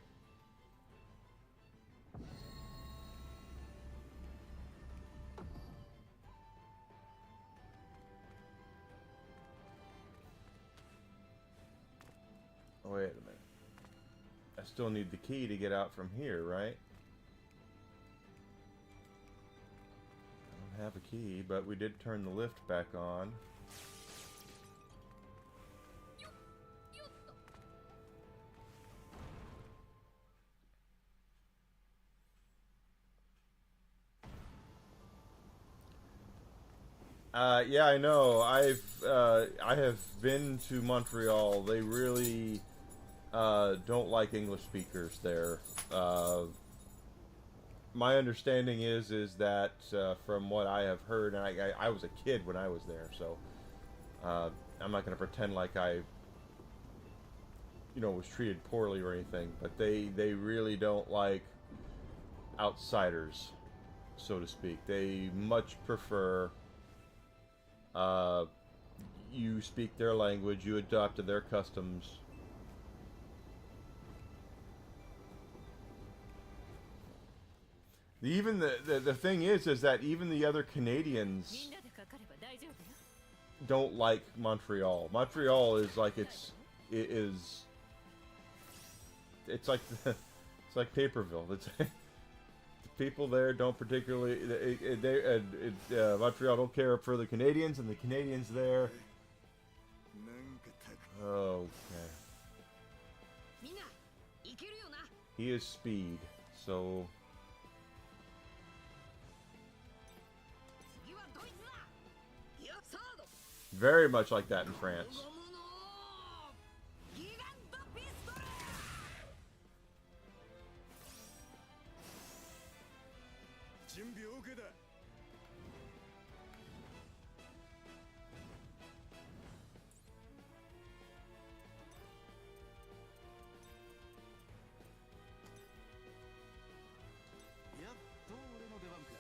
Oh, wait a minute. I still need the key to get out from here, right? I don't have a key, but we did turn the lift back on. Yeah, I know. I have been to Montreal. They really don't like English speakers there. My understanding is that from what I have heard, and I was a kid when I was there, so I'm not going to pretend like I, was treated poorly or anything. But they really don't like outsiders, so to speak. They much prefer you speak their language, you adopt to their customs. Even the thing is that even the other Canadians みんなでかかれば大丈夫よ don't like Montreal. Montreal is like it's like it's like Paperville. It's the people there don't particularly Montreal don't care for the Canadians, and the Canadians there. なんかたく Okay, みんないけるよな he is speed, so 次はドイツだいやサード very much like that in France. ゴムのギガントピストル準備 OK だ。やっと俺の出番か。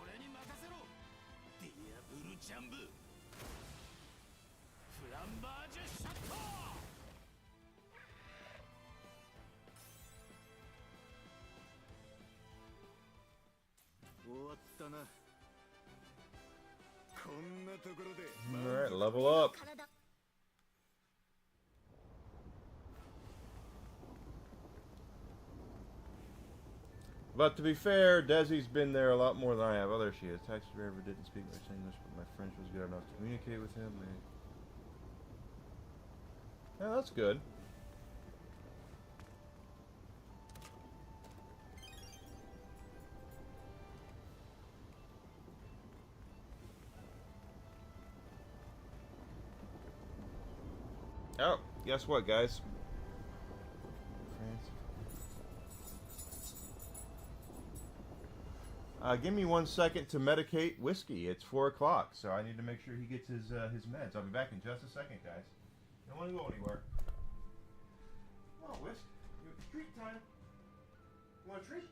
俺に任せろ。ディアブルジャンブ。フランバージュシャット。終わったな。こんなところで All right, level up. 体 But to be fair, Desi's been there a lot more than I have. Oh, there she is. Taxi driver didn't speak much English, but my French was good enough to communicate with him. Yeah, that's good. Oh, guess what, guys? Give me 1 second to medicate Whiskey. It's 4 o'clock, so I need to make sure he gets his meds. I'll be back in just a second, guys. Don't want to go anywhere. Come on, Whisk. It's treat time. You want a treat?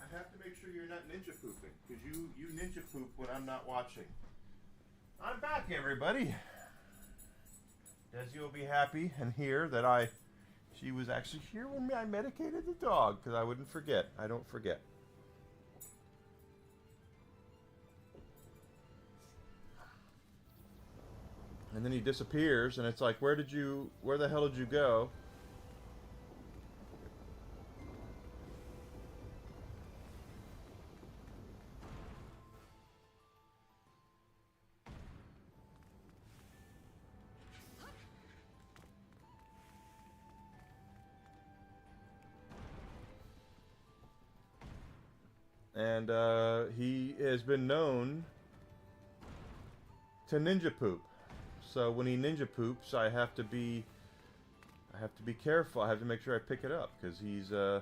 I have to make sure you're not ninja pooping, because you ninja poop when I'm not watching. I'm back, everybody. Desi will be happy and hear that she was actually here when I medicated the dog, because I wouldn't forget. I don't forget. And then he disappears, and it's like, where the hell did you go? and he has been known to ninja poop. So when he ninja poops, I have to be careful. I have to make sure I pick it up because he's all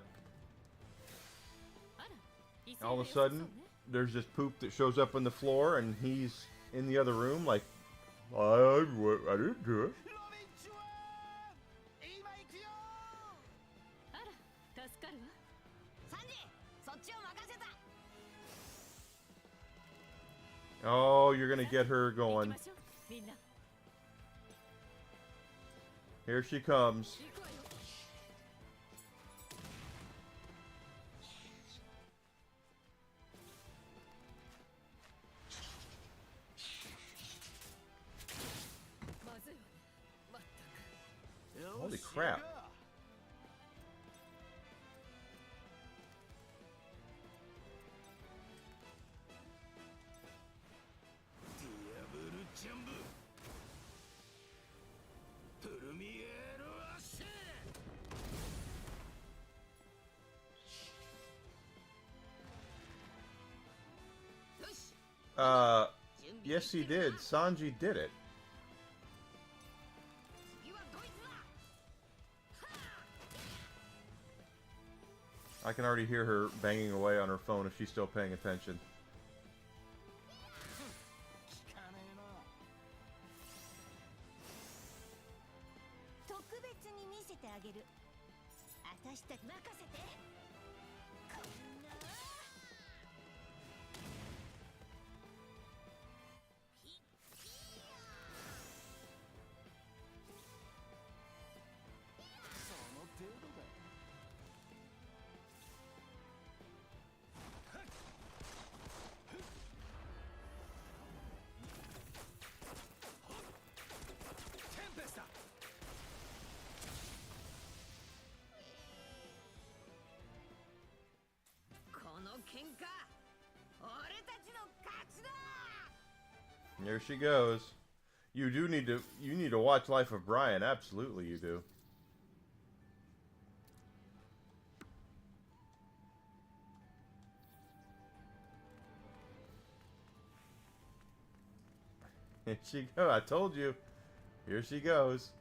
of a sudden there's this poop that shows up on the floor, and he's in the other room like, I didn't do it. ロビンチュワーン今行くよあら助かるわサンジそっちを任せた Oh, you're gonna get her 行き going. ましょうみんな Here she comes. 行くわよ まずいわねまったく Holy crap. ディアブルジャンブプルミエールアッシェ よし 準備 Yes, he did. Sanji did it. 次はドイツだ I can already hear her banging away on her phone if she's still paying attention. 聞かねえな特別に見せてあげる。私たち任せて。こんな。 その程度だ テンペスタこの喧嘩俺たちの勝ちだ There she goes. You need to watch Life of Brian. Absolutely, you do. Here she goes. I told you. Here she goes.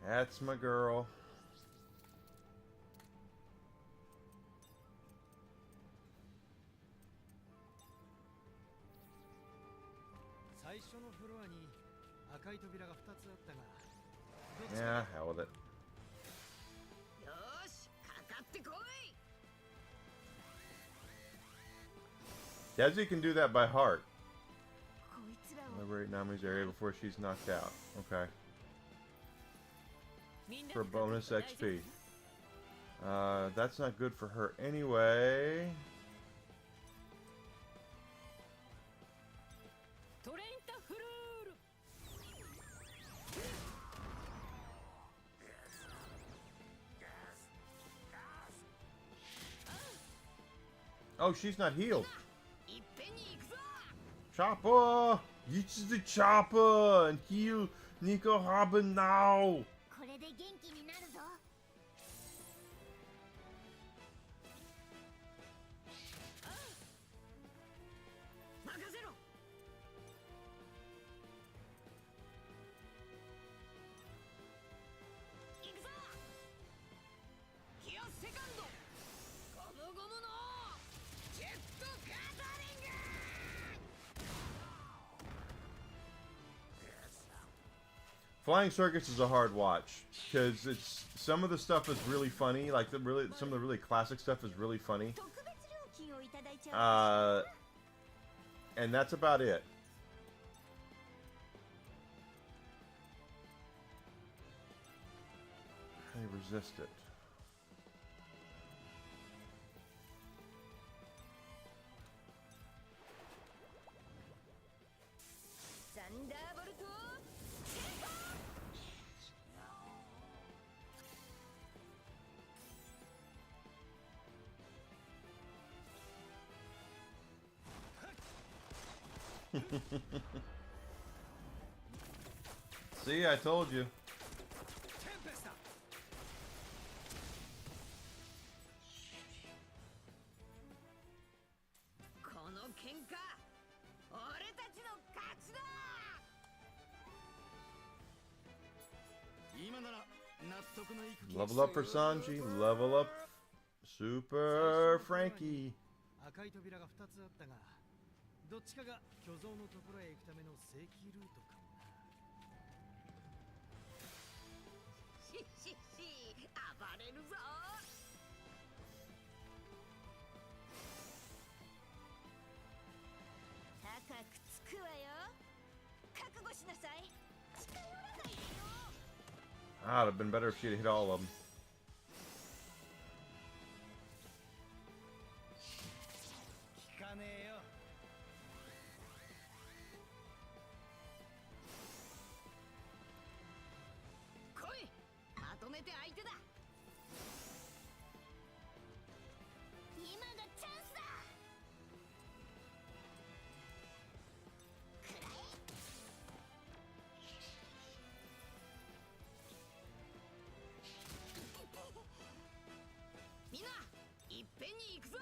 That's my girl. 最初のフロアに赤い扉が2つあったがどっち Yeah, hell with it. よーしかかってこい Desi can do that by heart. こいつらを。 Liberate Nami's area before she's knocked out. Okay. みんな For で bonus 大丈夫 XP. That's not good for her anyway. トレインタフルール Oh, she's not healed. いっぺんに行くぞ Chopper! Use the chopper and heal Nico Haben now! これで元気になるぞ。任せろ行くぞキアセカンドゴムゴムのジェットガザリング Flying Circus is a hard watch because it's some of the stuff is really funny, like some of the really classic stuff is really funny, 特別料金をいただいちゃう。 and that's about it. I resist it. See, I told you. テンペスタこの喧嘩俺たちの勝ちだ。今なら納得のいく気 Level up for Sanji. Level up Super Frankie. 赤い扉が2つあったがどっちかが巨像のところへ行くための正規ルートかもな。し暴れるぞ。高くつくわよ。覚悟しなさい。近寄らないでよ。 Ah, it'd have been better if she'd hit all of them. 聞かねえよ。来い、まとめて相手だ。今がチャンスだ。くらえ。みんないっぺんに行くぞ。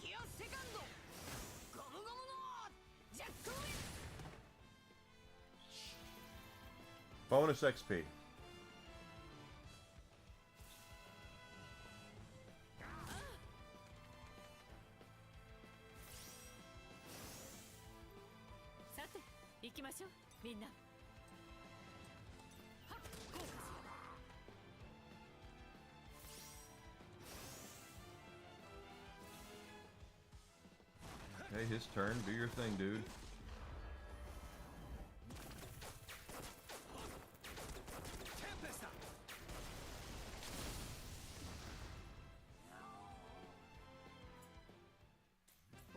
ギアセカンドゴムゴムのジャックウィッ Bonus XP. さて行きましょうみんな。 Hey, his turn. Do your thing, dude. テンペスタ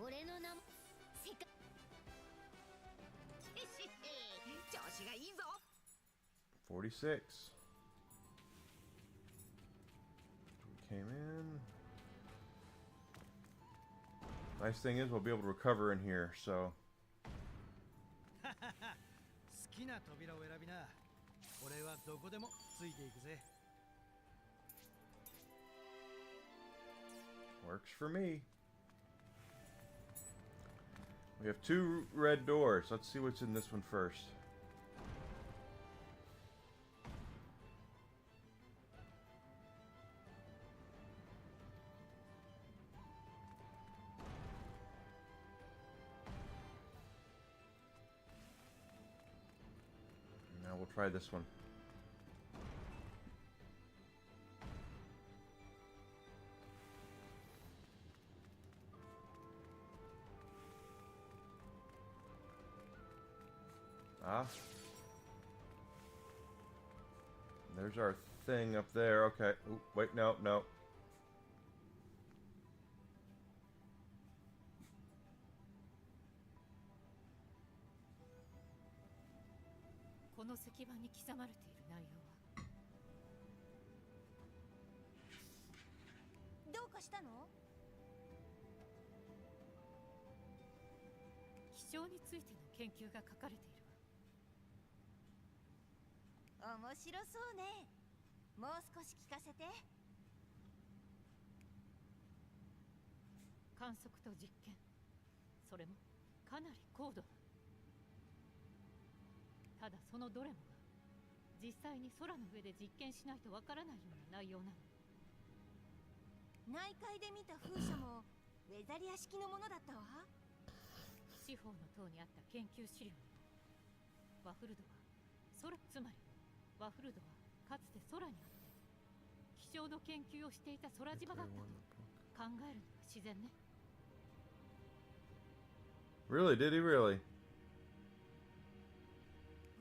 俺の名も世界。調子がいいぞ。 46. We came in. Nice thing is we'll be able to recover in here, so 好きな扉を選びな。俺はどこでもついていくぜ。 works for me. We have 2 red doors. Let's see what's in this one first. Now we'll try this one. Ah. There's our thing up there. Okay. Ooh, wait, no, no. この石板に刻まれている内容はどうかしたの？気象についての研究が書かれているわ。面白そうね。もう少し聞かせて。観測と実験、それもかなり高度な。ただそのどれもが実際に空の上で実験しないとわからないような内容なの。内海で見た風車もウェザリア式のものだったわ。四方の塔にあった研究資料にワフルドは空、つまりワフルドはかつて空にあって気象の研究をしていた空島だったと考えるのが自然ね。 Really? Did he really?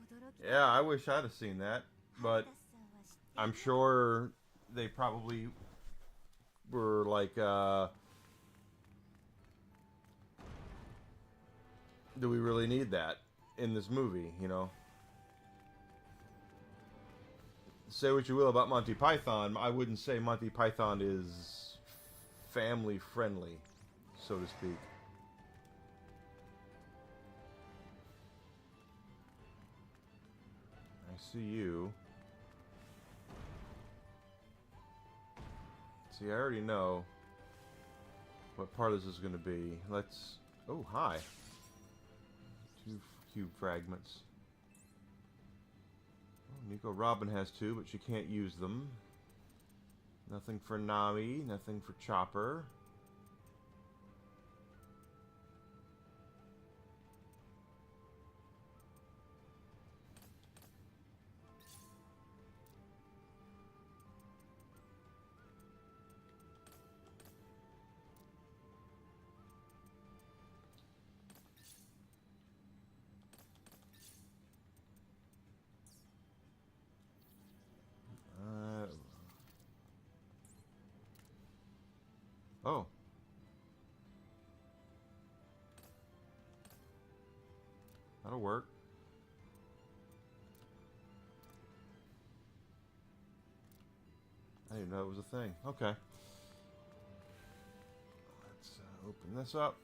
驚きだ。 Yeah, I wish I'd have seen that, ハル but タスさんは知ってる？ I'm sure they probably were like, do we really need that in this movie, you know? say what you will about Monty Python, I wouldn't say Monty Python is family friendly, so to speak. I see you. See, I already know what part of this is going to be. Let's... Oh, hi. 2 cube fragments. Oh, Nico Robin has 2, but she can't use them. Nothing for Nami, nothing for Chopper. Oh. That'll work. I didn't know it was a thing. Okay. Let's open this up.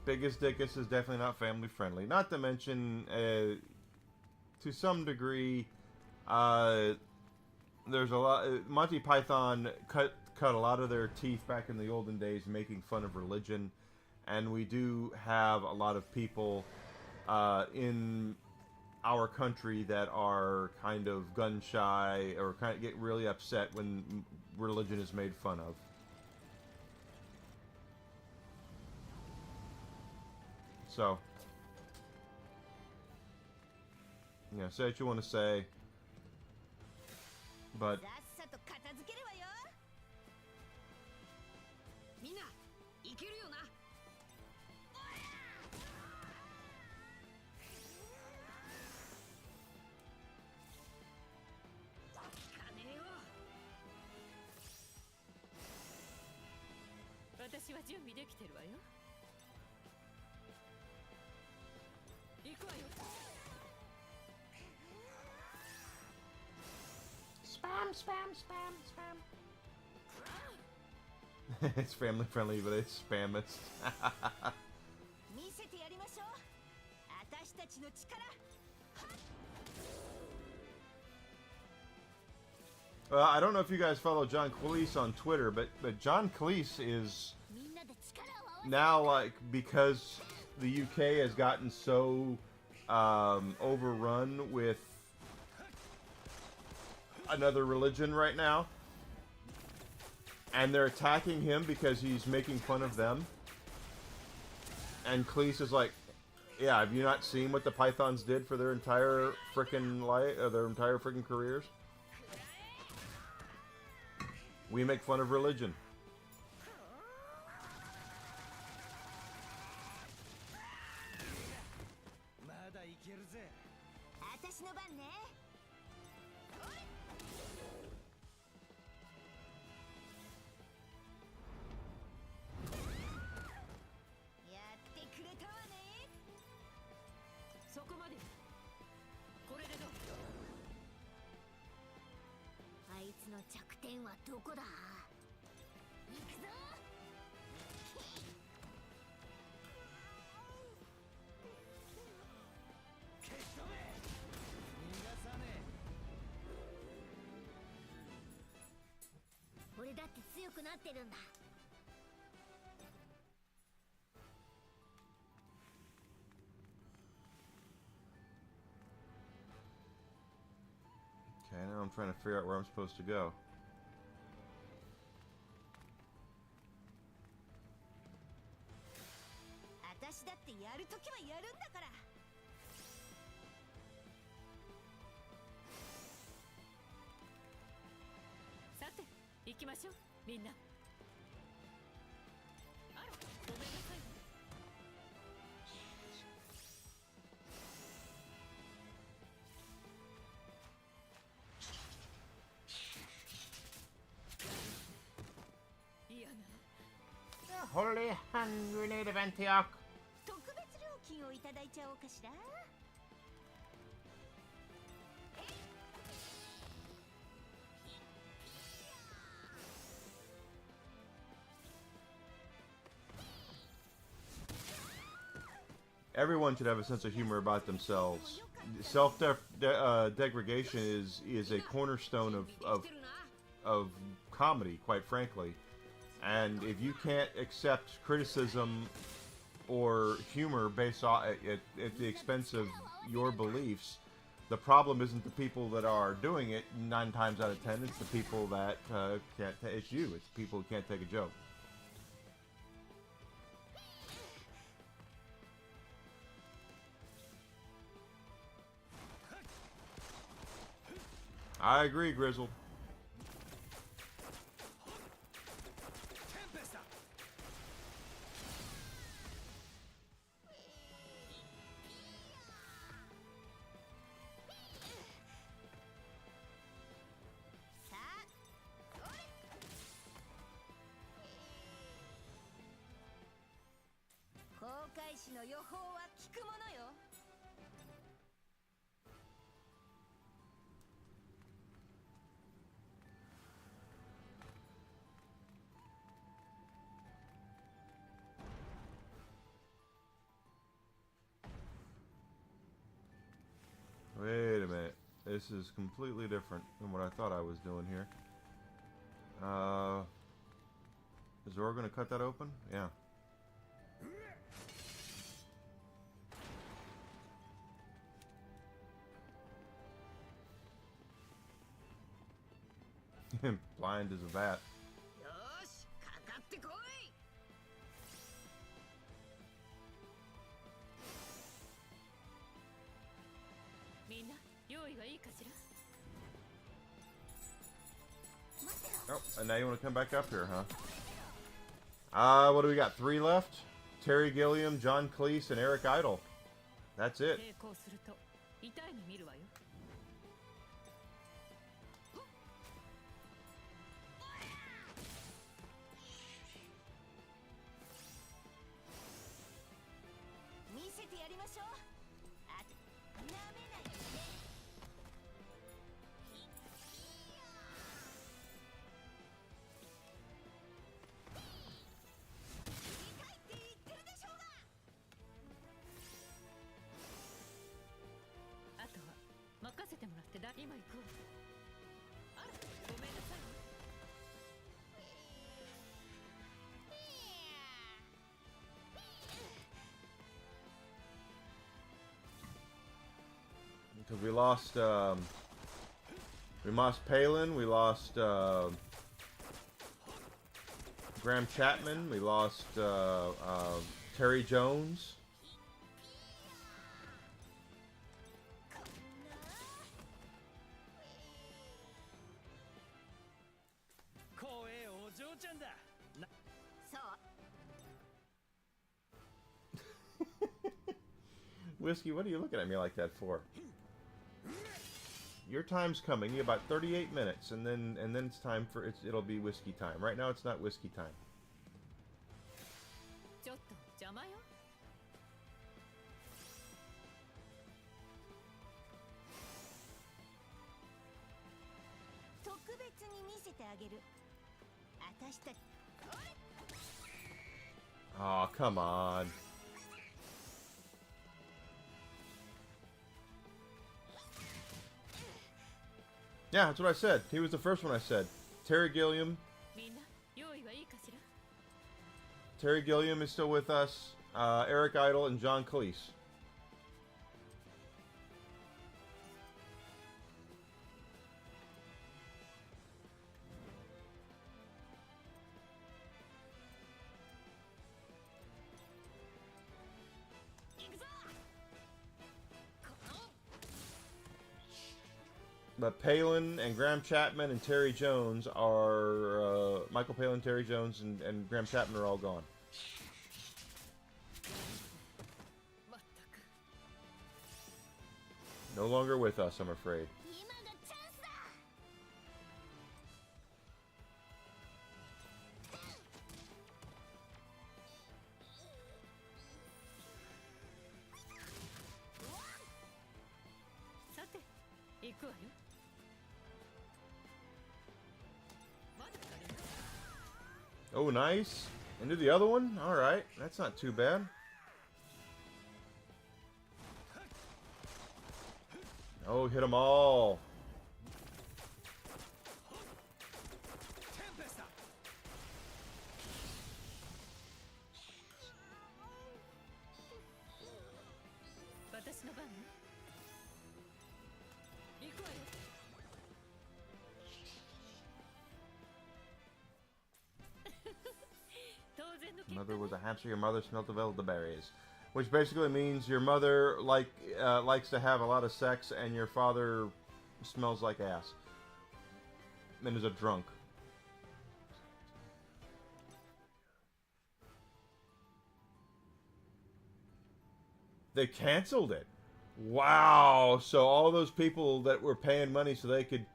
Biggest Dickus is definitely not family friendly. Not to mention, to some degree, there's a lot. Monty Python cut a lot of their teeth back in the olden days, making fun of religion, and we do have a lot of people in our country that are kind of gun shy or kind of get really upset when religion is made fun of. So, you know, say what you want to say, but さっさと片付けるわよ。みんないけるよな。聞かねえよ。私は準備できてるわよ。行くわよ。Spam, spam, spam, spam. it's family friendly, but it's spamist. 見せてやりましょう。私たちの力。I don't know if you guys follow John Cleese on Twitter, but John Cleese is みんなで力を合わせて now, like, because the UK has gotten so overrun with another religion right now, and they're attacking him because he's making fun of them, and Cleese is like, yeah, have you not seen what the Pythons did for their entire freaking life, their entire freaking careers? We make fun of religion. まだいけるぜ。私の番ね。やってくれたわね。そこまで。これでどう？あいつの弱点はどこだ？行くぞ。消し止め。逃がさね俺だって強くなってるんだ。 Okay, now I'm trying to figure out where I'm supposed to go. 私だってやるときはやるんだから。さて、行きましょう、みんな。あら、ごめんなさい。Holy hand grenade of Antioch. 特別料金をいただいちゃおうかしら。Everyone should have a sense of humor about themselves. Self-degradation is a cornerstone of comedy, quite frankly. And if you can't accept criticism or humor based on at the expense of your beliefs, the problem isn't the people that are doing it. 9 times out of 10, it's the people that can't. It's you. It's people who can't take a joke. I agree, Grizzled. Tempesta. さあ、それ。航海士の予報は聞くものよ。Wait a minute. This is completely different than what I thought I was doing here. Is Zora gonna cut that open? Yeah. Blind as a bat. よーし、かかってこい。みんな用意はいいかしら。 Oh, and now you want to come back up here, huh? What do we got? 3 left? Terry Gilliam, John Cleese, and Eric Idle. That's it. 抵抗すると痛い目見るわよ。見せてやりましょう。あ、なめないでね。痛いって言ってるでしょうが。あとは任せてもらってだ。今行くわ。あら、ごめんなさい。 Because we lost Palin, we lost Graham Chapman, we lost Terry Jones. 光栄お嬢ちゃんだ。な、そう。 Whiskey, what are you looking at me like that for? Your time's coming. You have about 38 minutes, and then it's time for it'll be whiskey time. Right now, it's not whiskey time. ちょっと邪魔よ。特別に見せてあげる。私たち。 Oh, come on. Yeah, that's what I said. He was the first one I said. Terry Gilliam. みんな用意はいいかしら。 Terry Gilliam is still with us. Eric Idle and John Cleese. But Palin and Graham Chapman and Terry Jones are Michael Palin, Terry Jones, and Graham Chapman are all gone. まったく。 No longer with us, I'm afraid. 今がチャンスだ。 All 行くわよ。まだかね。 Oh, nice. Into the other one? Alright, that's not too bad. Oh, hit them all. Tempest! 私の番ね。行くわよ。当然の結果 Mother was a hamster. Your mother smelt of elderberries, which basically means your mother likes to have a lot of sex, and your father smells like ass and is a drunk. They canceled it. Wow! So all those people that were paying money so they could,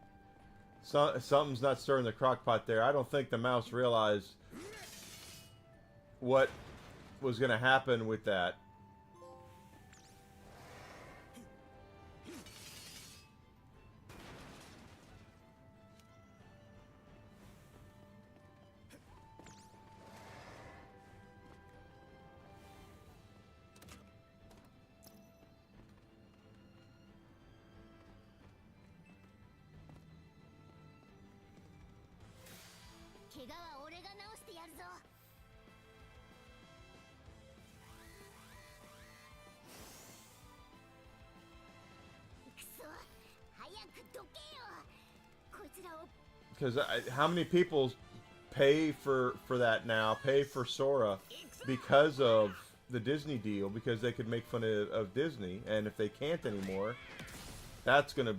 something's not stirring the crock pot there. I don't think the mouse realized what was going to happen with that. Because how many people pay for that now? Pay for Sora because of the Disney deal, because they could make fun of Disney, and if they can't anymore, that's gonna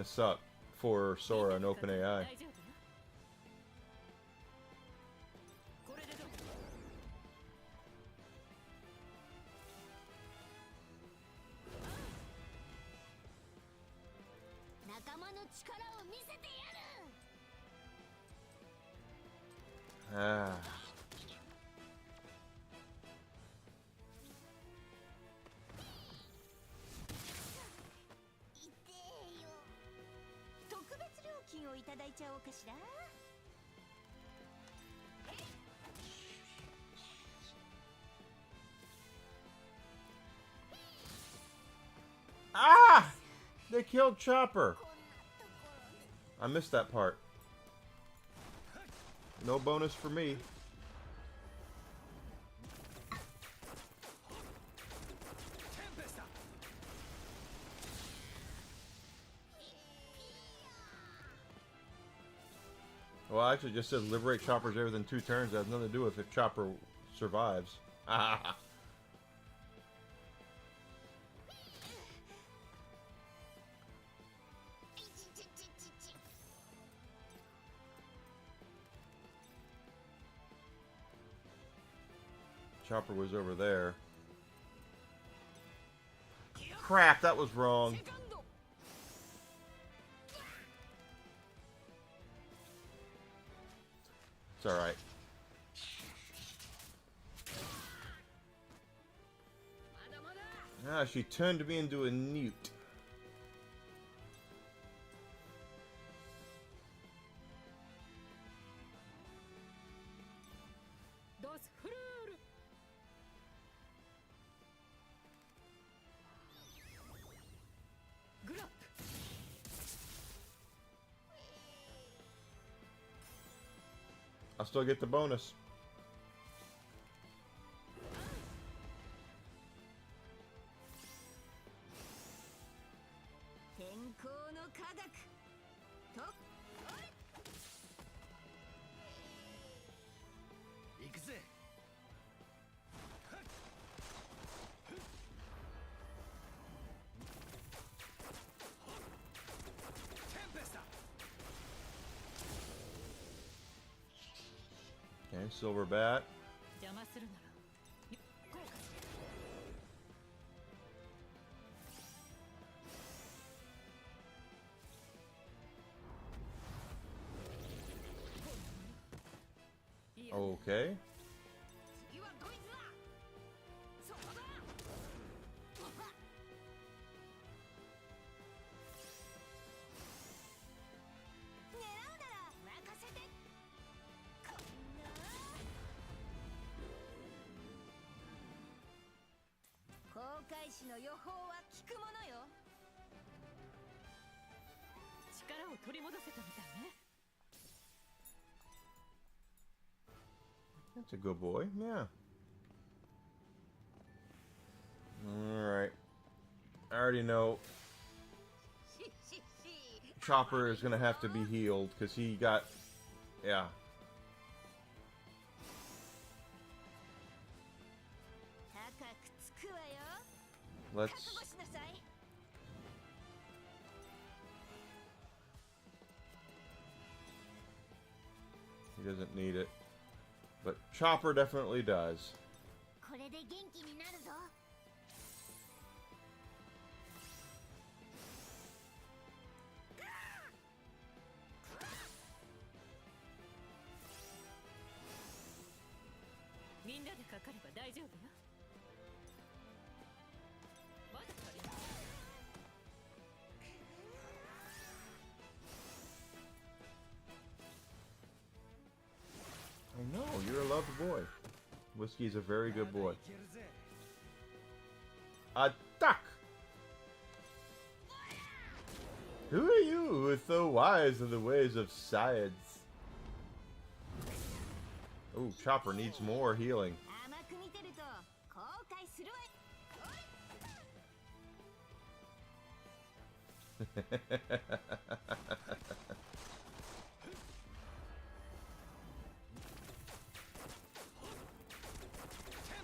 suck for Sora and OpenAI. これでどう？仲間の力を見せてやる。 Ah. 痛えよ。特別料金をいただいちゃおうかしら。 Ah! They killed Chopper. I missed that part. No bonus for me. Tempest! Well, actually, it just says liberate Choppers every than 2 turns. That has nothing to do with if Chopper survives. Chopper was over there. Crap, that was wrong. It's alright. Ah, she turned me into a newt. ドスフルール。グラップ。 I'll still get the bonus. 天候の科学と行くぜ。 Tempest! Okay, silver bat. 邪魔するなら。効果する。 Okay. 次はドイツだ。そこだ。士の予報は聞くものよ。力を取り戻せたみたいね。 That's a good boy. Yeah. Alright. I already know Chopper is going to have to be healed because he got... Yeah. Let's... He doesn't need it. But Chopper definitely does. これで元気になるぞ。みんなでかかれば大丈夫よ。まだ足りない。 I know, you're a loved boy. Whiskey's a very good boy. いけるぜ。 Attack! Who are you who is so wise in the ways of science? Oh, Chopper needs more healing. 甘く見てると後悔するわ。 テン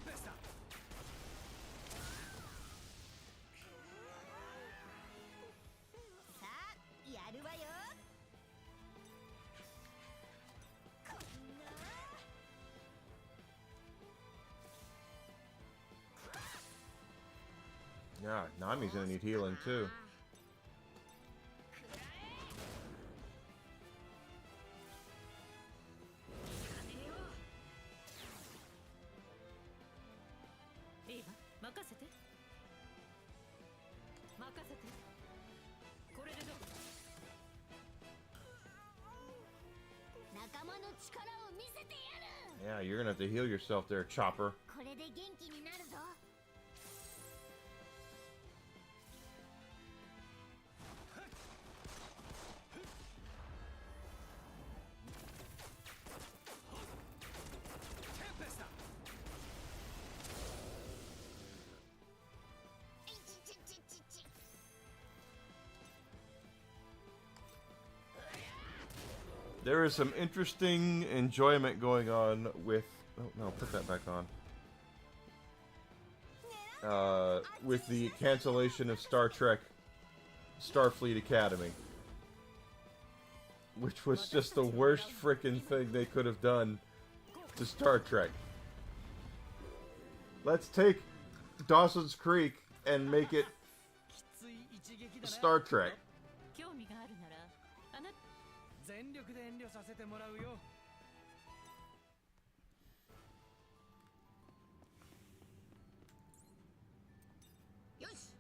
ペスタ。さあやるわよ。こんな。 Yeah, Nami's gonna need healing too. いいわ、任せて。任せて。これでどう？ 仲間の力を見せてやる。 Yeah, you're gonna have to heal yourself there, Chopper. これで元気になるぞ。 テンペスタ。 いちちちちち。 There is some interesting enjoyment going on with... Oh, no, put that back on. With the cancellation of Star Trek Starfleet Academy. Which was just the worst frickin' thing they could have done to Star Trek. Let's take Dawson's Creek and make it きつい一撃だな。 Star Trek. 興味があるなら、あなた。 全力で遠慮させてもらうよ。 よし。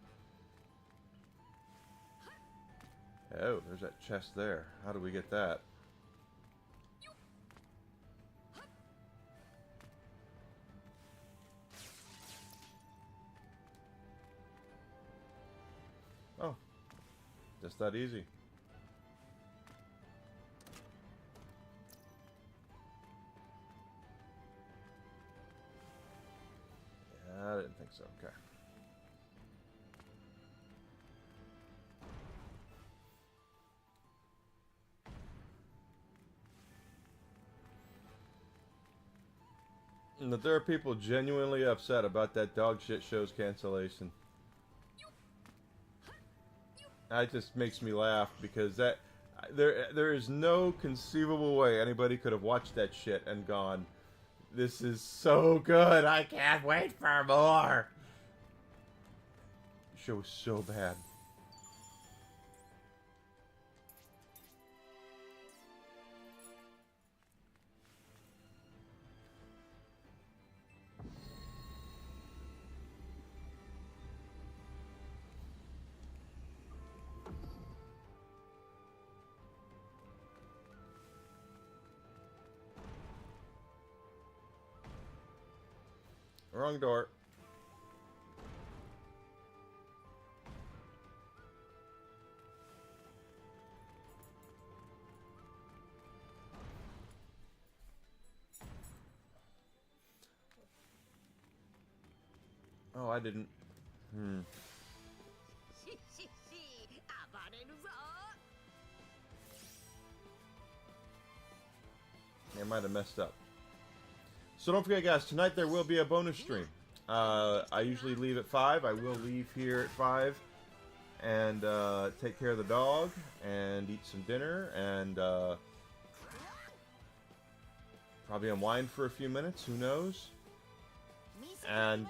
Oh, there's that chest there. How do we get that? Oh, just that easy. Yeah, I didn't think so. Okay. And that there are people genuinely upset about that dog shit show's cancellation. That just makes me laugh because there is no conceivable way anybody could have watched that shit and gone, this is so good, I can't wait for more. The show was so bad. Wrong door. I didn't. ししし暴れるぞ I might have messed up. So don't forget, guys, tonight there will be a bonus stream. I usually leave at 5. I will leave here at 5 and take care of the dog and eat some dinner and probably unwind for a few minutes. Who knows? And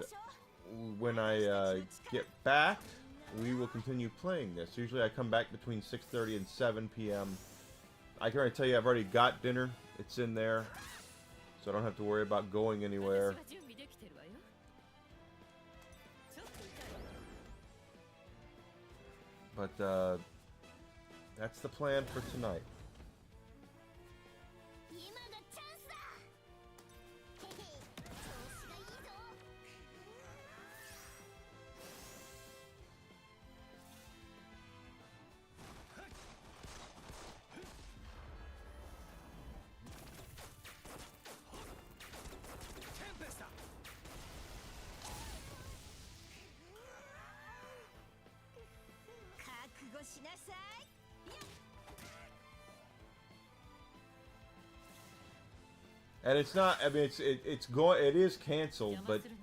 when I get back, we will continue playing this. Usually I come back between 6:30 and 7 p.m. I can already tell you I've already got dinner. It's in there. So I don't have to worry about going anywhere. 私は準備できてるわよ。ちょっと痛いわ。 But that's the plan for tonight. 今がチャンスだ。へへ、調子がいいぞ。テンペスタ 覚悟しなさい And it's not. I mean, it's going. It is canceled, 邪魔 but する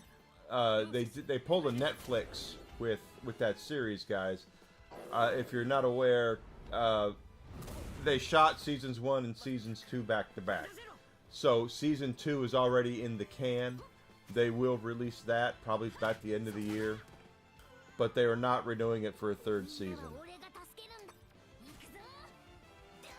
なら they pulled a Netflix with that series, guys. If you're not aware, they shot seasons 1 and seasons 2 back to back. So season 2 is already in the can. They will release that probably at the end of the year, but they are not renewing it for a 3rd season. 俺が助けるんだ。行くぞ。ど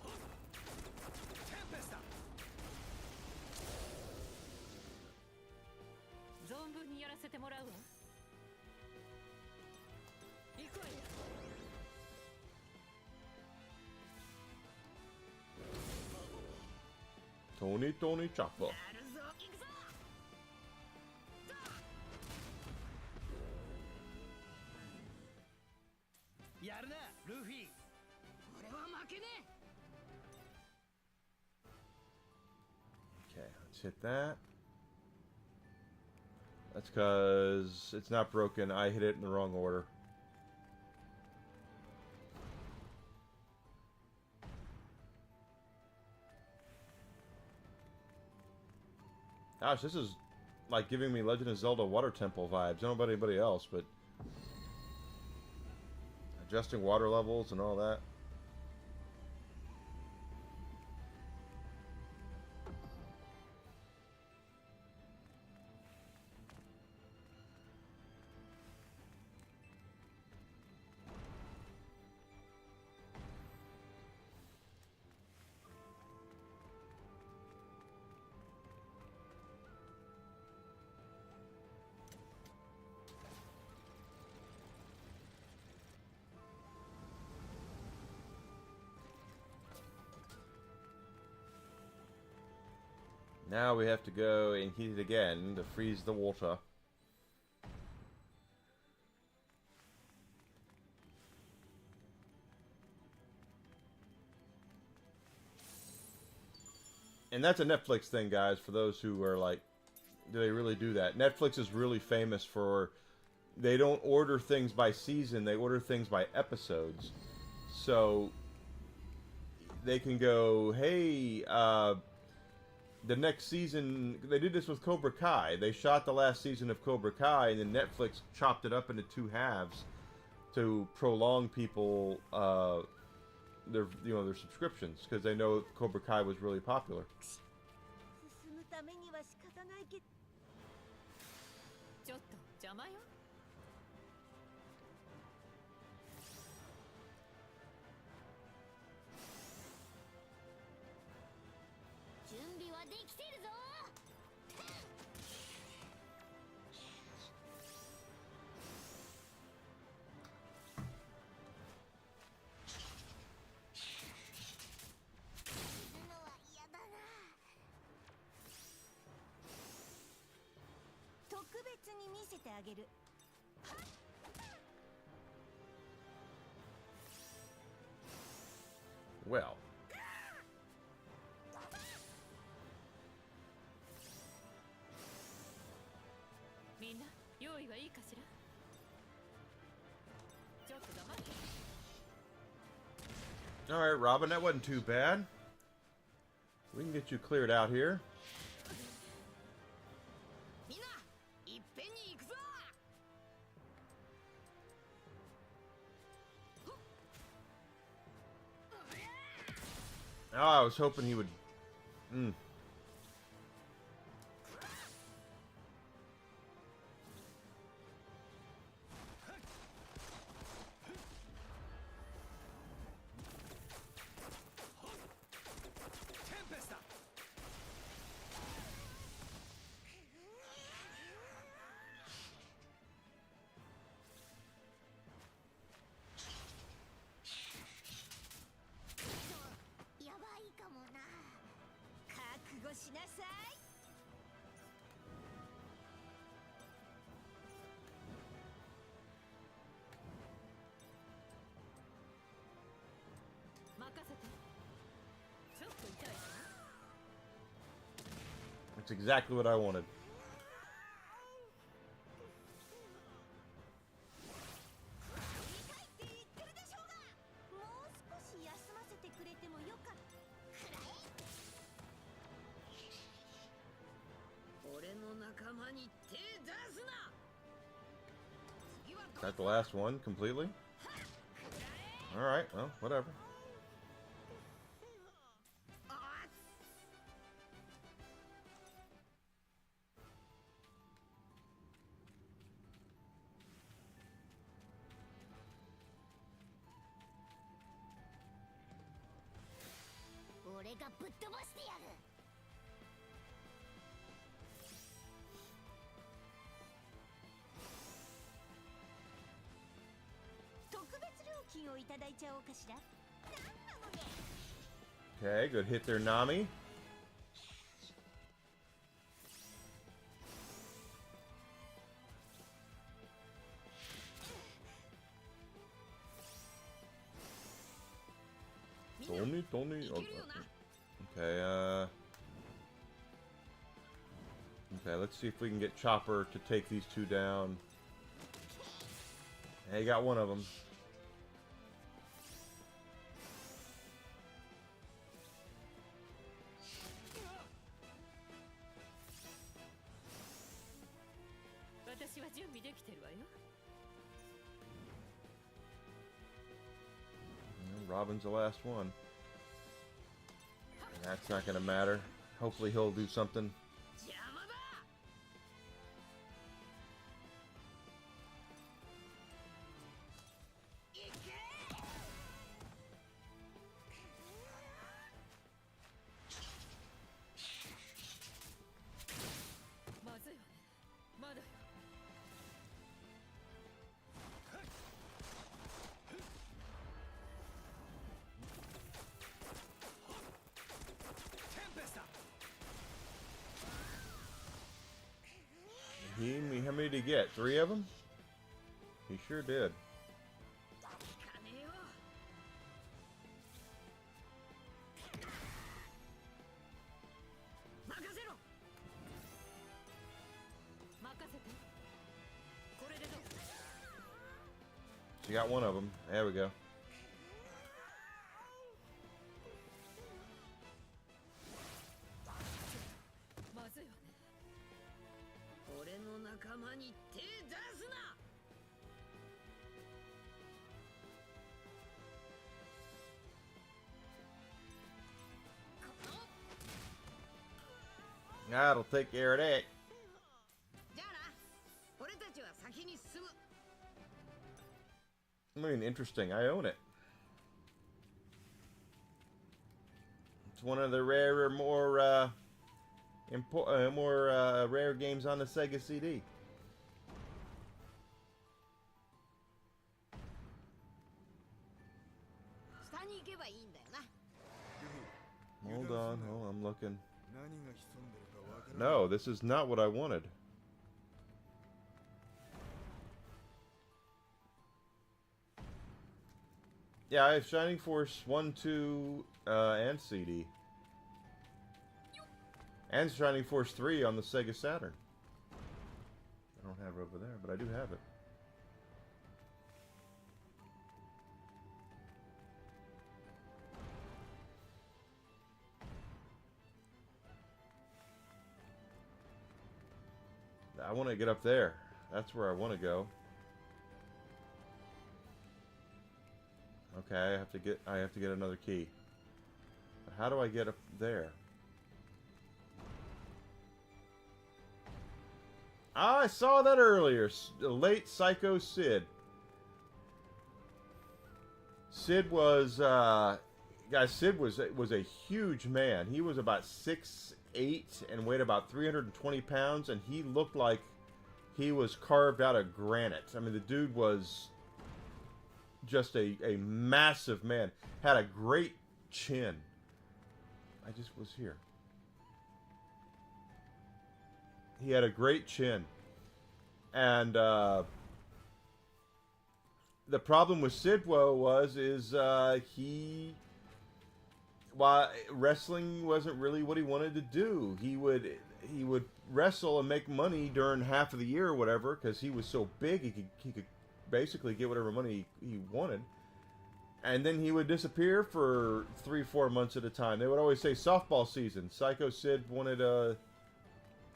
うだ。 テンペスタ 存分にやらせてもらうわ。行くわよ。 Tony Chopper. やるぞ行くぞ やるなルフィ 俺は負けね Okay, let's hit that. That's because it's not broken. I hit it in the wrong order. Gosh, this is like giving me Legend of Zelda Water Temple vibes. I don't know about anybody else, but adjusting water levels and all that. Now we have to go and heat it again to freeze the water. And that's a Netflix thing, guys, for those who are like, do they really do that? Netflix is really famous for, they don't order things by season, they order things by episodes. So, they can go, hey, the next season, they did this with Cobra Kai. They shot the last season of Cobra Kai, and then Netflix chopped it up into 2 halves to prolong people their subscriptions because they know Cobra Kai was really popular. 進むためには仕方ないけど。ちょっと邪魔よ。準備はできてるぞ。死ぬのは嫌だな。特別に見せてあげる。Well. Alright, Robin, that wasn't too bad. We can get you cleared out here. みんないっぺんに行くぞ Oh, I was hoping he would... Tempest! やばいかもな。覚悟しなさい。任せて。ちょっと痛いかな。 That's exactly what I wanted. 理解って言ってるでしょうが。もう少し休ませてくれてもよかった。くらえ。俺の仲間に手出すな次は Is that the last one completely? Alright, well, whatever. あっ 俺がぶっ飛ばしてやる。特別料金をいただいちゃおうかしら。なんなのね。 Okay, good hit there, Nami. Tony. Okay, okay, let's see if we can get Chopper to take these two down. Hey, got one of them. Robin's the last one. And that's not gonna matter. Hopefully he'll do something. 邪魔だ How many did he get? 3 of them? He sure did. 金よ 任せろ She got one of them. There we go. 俺の仲間に手出すな That'll take care of that. じゃあな俺たちは先に進む I mean, interesting. I own it. It's one of the rarer, more rare games on the Sega CD. 下に行けばいいんだよな Hold on. Oh, I'm looking. 何が潜んでるかわからない No, this is not what I wanted. Yeah, I have Shining Force 1, 2, and CD. And Shining Force 3 on the Sega Saturn. I don't have it over there, but I do have it. I want to get up there. That's where I want to go. Okay, I have to get another key. But how do I get up there? Ah, I saw that earlier. The late Psycho Sid. Sid was guys, Sid was a huge man. He was about 6'8" and weighed about 320 pounds, and he looked like he was carved out of granite. I mean, the dude was just a massive man. Had a great chin. I just was here. He had a great chin. And the problem with Sidwo while wrestling wasn't really what he wanted to do. He would wrestle and make money during half of the year or whatever, because he was so big he could basically get whatever money he wanted. And then he would disappear for 3-4 months at a time. They would always say softball season. Psycho Sid wanted a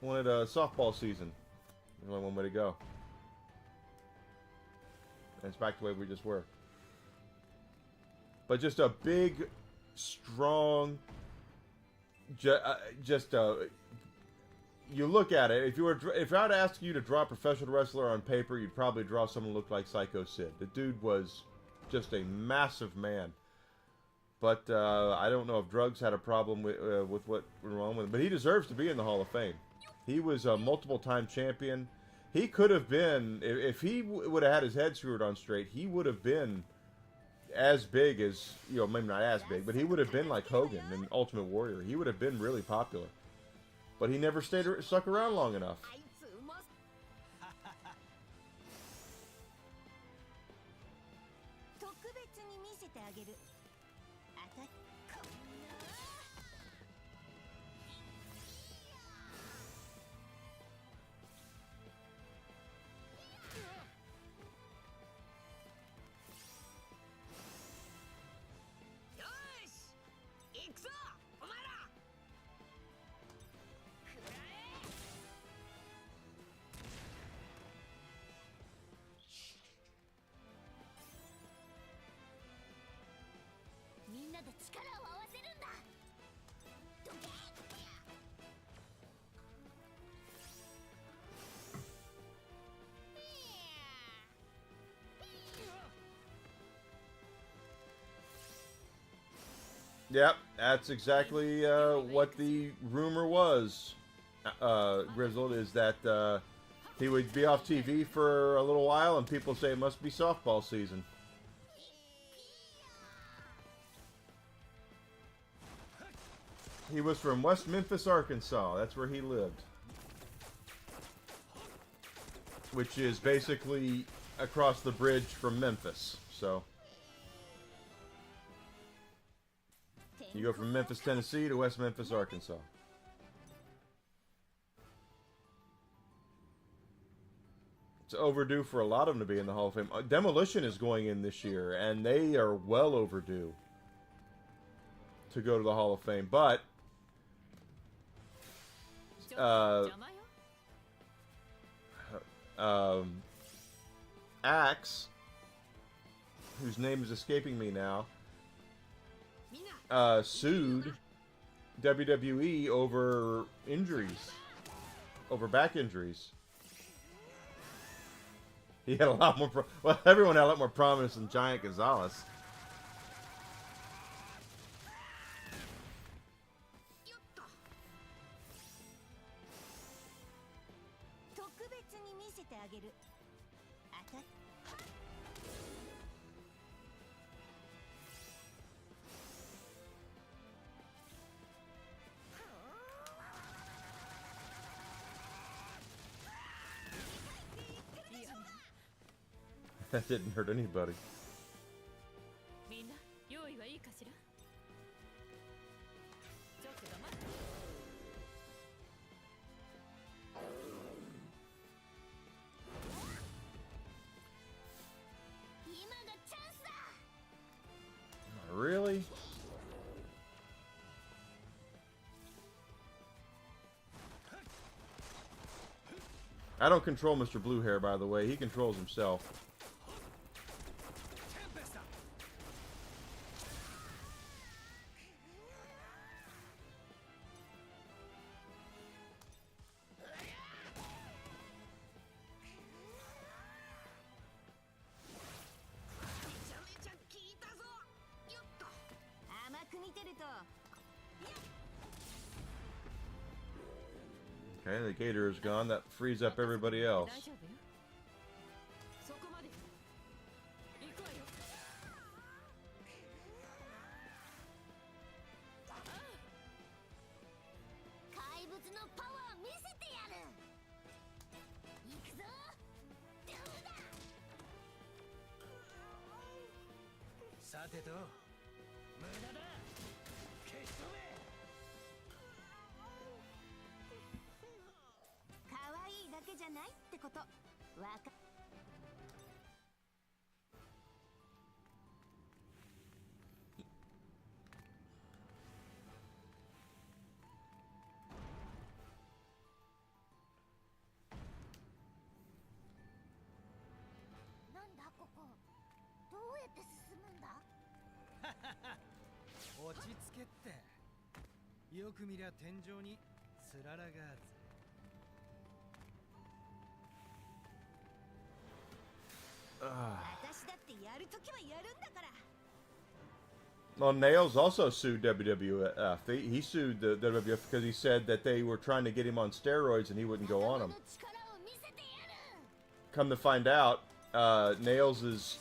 softball season. There's only one way to go. And it's back to the way we just were. But just a big, strong, you look at it. If I were to ask you to draw a professional wrestler on paper, you'd probably draw someone who looked like Psycho Sid. The dude was just a massive man. But I don't know if drugs had a problem with what went wrong with him. But he deserves to be in the Hall of Fame. He was a multiple-time champion. He could have been, if he would have had his head screwed on straight, he would have been as big as, maybe not as big, but he would have been like Hogan in Ultimate Warrior. He would have been really popular. But he never stuck around long enough. あいつうまっ特別に見せてあげる。あたっこんな。よーし行くぞお前らくらえみんなで力を合わせるんだ。どけ。 Yep, that's exactly what the rumor was, Grizzled, is that he would be off TV for a little while, and people say it must be softball season. He was from West Memphis, Arkansas. That's where he lived. Which is basically across the bridge from Memphis, so... You go from Memphis, Tennessee to West Memphis, Arkansas. It's overdue for a lot of them to be in the Hall of Fame. Demolition is going in this year, and they are well overdue to go to the Hall of Fame. But Axe, whose name is escaping me now, sued WWE over injuries, over back injuries. He had a lot more. Well, everyone had a lot more prominence than Giant Gonzalez. よっと特別に見せてあげる。あたっ。 That didn't hurt anybody. みんな I don't control Mr. Blue Hair, by the way. He controls himself. Tempesta. めちゃめちゃ効いたぞ。よっと。甘く見てると Okay, the gator is gone. That frees up everybody else. 大丈夫よ。そこまで。行くわよ。怪物のパワー見せてやる。行くぞ。どうだ。さてと無駄だ。消し止め。可愛いだけじゃないってことわかなんだここ。どうやって進むんだ。落ち着けって。よく見りゃ天井につららがあるぜ。 私だってやるときはやるんだから Well, Nails also sued WWF. He sued the WWF because he said that they were trying to get him on steroids and he wouldn't go on them. 仲間の力を見せてやる。 Come to find out, Nails'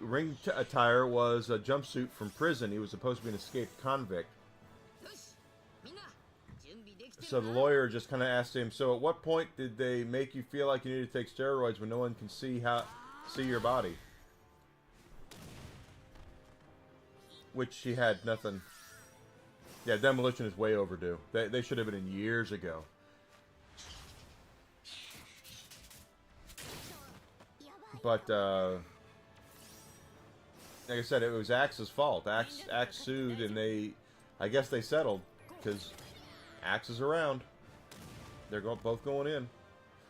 ring attire was a jumpsuit from prison. He was supposed to be an escaped convict. よし。みんな準備できてる So the lawyer just kind of asked him, so at what point did they make you feel like you needed to take steroids when no one can see your body? Which she had nothing. Yeah, Demolition is way overdue. They should have been in years ago. But, like I said, it was Axe's fault. Axe sued and I guess they settled. Because Axe is around. They're both going in.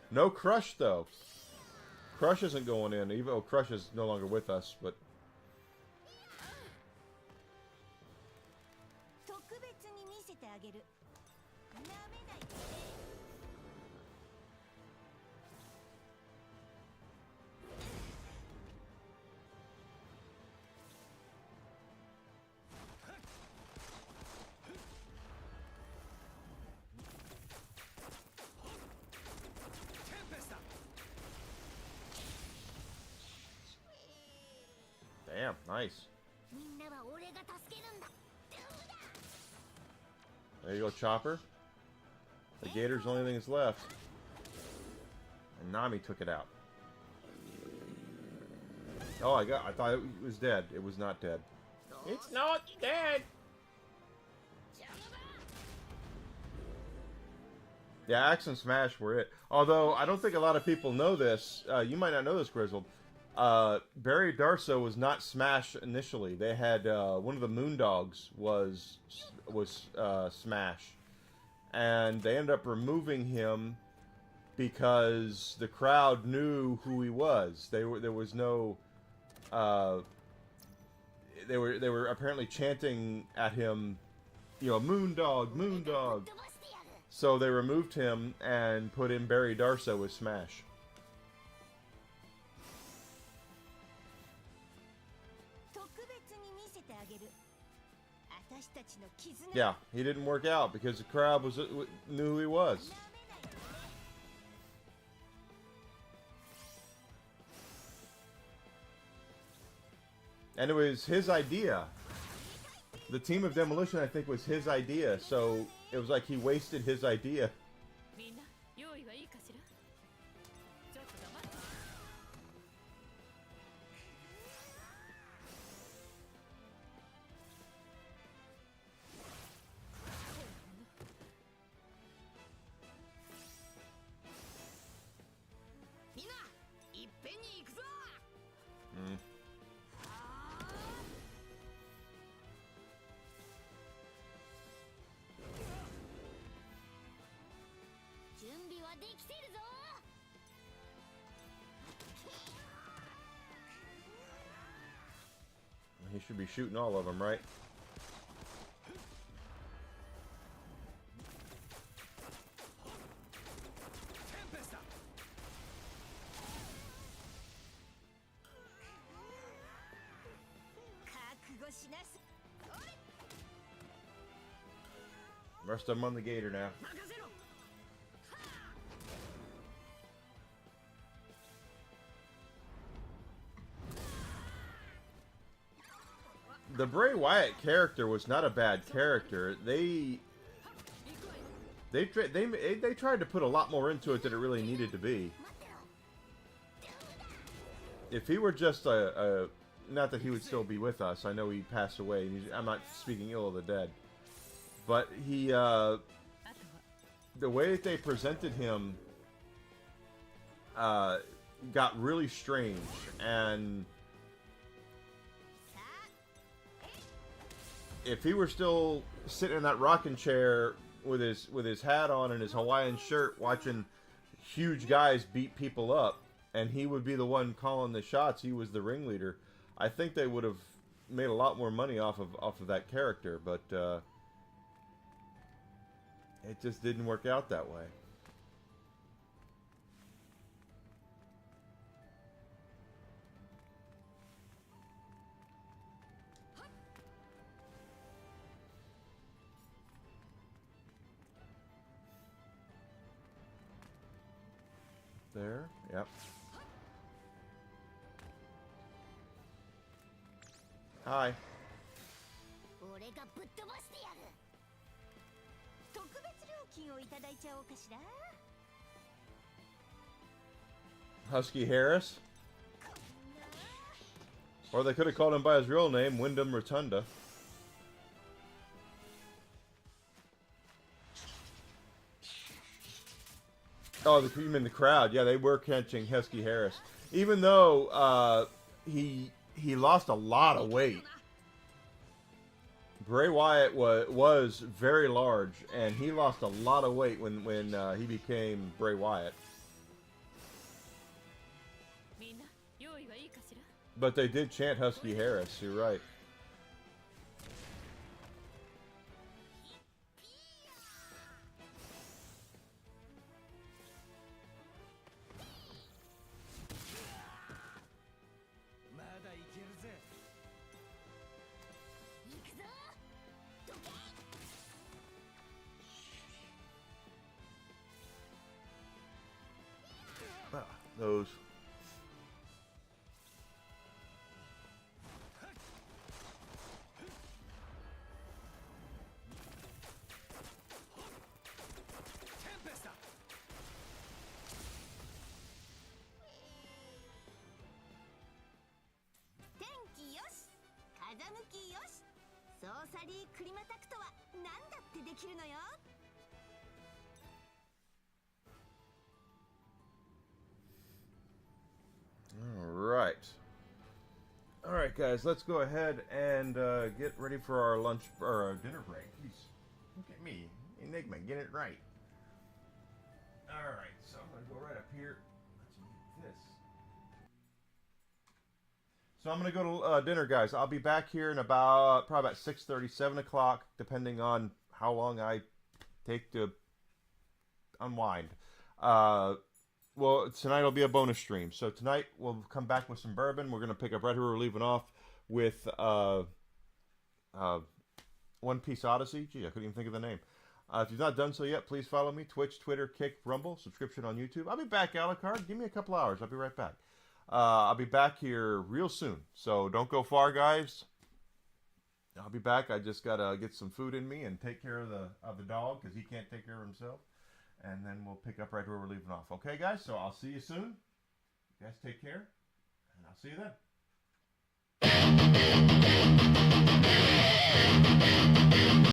No Crush, though. Crush isn't going in, even though Crush is no longer with us, but... 特別に見せてあげるなめないでね Tempesta. Damn, nice. みんなは俺が助けるんだ。どうだ。 There you go, Chopper. The Gator's the only thing that's left. And Nami took it out. Oh, I thought it was dead. It was not dead. It's not dead! Yeah, Axe and Smash were it. Although, I don't think a lot of people know this. You might not know this, Grizzled. Barry Darso was not Smash initially. They had, one of the Moondogs was Smash. And they ended up removing him because the crowd knew who he was. There was no, they were apparently chanting at him, you know, Moondog, Moondog. 飛ばしてやる。 So they removed him and put in Barry Darso as Smash. 特別に見せてあげる私たちの絆 Yeah, he didn't work out because the crowd knew who he was. なめないで And it was his idea. The team of Demolition, I think, was his idea. So it was like he wasted his idea. みんな用意はいいかしら。ちょっと黙って。みんないっぺんに行くぞ。 Mm. 準備はできてるぞ。He should be shooting all of them, right? Rest of them on the gator now. The Bray Wyatt character was not a bad character. They tried to put a lot more into it than it really needed to be. If he were just not that he would still be with us. I know he passed away. I'm not speaking ill of the dead. But he, the way that they presented him, got really strange. And if he were still sitting in that rocking chair with his hat on and his Hawaiian shirt, watching huge guys beat people up, and he would be the one calling the shots, he was the ringleader, I think they would have made a lot more money off of that character, but it just didn't work out that way. There, yep. Hi. 俺がぶっ飛ばしてやる。特別料金をいただいちゃおうかしら。Husky Harris. Or they could have called him by his real name, Wyndham Rotunda. Oh, you mean the crowd? Yeah, they were catching Husky Harris, even though he lost a lot of weight. Bray Wyatt was very large, and he lost a lot of weight when he became Bray Wyatt. But they did chant Husky Harris. You're right. Those. Alright guys, let's go ahead and get ready for our lunch or our dinner break. Please, look at me, Enigma, get it right. Alright, so I'm going to go right up here. Let's mute this. So I'm going to go to dinner, guys. I'll be back here in about, probably about 6:30, 7 o'clock, depending on how long I take to unwind. Well, tonight will be a bonus stream. So tonight we'll come back with some bourbon. We're going to pick up right where we're leaving off with One Piece Odyssey. Gee, I couldn't even think of the name. If you've not done so yet, please follow me. Twitch, Twitter, Kick, Rumble, subscription on YouTube. I'll be back, Alucard. Give me a couple hours. I'll be right back. I'll be back here real soon. So don't go far, guys. I'll be back. I just got to get some food in me and take care of the dog because he can't take care of himself. And then we'll pick up right where we're leaving off. Okay, guys? So I'll see you soon. You guys take care, and I'll see you then.